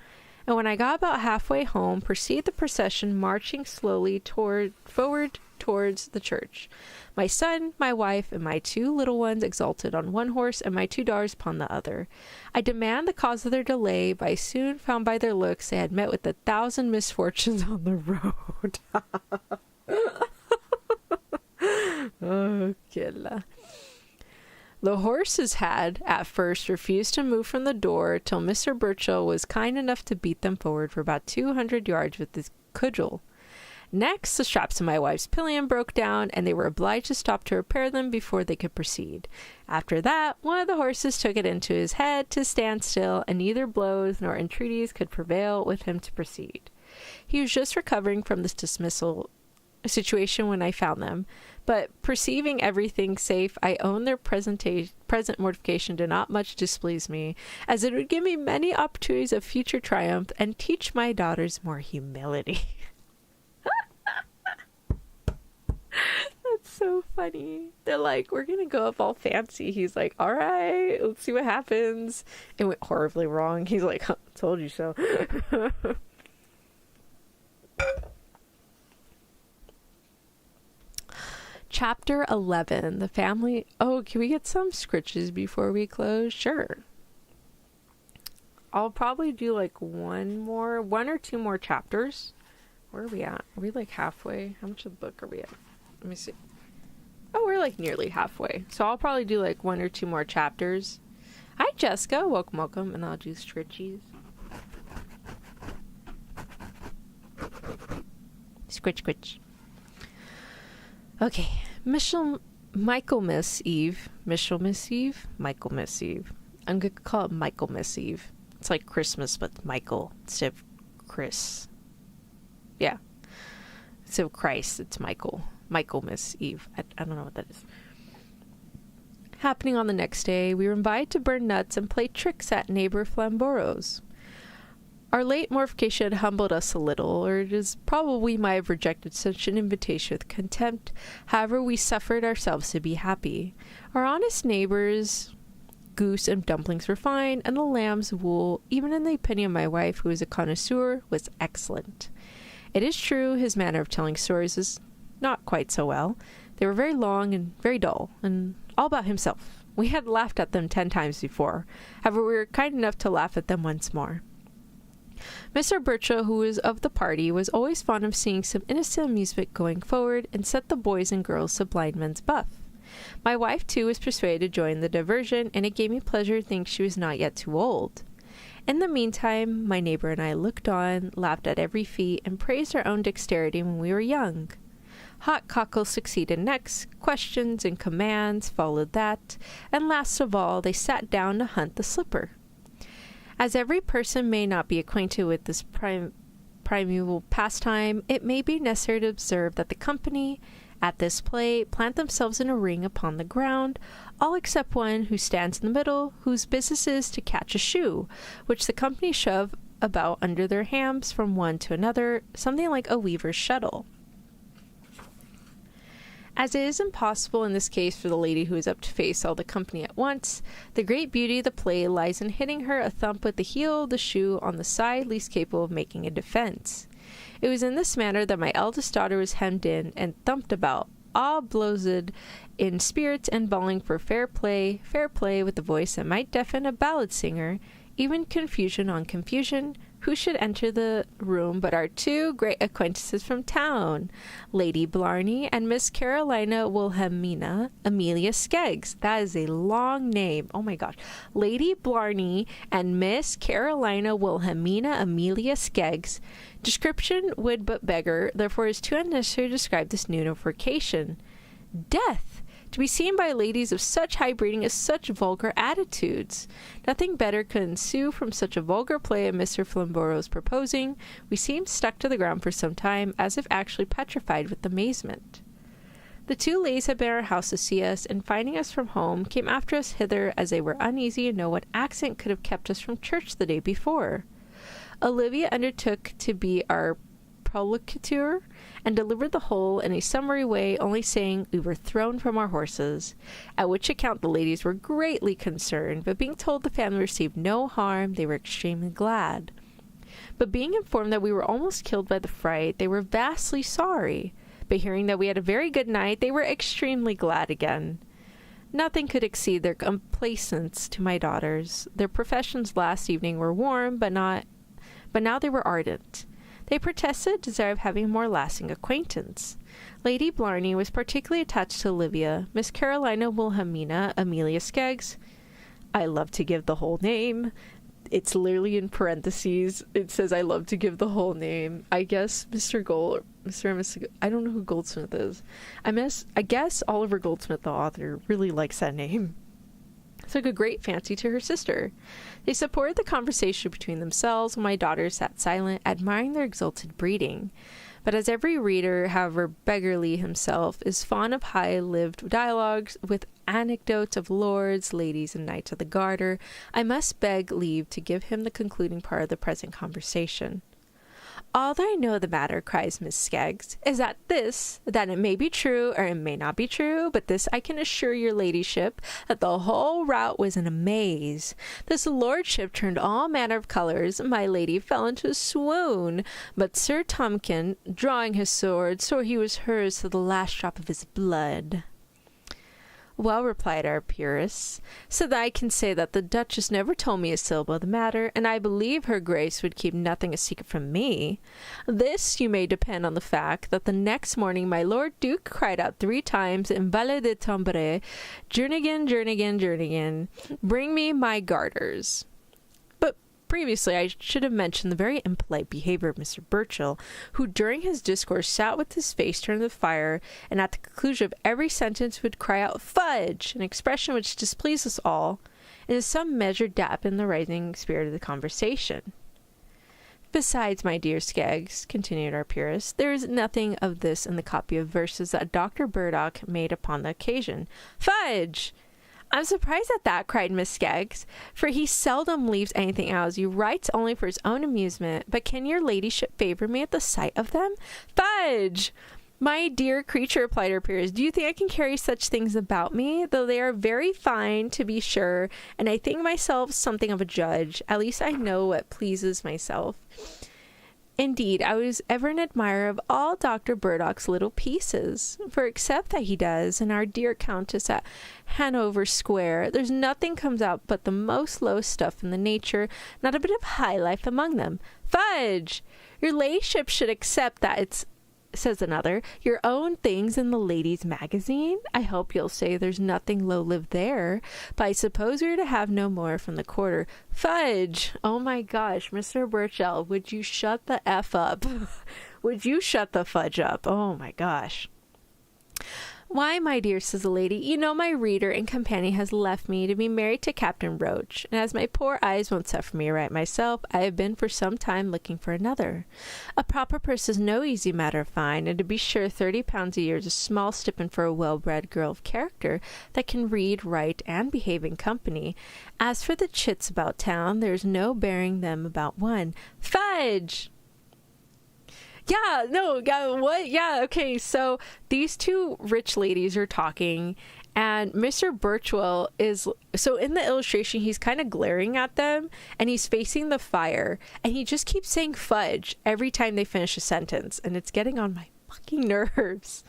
and when I got about halfway home, perceived the procession marching slowly forward towards the church. My son, my wife, and my 2 little ones exalted on one horse, and my 2 daughters upon the other. I demand the cause of their delay, but I soon found by their looks they had met with 1,000 misfortunes on the road. Oh, killa. The horses had, at first, refused to move from the door till Mr. Burchell was kind enough to beat them forward for about 200 yards with his cudgel. Next, the straps of my wife's pillion broke down, and they were obliged to stop to repair them before they could proceed. After that, one of the horses took it into his head to stand still, and neither blows nor entreaties could prevail with him to proceed. He was just recovering from this dismissal situation when I found them, but perceiving everything safe, I own their present mortification did not much displease me, as it would give me many opportunities of future triumph and teach my daughters more humility. That's so funny. They're like, we're gonna go up all fancy. He's like, all right, let's see what happens. It went horribly wrong. He's like, huh, told you so. Chapter 11, the family. Oh, can we get some scritches before we close? Sure. I'll probably do like one or two more chapters. Where are we at? Are we like halfway? How much of the book are we at? Let me see. Oh, we're like nearly halfway. So I'll probably do like 1 or 2 more chapters. Hi, Jessica. Welcome. And I'll do scritchies. Scritch. Okay. Michaelmas Eve. I'm going to call it Michaelmas Eve. It's like Christmas, but Michael instead of Chris. Yeah. Instead of Christ, it's Michael. Michaelmas Eve. I don't know what that is. Happening on the next day, we were invited to burn nuts and play tricks at neighbor Flamboro's. Our late mortification had humbled us a little, or it is probable we might have rejected such an invitation with contempt. However, we suffered ourselves to be happy. Our honest neighbors' goose and dumplings were fine, and the lamb's wool, even in the opinion of my wife, who is a connoisseur, was excellent. It is true, his manner of telling stories is not quite so well. They were very long and very dull, and all about himself. We had laughed at them 10 times before. However, we were kind enough to laugh at them once more. Mr. Burchell, who was of the party, was always fond of seeing some innocent amusement going forward, and set the boys and girls to blind men's buff. My wife, too, was persuaded to join the diversion, and it gave me pleasure to think she was not yet too old. In the meantime, my neighbor and I looked on, laughed at every feat, and praised our own dexterity when we were young. Hot cockles succeeded next, questions and commands followed that, and last of all they sat down to hunt the slipper. As every person may not be acquainted with this primeval pastime, it may be necessary to observe that the company, at this play, plant themselves in a ring upon the ground, all except one who stands in the middle, whose business is to catch a shoe, which the company shove about under their hams from one to another, something like a weaver's shuttle. As it is impossible in this case for the lady who is up to face all the company at once, the great beauty of the play lies in hitting her a thump with the heel of the shoe on the side least capable of making a defense. It was in this manner that my eldest daughter was hemmed in and thumped about, all blowsed in spirits and bawling for fair play, with a voice that might deafen a ballad singer, even confusion on confusion. Who should enter the room but our 2 great acquaintances from town, Lady Blarney and Miss Carolina Wilhelmina Amelia Skeggs. That is a long name. Oh my gosh. Lady Blarney and Miss Carolina Wilhelmina Amelia Skeggs. Description would but beggar, therefore it is too unnecessary to describe this new notification. Death! To be seen by ladies of such high breeding is such vulgar attitudes. Nothing better could ensue from such a vulgar play of Mr. Flamborough's proposing. We seemed stuck to the ground for some time, as if actually petrified with amazement. The two ladies had been at our house to see us, and finding us from home, came after us hither, as they were uneasy to know what accident could have kept us from church the day before. Olivia undertook to be our prolocutor, and delivered the whole in a summary way, only saying we were thrown from our horses, at which account the ladies were greatly concerned, but being told the family received no harm, they were extremely glad. But being informed that we were almost killed by the fright, they were vastly sorry, but hearing that we had a very good night, they were extremely glad again. Nothing could exceed their complaisance to my daughters. Their professions last evening were warm, but now they were ardent. They protested a desire of having a more lasting acquaintance. Lady Blarney was particularly attached to Olivia. Miss Carolina Wilhelmina Amelia Skeggs, I love to give the whole name. It's literally in parentheses. It says I love to give the whole name. I guess I don't know who Goldsmith is. I guess Oliver Goldsmith, the author, really likes that name. Took a great fancy to her sister. They supported the conversation between themselves, while my daughters sat silent, admiring their exalted breeding. But as every reader, however beggarly himself, is fond of high-lived dialogues with anecdotes of lords, ladies, and knights of the garter, I must beg leave to give him the concluding part of the present conversation. All that I know of the matter, cries Miss Skeggs, is that it may be true, or it may not be true, but this I can assure your ladyship, that the whole rout was in a maze. This lordship turned all manner of colours, my lady fell into a swoon, but Sir Tomkin, drawing his sword, swore he was hers to the last drop of his blood. Well, replied our peeress, so that I can say that the Duchess never told me a syllable of the matter, and I believe her Grace would keep nothing a secret from me. This you may depend on the fact that the next morning my Lord Duke cried out 3 times in Valet de Tambre, Jernigan, Jernigan, Jernigan, bring me my garters. Previously, I should have mentioned the very impolite behavior of Mr. Burchell, who during his discourse sat with his face turned to the fire, and at the conclusion of every sentence would cry out, "Fudge!" an expression which displeased us all, and in some measure dampened the rising spirit of the conversation. Besides, my dear Skeggs, continued our peeress, there is nothing of this in the copy of verses that Dr. Burdock made upon the occasion. Fudge! I'm surprised at that, cried Miss Skeggs, for he seldom leaves anything out, as he writes only for his own amusement. But can your ladyship favour me at the sight of them? Fudge! My dear creature, replied her peers, do you think I can carry such things about me? Though they are very fine, to be sure, and I think myself something of a judge. At least I know what pleases myself. Indeed, I was ever an admirer of all Dr. Burdock's little pieces, for except that he does, and our dear Countess at Hanover Square, there's nothing comes out but the most low stuff in the nature, not a bit of high life among them. Fudge! Your ladyship should accept that it's, says another, your own things in the Ladies' Magazine. I hope you'll say there's nothing low-lived there, but I suppose we're to have no more from the quarter. Fudge! Oh my gosh, Mr. Burchell, would you shut the F up? Would you shut the fudge up? Oh my gosh. Why, my dear, says the lady, you know my reader and companion has left me to be married to Captain Roach, and as my poor eyes won't suffer me to write myself, I have been for some time looking for another. A proper purse is no easy matter of find, and to be sure £30 a year is a small stipend for a well-bred girl of character that can read, write, and behave in company. As for the chits about town, there is no bearing them about one. Fudge! Okay, so these two rich ladies are talking, and Mr. Birchwell is, so in the illustration, he's kind of glaring at them, and he's facing the fire, and he just keeps saying fudge every time they finish a sentence, and it's getting on my fucking nerves.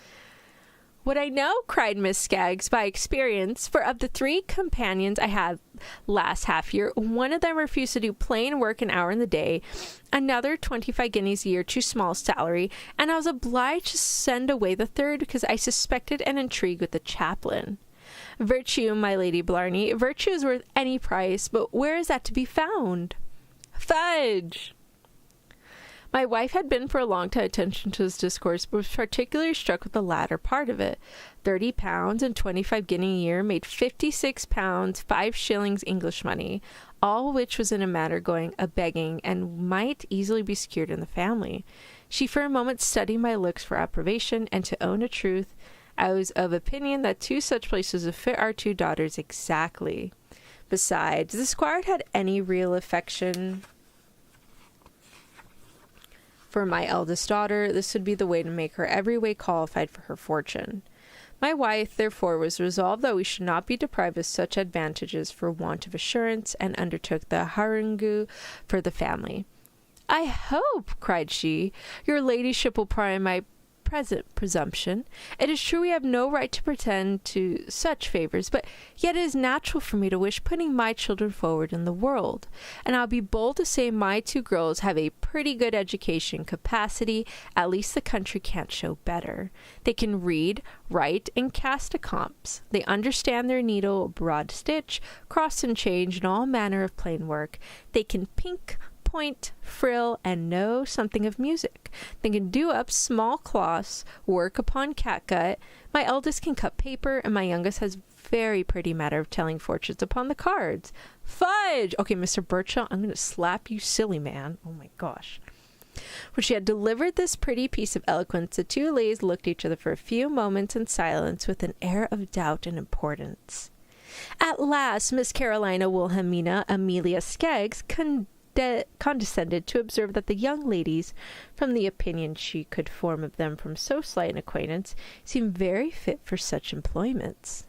What I know, cried Miss Skeggs, by experience, for of the 3 companions I had last half year, one of them refused to do plain work an hour in the day, another 25 guineas a year, too small salary, and I was obliged to send away the third because I suspected an intrigue with the chaplain. Virtue, my Lady Blarney, virtue is worth any price, but where is that to be found? Fudge! My wife had been for a long time attention to this discourse, but was particularly struck with the latter part of it. £30 and 25 guinea a year made £56, 5 shillings English money, all which was in a matter going a-begging and might easily be secured in the family. She for a moment studied my looks for approbation, and to own a truth, I was of opinion that 2 such places would fit our 2 daughters exactly. Besides, the squire had any real affection for my eldest daughter. This would be the way to make her every way qualified for her fortune. My wife, therefore, was resolved that we should not be deprived of such advantages for want of assurance, and undertook the harangue for the family. "I hope," cried she, "your ladyship will pardon my present presumption. It is true we have no right to pretend to such favours, but yet it is natural for me to wish putting my children forward in the world, and I'll be bold to say my 2 girls have a pretty good education capacity. At least the country can't show better. They can read, write, and cast accompts. They understand their needle, broad stitch, cross and change, and all manner of plain work. They can pink, point, frill, and know something of music. They can do up small cloths, work upon catgut. My eldest can cut paper, and my youngest has very pretty matter of telling fortunes upon the cards. Fudge! Okay, Mr. Birchall, I'm going to slap you silly man. Oh my gosh." When she had delivered this pretty piece of eloquence, the 2 ladies looked at each other for a few moments in silence with an air of doubt and importance. At last, Miss Carolina Wilhelmina Amelia Skeggs condescended to observe that the young ladies, from the opinion she could form of them from so slight an acquaintance, seemed very fit for such employments.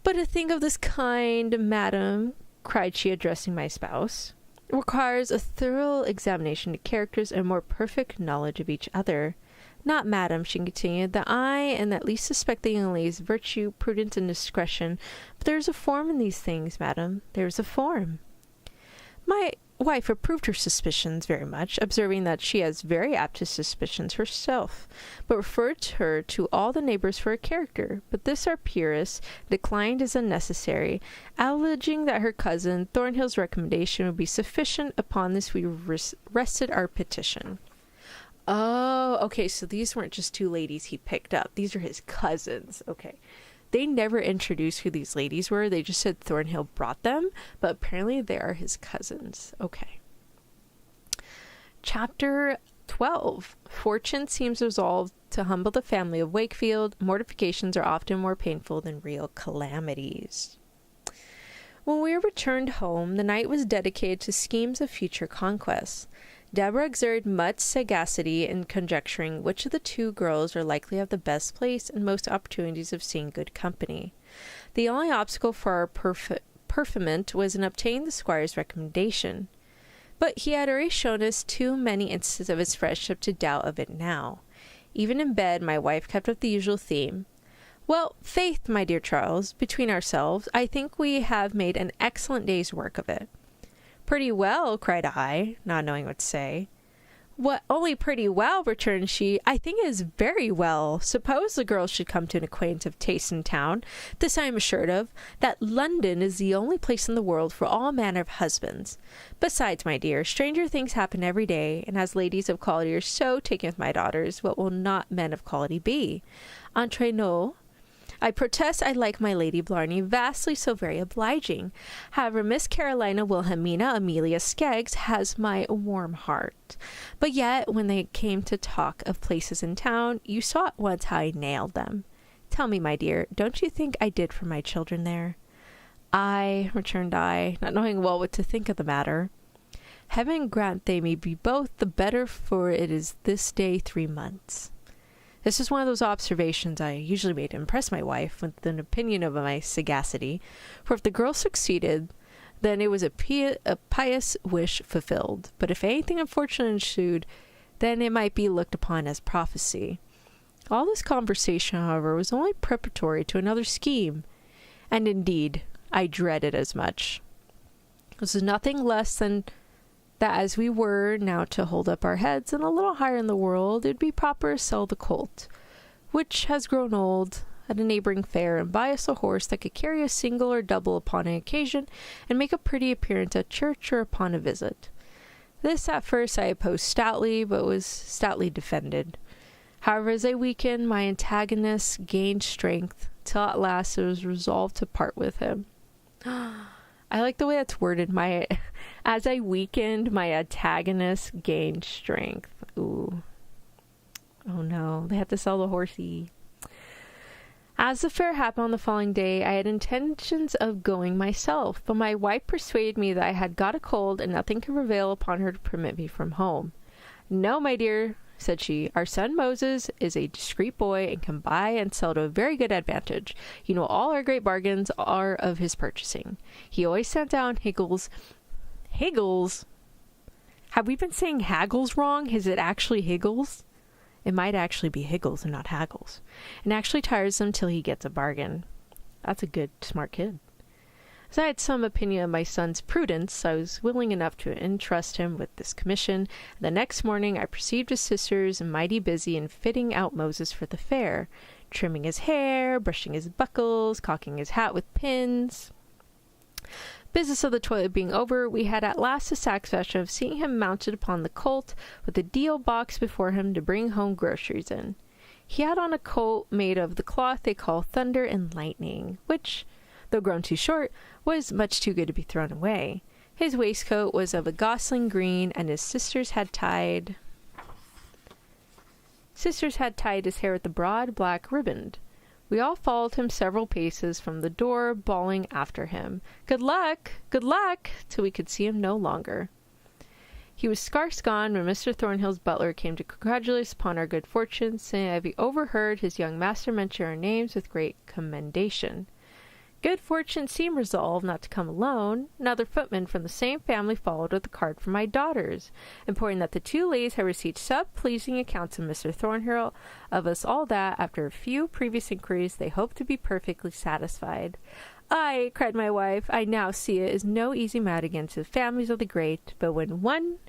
"But a thing of this kind, madam," cried she, addressing my spouse, "requires a thorough examination of characters and a more perfect knowledge of each other. Not, madam," she continued, "that I and at least suspect the young lady's virtue, prudence, and discretion, but there is a form in these things, madam, there is a form." My wife approved her suspicions very much, observing that she has very apt suspicions herself, but referred her to all the neighbours for a character. But this our peeress declined as unnecessary, alleging that her cousin Thornhill's recommendation would be sufficient. Upon this we rested our petition. Oh, okay, so these weren't just 2 ladies he picked up. These are his cousins. Okay. They never introduced who these ladies were. They just said Thornhill brought them, but apparently they are his cousins. Okay. Chapter 12. Fortune seems resolved to humble the family of Wakefield. Mortifications are often more painful than real calamities. When we returned home, the night was dedicated to schemes of future conquests. Deborah exerted much sagacity in conjecturing which of the 2 girls were likely to have the best place and most opportunities of seeing good company. The only obstacle for our preferment was in obtaining the squire's recommendation, but he had already shown us too many instances of his friendship to doubt of it now. Even in bed, my wife kept up the usual theme. "Well, faith, my dear Charles, between ourselves, I think we have made an excellent day's work of it." "Pretty well," cried I, not knowing what to say. "What, only pretty well?" returned she. "I think it is very well. Suppose the girls should come to an acquaintance of taste in town. This I am assured of, that London is the only place in the world for all manner of husbands. Besides, my dear, stranger things happen every day, and as ladies of quality are so taken with my daughters, what will not men of quality be? Entre nous, I protest I like my Lady Blarney vastly, so very obliging. However, Miss Carolina Wilhelmina Amelia Skeggs has my warm heart. But yet, when they came to talk of places in town, you saw at once how I nailed them. Tell me, my dear, don't you think I did for my children there?" "Aye," returned I, not knowing well what to think of the matter. "Heaven grant they may be both the better, for it is this day 3 months." This is one of those observations I usually made to impress my wife with an opinion of my sagacity, for if the girl succeeded, then it was a pious wish fulfilled, but if anything unfortunate ensued, then it might be looked upon as prophecy. All this conversation, however, was only preparatory to another scheme, and indeed I dreaded as much. This was nothing less than that as we were now to hold up our heads and a little higher in the world, it would be proper to sell the colt, which has grown old, at a neighbouring fair, and buy us a horse that could carry a single or double upon an occasion, and make a pretty appearance at church or upon a visit. This at first I opposed stoutly, but was stoutly defended. However, as I weakened, my antagonist gained strength, till at last it was resolved to part with him. I like the way that's worded. As I weakened, my antagonist gained strength. Ooh. Oh no, they have to sell the horsey. As the fair happened on the following day, I had intentions of going myself, but my wife persuaded me that I had got a cold and nothing could prevail upon her to permit me from home. No, my dear, said she, our son Moses is a discreet boy and can buy and sell to a very good advantage. You know, all our great bargains are of his purchasing. He always sent down Higgles. Higgles? Have we been saying haggles wrong? Is it actually Higgles? It might actually be Higgles and not haggles. And actually tires him till he gets a bargain. That's a good, smart kid. As I had some opinion of my son's prudence, I was willing enough to entrust him with this commission. The next morning I perceived his sisters mighty busy in fitting out Moses for the fair, trimming his hair, brushing his buckles, cocking his hat with pins. Business of the toilet being over, we had at last the satisfaction of seeing him mounted upon the colt, with a deal box before him to bring home groceries in. He had on a coat made of the cloth they call thunder and lightning, which, though grown too short, was much too good to be thrown away. His waistcoat was of a gosling green, and his sisters had tied his hair with a broad black riband. We all followed him several paces from the door, bawling after him, "Good luck! Good luck!" till we could see him no longer. He was scarce gone when Mr. Thornhill's butler came to congratulate us upon our good fortune, saying that he overheard his young master mention our names with great commendation. Good fortune seemed resolved not to come alone. Another footman from the same family followed with a card for my daughters, importing that the two ladies had received pleasing accounts of Mr. Thornhill of us all that, after a few previous inquiries, they hoped to be perfectly satisfied. "Ay," cried my wife, "I now see it is no easy matter against the families of the great, but when one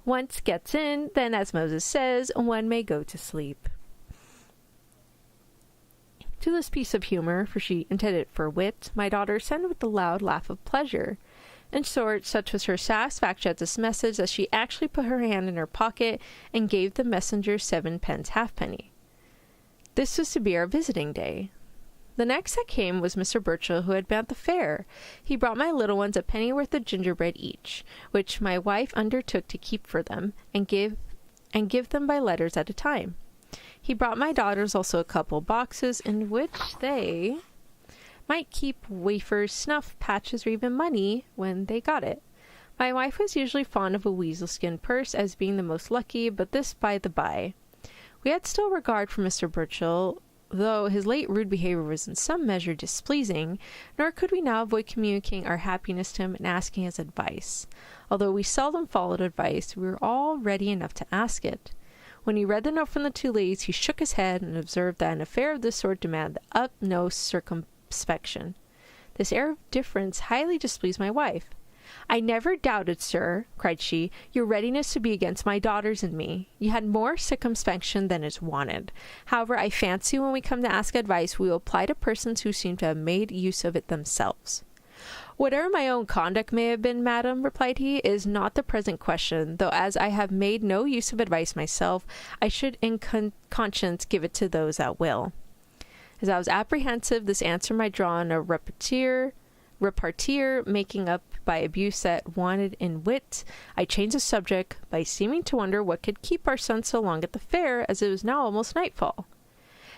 once gets in, then, as Moses says, one may go to sleep." To this piece of humour, for she intended it for wit, my daughter assented with a loud laugh of pleasure. In short, such was her satisfaction at this message that she actually put her hand in her pocket and gave the messenger 7 halfpenny. This was to be our visiting day. The next that came was Mr. Burchell, who had been at the fair. He brought my little ones a pennyworth of gingerbread each, which my wife undertook to keep for them, and give them by letters at a time. He brought my daughters also a couple boxes in which they might keep wafers, snuff, patches, or even money when they got it. My wife was usually fond of a weasel-skin purse as being the most lucky, but this by the by. We had still regard for Mr. Burchell, though his late rude behavior was in some measure displeasing, nor could we now avoid communicating our happiness to him and asking his advice. Although we seldom followed advice, we were all ready enough to ask it. When he read the note from the two ladies, he shook his head and observed that an affair of this sort demanded the utmost circumspection. This air of difference highly displeased my wife. "I never doubted, sir," cried she, "your readiness to be against my daughters and me. You had more circumspection than is wanted. However, I fancy when we come to ask advice, we will apply to persons who seem to have made use of it themselves." "Whatever my own conduct may have been, madam," replied he, "is not the present question, though as I have made no use of advice myself, I should in conscience give it to those that will." As I was apprehensive this answer might draw on a reparteer, making up by abuse that wanted in wit, I changed the subject by seeming to wonder what could keep our son so long at the fair, as it was now almost nightfall.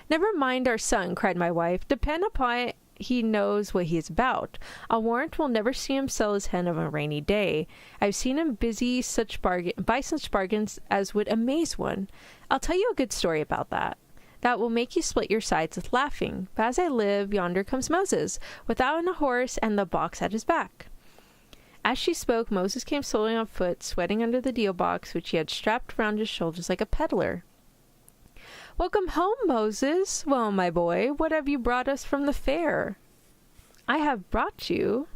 "Never mind our son," cried my wife. "Depend upon it, he knows what he is about. I'll warrant we'll never see him sell his hen of a rainy day. I've seen him buy such bargains as would amaze one. I'll tell you a good story about that. That will make you split your sides with laughing. But as I live, yonder comes Moses, without a horse and the box at his back." As she spoke, Moses came slowly on foot, sweating under the deal box, which he had strapped round his shoulders like a peddler. "Welcome home, Moses. Well, my boy, what have you brought us from the fair?" I have brought you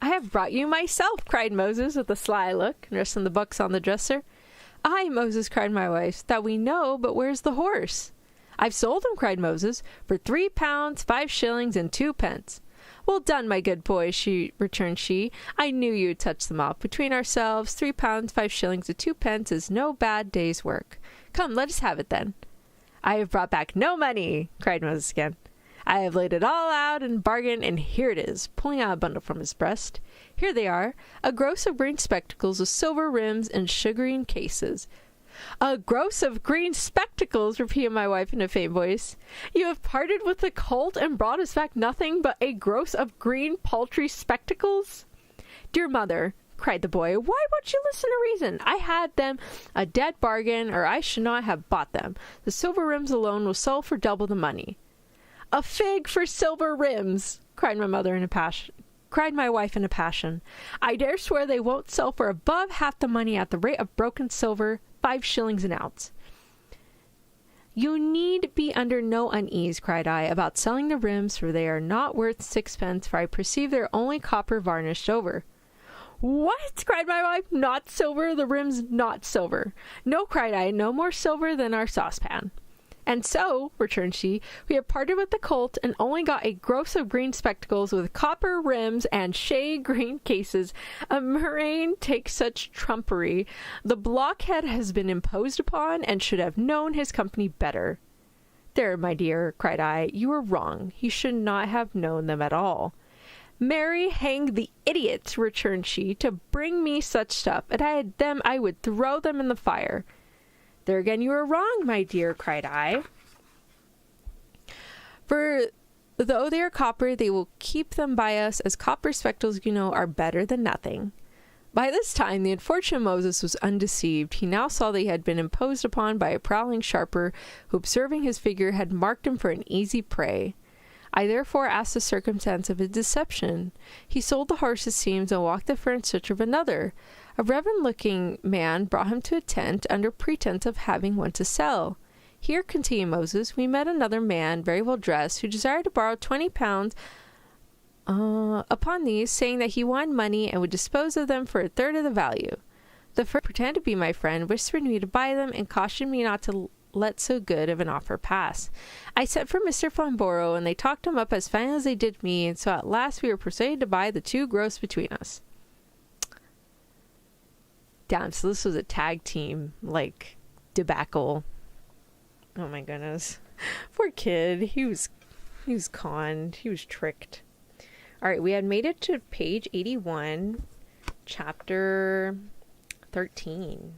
myself," cried Moses with a sly look, and resting the books on the dresser. "Ay, Moses," cried my wife, "that we know, but where's the horse?" "I've sold him," cried Moses, "for £3, 5 shillings, and 2 pence." Well done, my good boy, returned she. I knew you'd touch them off. Between ourselves, 3 pounds, 5 shillings, and 2 pence is no bad day's work. Come, let us have it then. I have brought back no money, cried Moses again. I have laid it all out in bargain, and here it is, pulling out a bundle from his breast. Here they are, a gross of green spectacles with silver rims and sugaring cases. A gross of green spectacles, repeated my wife in a faint voice. You have parted with the colt and brought us back nothing but a gross of green paltry spectacles? Dear mother, cried the boy, why won't you listen to reason? I had them a dead bargain, or I should not have bought them. The silver rims alone will sell for double the money. A fig for silver rims, cried my mother in a passion. Cried my wife in a passion. I dare swear they won't sell for above half the money at the rate of broken silver, 5 shillings an ounce. You need be under no unease, cried I, about selling the rims, for they are not worth 6 pence, for I perceive they're only copper varnished over. What? Cried my wife. Not silver? The rims not silver? No, cried I, no more silver than our saucepan. And so, returned she, we have parted with the colt and only got a gross of green spectacles with copper rims and shade green cases. A murrain takes such trumpery. The blockhead has been imposed upon and should have known his company better. There, my dear, cried I, you are wrong. He should not have known them at all. Marry, hang the idiots, returned she, to bring me such stuff. If I had them, I would throw them in the fire. There again you are wrong, my dear, cried I. For though they are copper, they will keep them by us, as copper spectacles, you know, are better than nothing. By this time the unfortunate Moses was undeceived. He now saw that he had been imposed upon by a prowling sharper, who, observing his figure, had marked him for an easy prey. I therefore asked the circumstance of his deception. He sold the horse's teams and walked the fair in search of another. A reverend-looking man brought him to a tent under pretense of having one to sell. Here, continued Moses, we met another man, very well dressed, who desired to borrow 20 pounds upon these, saying that he wanted money and would dispose of them for a third of the value. The first pretended to be my friend, whispered me to buy them, and cautioned me not to let so good of an offer pass. I sent for Mr. Flamborough, and they talked him up as fine as they did me, and so at last we were persuaded to buy the 2 gross between us. Damn, so this was a tag team, like, debacle. Oh my goodness. Poor kid. He was conned. He was tricked. Alright, we had made it to page 81, chapter 13.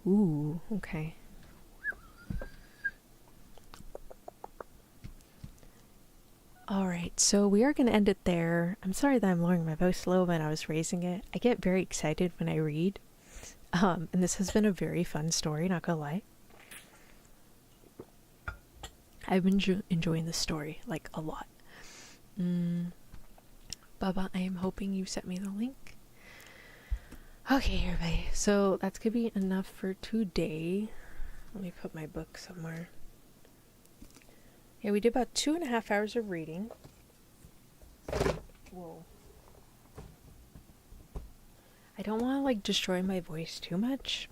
Ooh, okay. Alright, so we are going to end it there. I'm sorry that I'm lowering my voice low when I was raising it. I get very excited when I read. And this has been a very fun story, not gonna lie. I've been enjoying this story, like, a lot. Baba, I am hoping you sent me the link. Okay, everybody. So that's gonna be enough for today. Let me put my book somewhere. Yeah, we did about 2.5 hours of reading. Whoa. I don't want to, like, destroy my voice too much.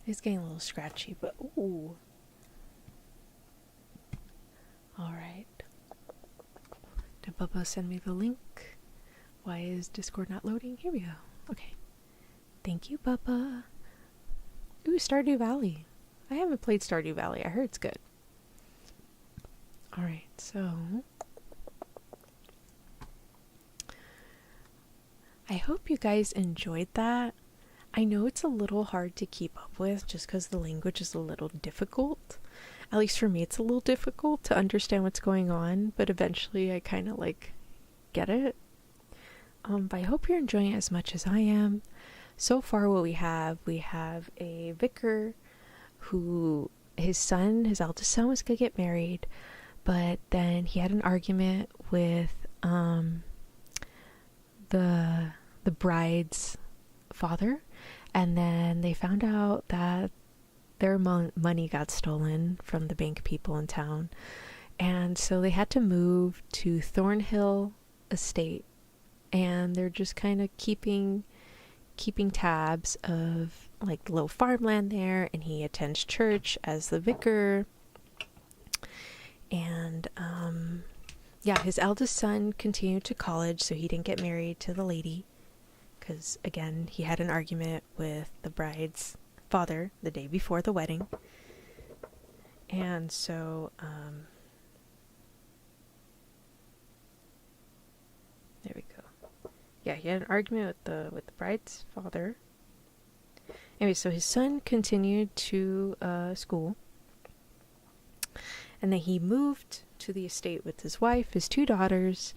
It's getting a little scratchy, but ooh. Alright. Did Bubba send me the link? Why is Discord not loading? Here we go. Okay. Thank you, Bubba. Ooh, Stardew Valley. I haven't played Stardew Valley. I heard it's good. Alright, so I hope you guys enjoyed that. I know it's a little hard to keep up with just because the language is a little difficult. At least for me, it's a little difficult to understand what's going on, but eventually I kind of, like, get it. But I hope you're enjoying it as much as I am. So far what we have a vicar who, his eldest son was gonna get married, but then he had an argument with the bride's father, and then they found out that their money got stolen from the bank people in town, and so they had to move to Thornhill Estate, and they're just kind of keeping tabs of, like, the little farmland there, and he attends church as the vicar. And yeah, his eldest son continued to college, so he didn't get married to the lady. Because, again, he had an argument with the bride's father the day before the wedding. And so, there we go. Yeah, he had an argument with the bride's father. Anyway, so his son continued to school. And then he moved to the estate with his wife, his 2 daughters,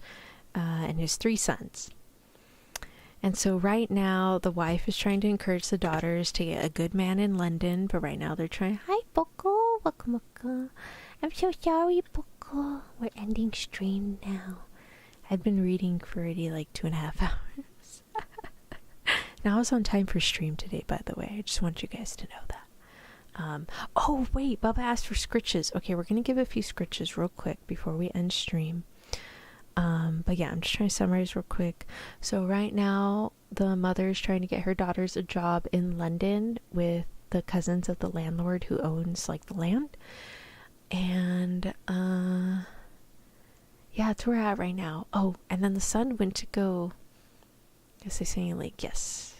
and his 3 sons. And so right now, the wife is trying to encourage the daughters to get a good man in London. But right now, they're trying, hi, Boko, Waka. I'm so sorry, Boko. We're ending stream now. I've been reading for already like 2.5 hours. Now I was on time for stream today, by the way. I just want you guys to know that. Oh, wait, Bubba asked for scritches. Okay, we're going to give a few scritches real quick before we end stream. But yeah, I'm just trying to summarize real quick. So right now, the mother is trying to get her daughters a job in London with the cousins of the landlord who owns, like, the land. And, yeah, that's where we're at right now. Oh, and then the son went to go, I guess they're saying, like, yes.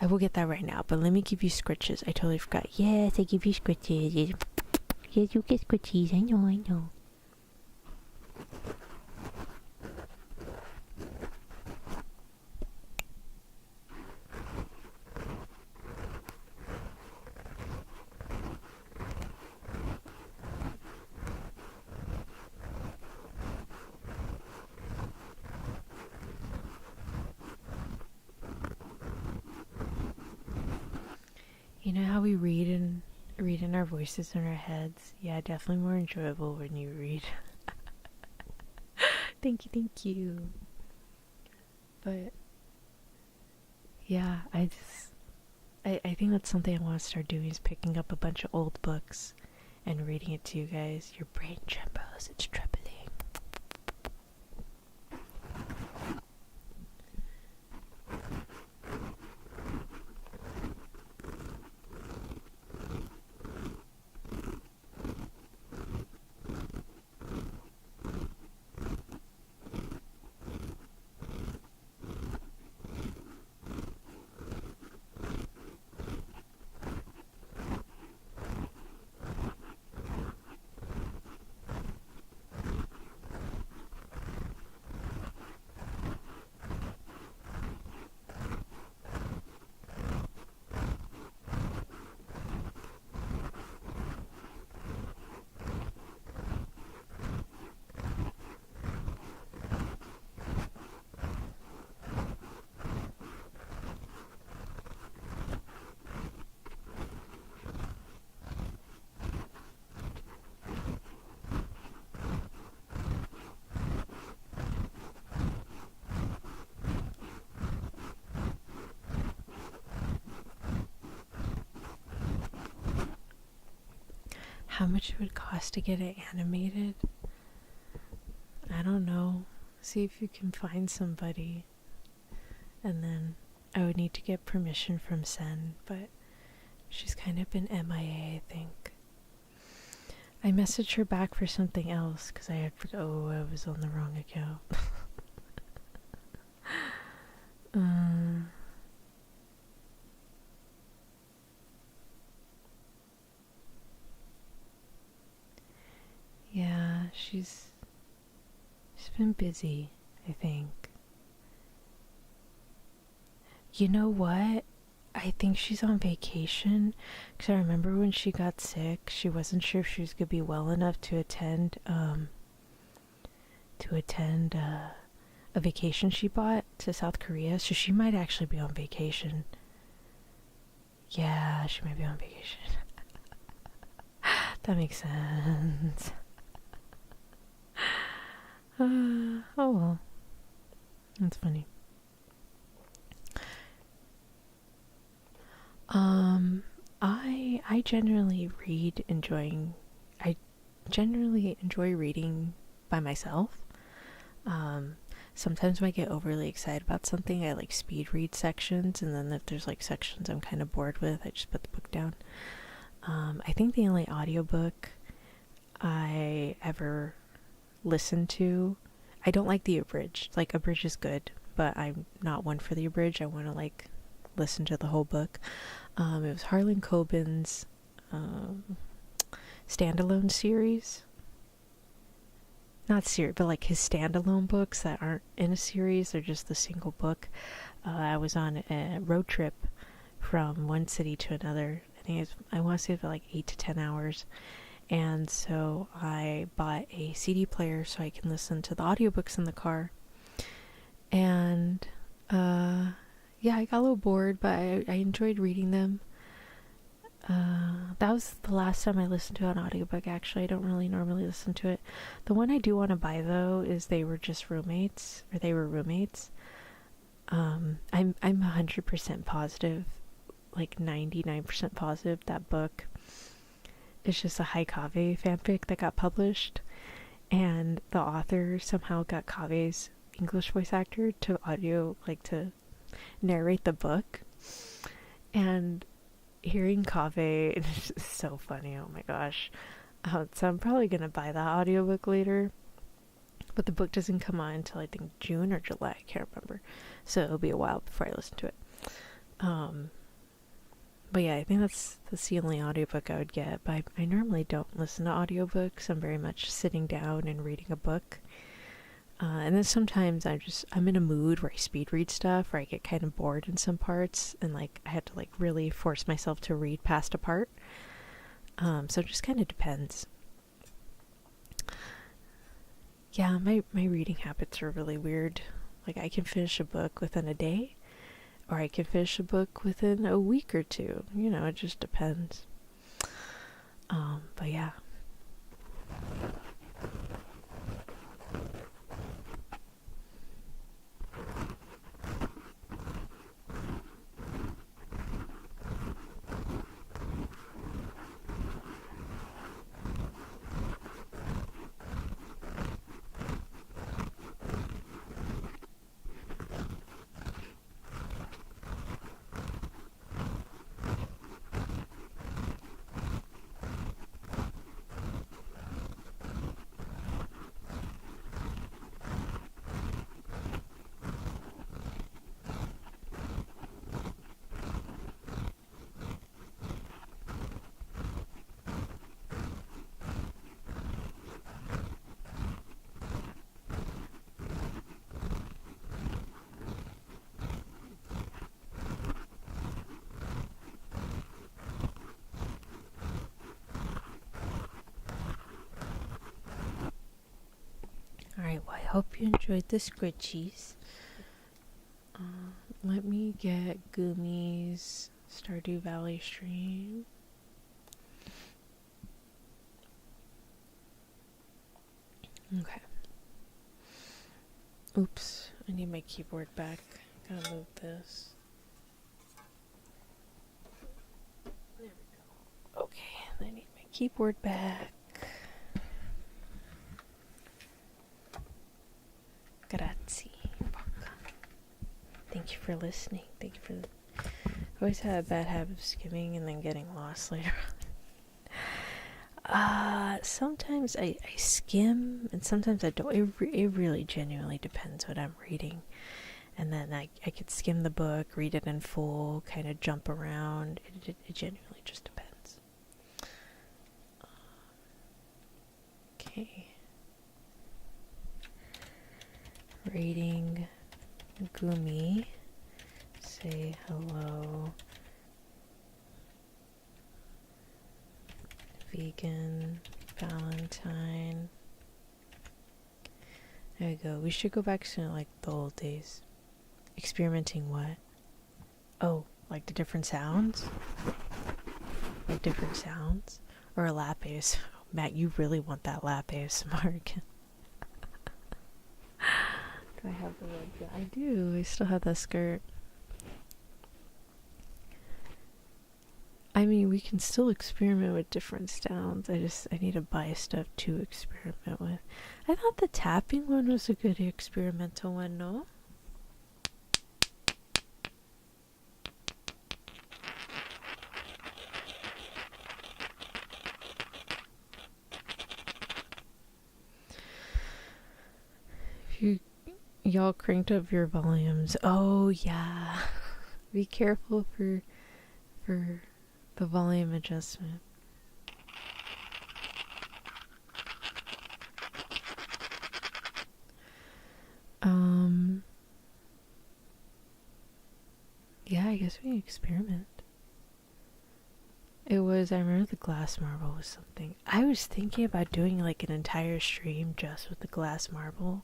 I will get that right now, but let me give you scritches. I totally forgot. Yes, I give you scritches. Yes, you get scritches. I know. You know how we read in our voices in our heads? Yeah, definitely more enjoyable when you read. Thank you. But yeah, I think that's something I want to start doing, is picking up a bunch of old books and reading it to you guys. Your brain trembles, it's trembling. How much it would cost to get it animated? I don't know. See if you can find somebody. And then I would need to get permission from Sen, but she's kind of been MIA, I think. I messaged her back for something else because I had forgot. Oh, I was on the wrong account. Yeah, she's been busy, I think. You know what? I think she's on vacation, because I remember when she got sick, she wasn't sure if she was going to be well enough to attend a vacation she bought to South Korea, so she might actually be on vacation. Yeah, she might be on vacation. That makes sense. Oh well. That's funny. I generally enjoy reading by myself. Sometimes when I get overly excited about something, I like speed read sections, and then if there's like sections I'm kind of bored with, I just put the book down. I think the only audiobook I ever listen to. I don't like the abridged. Like, abridged is good, but I'm not one for the abridged. I want to like listen to the whole book. It was Harlan Coben's standalone series. Not series, but like his standalone books that aren't in a series. They're just the single book. I was on a road trip from one city to another. I want to say it was like 8 to 10 hours. And so I bought a CD player so I can listen to the audiobooks in the car. And yeah, I got a little bored, but I enjoyed reading them. That was the last time I listened to an audiobook, actually. I don't really normally listen to it. The one I do want to buy, though, is They Were Roommates. I'm 100% positive, like 99% positive, that book is just a Hai Kaveh fanfic that got published, and the author somehow got Kave's English voice actor to to narrate the book. And hearing Kaveh is just so funny. Oh my gosh. So I'm probably gonna buy that audiobook later, but the book doesn't come out until I think June or July. I can't remember, so it'll be a while before I listen to it. But yeah, I think that's the only audiobook I would get. But I normally don't listen to audiobooks. I'm very much sitting down and reading a book. And then sometimes I'm in a mood where I speed read stuff, or I get kind of bored in some parts, and like I had to like really force myself to read past a part. So it just kind of depends. Yeah, my reading habits are really weird. Like, I can finish a book within a day, or I can finish a book within a week or two. You know, it just depends. But yeah. Alright, well, I hope you enjoyed the Squidchies. Let me get Gumi's Stardew Valley stream. Okay. Oops, I need my keyboard back. Gotta move this. There we go. Okay, I need my keyboard back. Grazie. Thank you for listening. Thank you for... I always had a bad habit of skimming and then getting lost later on. Sometimes I skim, and sometimes I don't. It really genuinely depends what I'm reading. And then I could skim the book, read it in full, kind of jump around. It genuinely just depends. Okay. Rating Gumi. Say hello. Vegan Valentine. There we go. We should go back to like the old days. Experimenting what? Oh, like the different sounds? Like different sounds? Or a lap ASMR. Matt, you really want that lap ASMR again. Do I have the red dress? I do. I still have that skirt. I mean, we can still experiment with different sounds. I need to buy stuff to experiment with. I thought the tapping one was a good experimental one, no? Y'all cranked up your volumes. Oh yeah. Be careful for the volume adjustment. Yeah, I guess we can experiment. I remember the glass marble was something. I was thinking about doing like an entire stream just with the glass marble.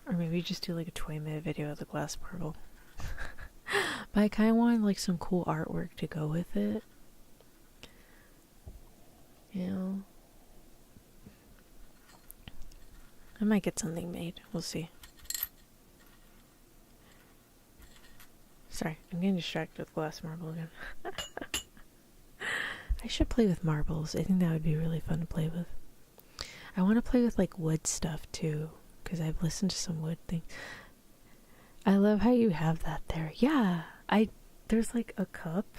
Or maybe just do like a 20-minute video of the glass marble. But I kind of wanted like some cool artwork to go with it. You know? I might get something made. We'll see. Sorry, I'm getting distracted with glass marble again. I should play with marbles. I think that would be really fun to play with. I want to play with like wood stuff too, because I've listened to some wood things. I love how you have that there. Yeah, there's like a cup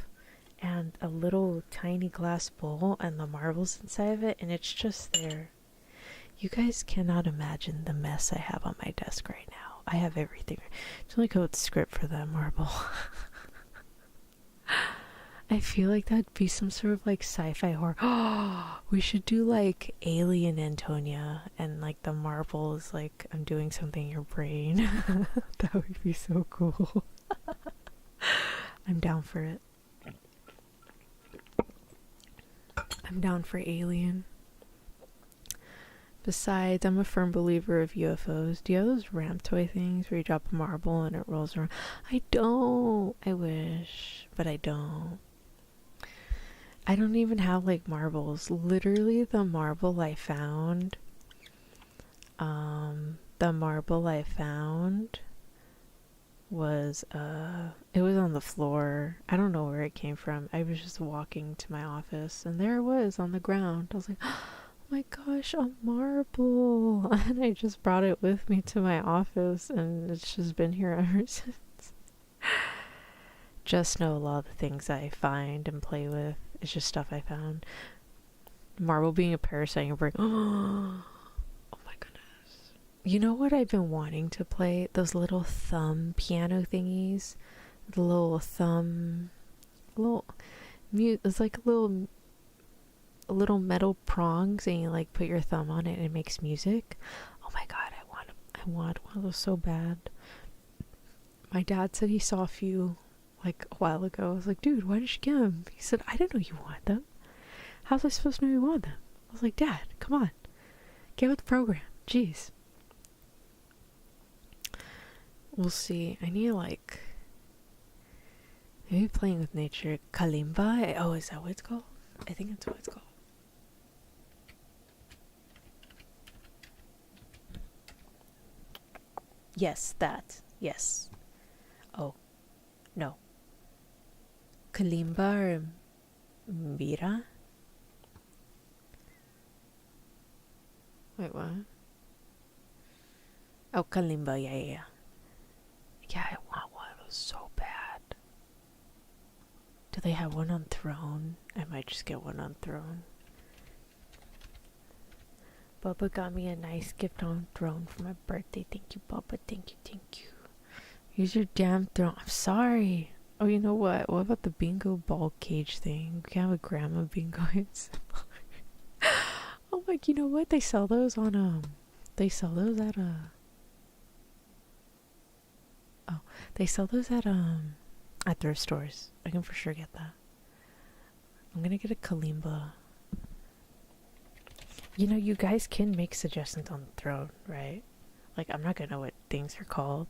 and a little tiny glass bowl and the marbles inside of it, and it's just there. You guys cannot imagine the mess I have on my desk right now. I have everything. It's only code script for that marble. I feel like that'd be some sort of like sci-fi horror. Oh, we should do like Alien Antonia, and like the marble is like I'm doing something in your brain. That would be so cool. I'm down for it. I'm down for Alien. Besides, I'm a firm believer of UFOs. Do you have those ramp toy things where you drop a marble and it rolls around? I don't. I wish, but I don't. I don't even have like marbles. Literally the marble I found was it was on the floor. I don't know where it came from. I was just walking to my office and there it was on the ground. I was like, oh my gosh, a marble. And I just brought it with me to my office and it's just been here ever since. Just know a lot of the things I find and play with, it's just stuff I found. Marble being a parasite in your brain. Oh my goodness. You know what I've been wanting to play? Those little thumb piano thingies. The little thumb, it's like little metal prongs, and you like put your thumb on it and it makes music. Oh my god, I want one of those so bad. My dad said he saw a few like a while ago. I was like, dude, why did you get them? He said, I didn't know you wanted them. How was I supposed to know you wanted them? I was like, Dad, come on, get with the program. Jeez. We'll see. I need like maybe playing with nature. Kalimba. Oh, is that what it's called? I think that's what it's called. Yes, that. Yes. Oh, no. Kalimba or Mbira? Wait, what? Oh, Kalimba, yeah. Yeah, I want one of those so bad. Do they have one on Throne? I might just get one on Throne. Bubba got me a nice gift on Throne for my birthday. Thank you, Bubba. Thank you. Use your damn Throne. I'm sorry. Oh, you know what? What about the bingo ball cage thing? We can have a grandma bingo. Oh my, you know what? They sell those on they sell those at at thrift stores. I can for sure get that. I'm gonna get a kalimba. You know, you guys can make suggestions on the Throne, right? Like, I'm not gonna know what things are called.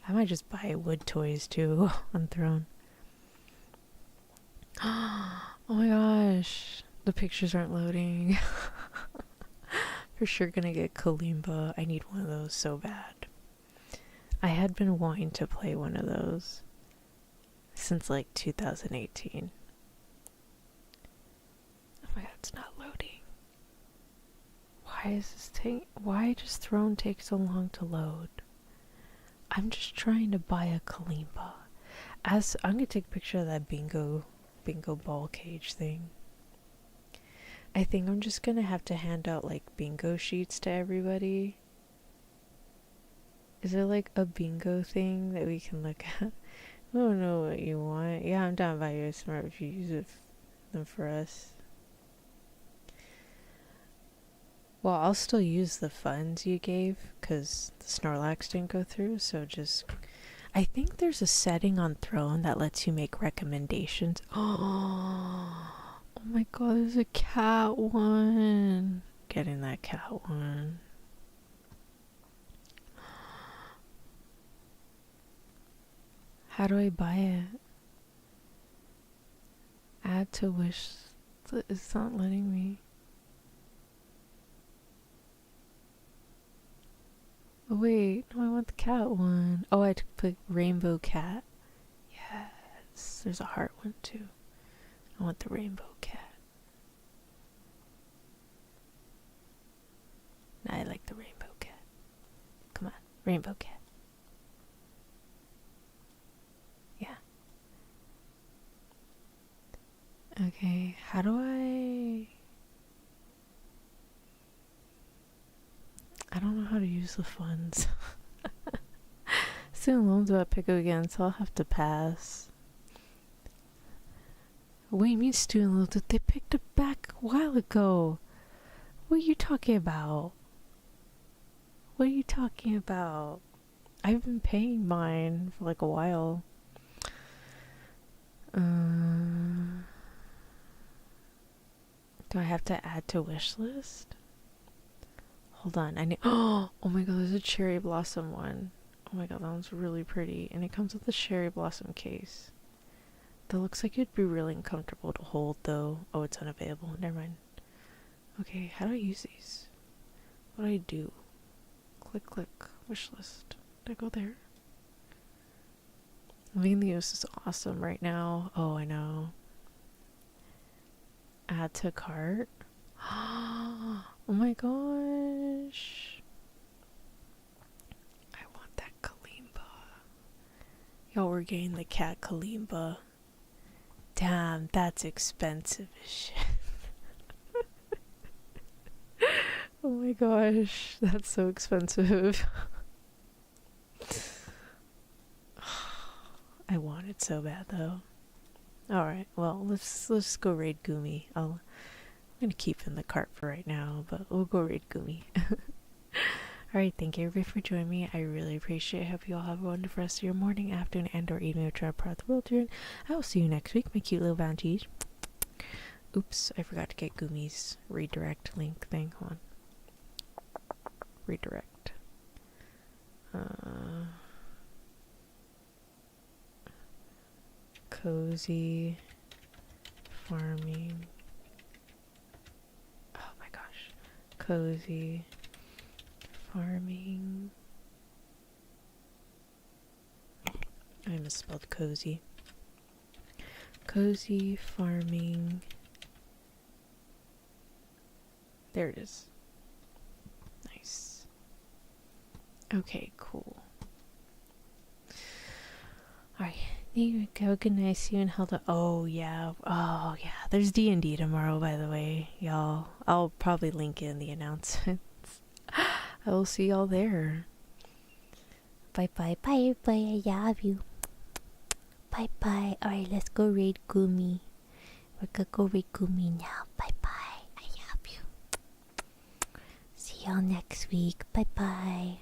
I might just buy wood toys too on Throne. Oh my gosh, the pictures aren't loading. For sure gonna get kalimba. I need one of those so bad. I had been wanting to play one of those since like 2018. Oh my god, it's not loading. Why does Throne take so long to load? I'm just trying to buy a kalimba. I'm gonna take a picture of that bingo ball cage thing. I think I'm just gonna have to hand out like bingo sheets to everybody. Is there like a bingo thing that we can look at? I don't know what you want. Yeah, I'm down by you. Smart if you use them for us. Well, I'll still use the funds you gave because the Snorlax didn't go through. So just, I think there's a setting on Throne that lets you make recommendations. Oh my god, there's a cat one. Getting that cat one. How do I buy it? Add to wish. It's not letting me. Oh wait, no, I want the cat one. Oh, I had to put rainbow cat. Yes, there's a heart one too. I want the rainbow cat. Nah, I like the rainbow cat. Come on, rainbow cat. Yeah. Okay, how do I don't know how to use the funds. Student loans about to pick up again, so I'll have to pass. What do you mean student loans? They picked it back a while ago. What are you talking about? What are you talking about? I've been paying mine for like a while. Do I have to add to wish list? Hold on, I need. Oh my god, there's a cherry blossom one. Oh my god, that one's really pretty, and it comes with a cherry blossom case. That looks like it'd be really uncomfortable to hold, though. Oh, it's unavailable. Never mind. Okay, how do I use these? What do I do? Click, click. Wish list. Did I go there? Living the US is awesome right now. Oh, I know. Add to cart. Oh my gosh. I want that Kalimba. Y'all, we're getting the cat Kalimba. Damn, that's expensive as shit. Oh my gosh, that's so expensive. I want it so bad though. Alright, well, let's go raid Gumi. I'm gonna keep in the cart for right now, but we'll go raid Gumi. Alright, thank you everybody for joining me. I really appreciate it. I hope you all have a wonderful rest of your morning, afternoon, and or evening, whichever part of the world you're in. I will see you next week, my cute little bounties. Oops, I forgot to get Gumi's redirect link thing. Hold on. Redirect. Cozy farming. Oh my gosh. Cozy farming. I misspelled cozy. Cozy farming. There it is. Nice. Okay, cool. Alright. There you go. Good night. See you in Helda. Oh yeah. Oh yeah. There's D&D tomorrow, by the way, y'all. I'll probably link in the announcements. I will see y'all there. Bye bye. Bye bye. I love you. Bye bye. Alright, let's go raid Gumi. We're gonna go raid Gumi now. Bye bye. I love you. See y'all next week. Bye bye.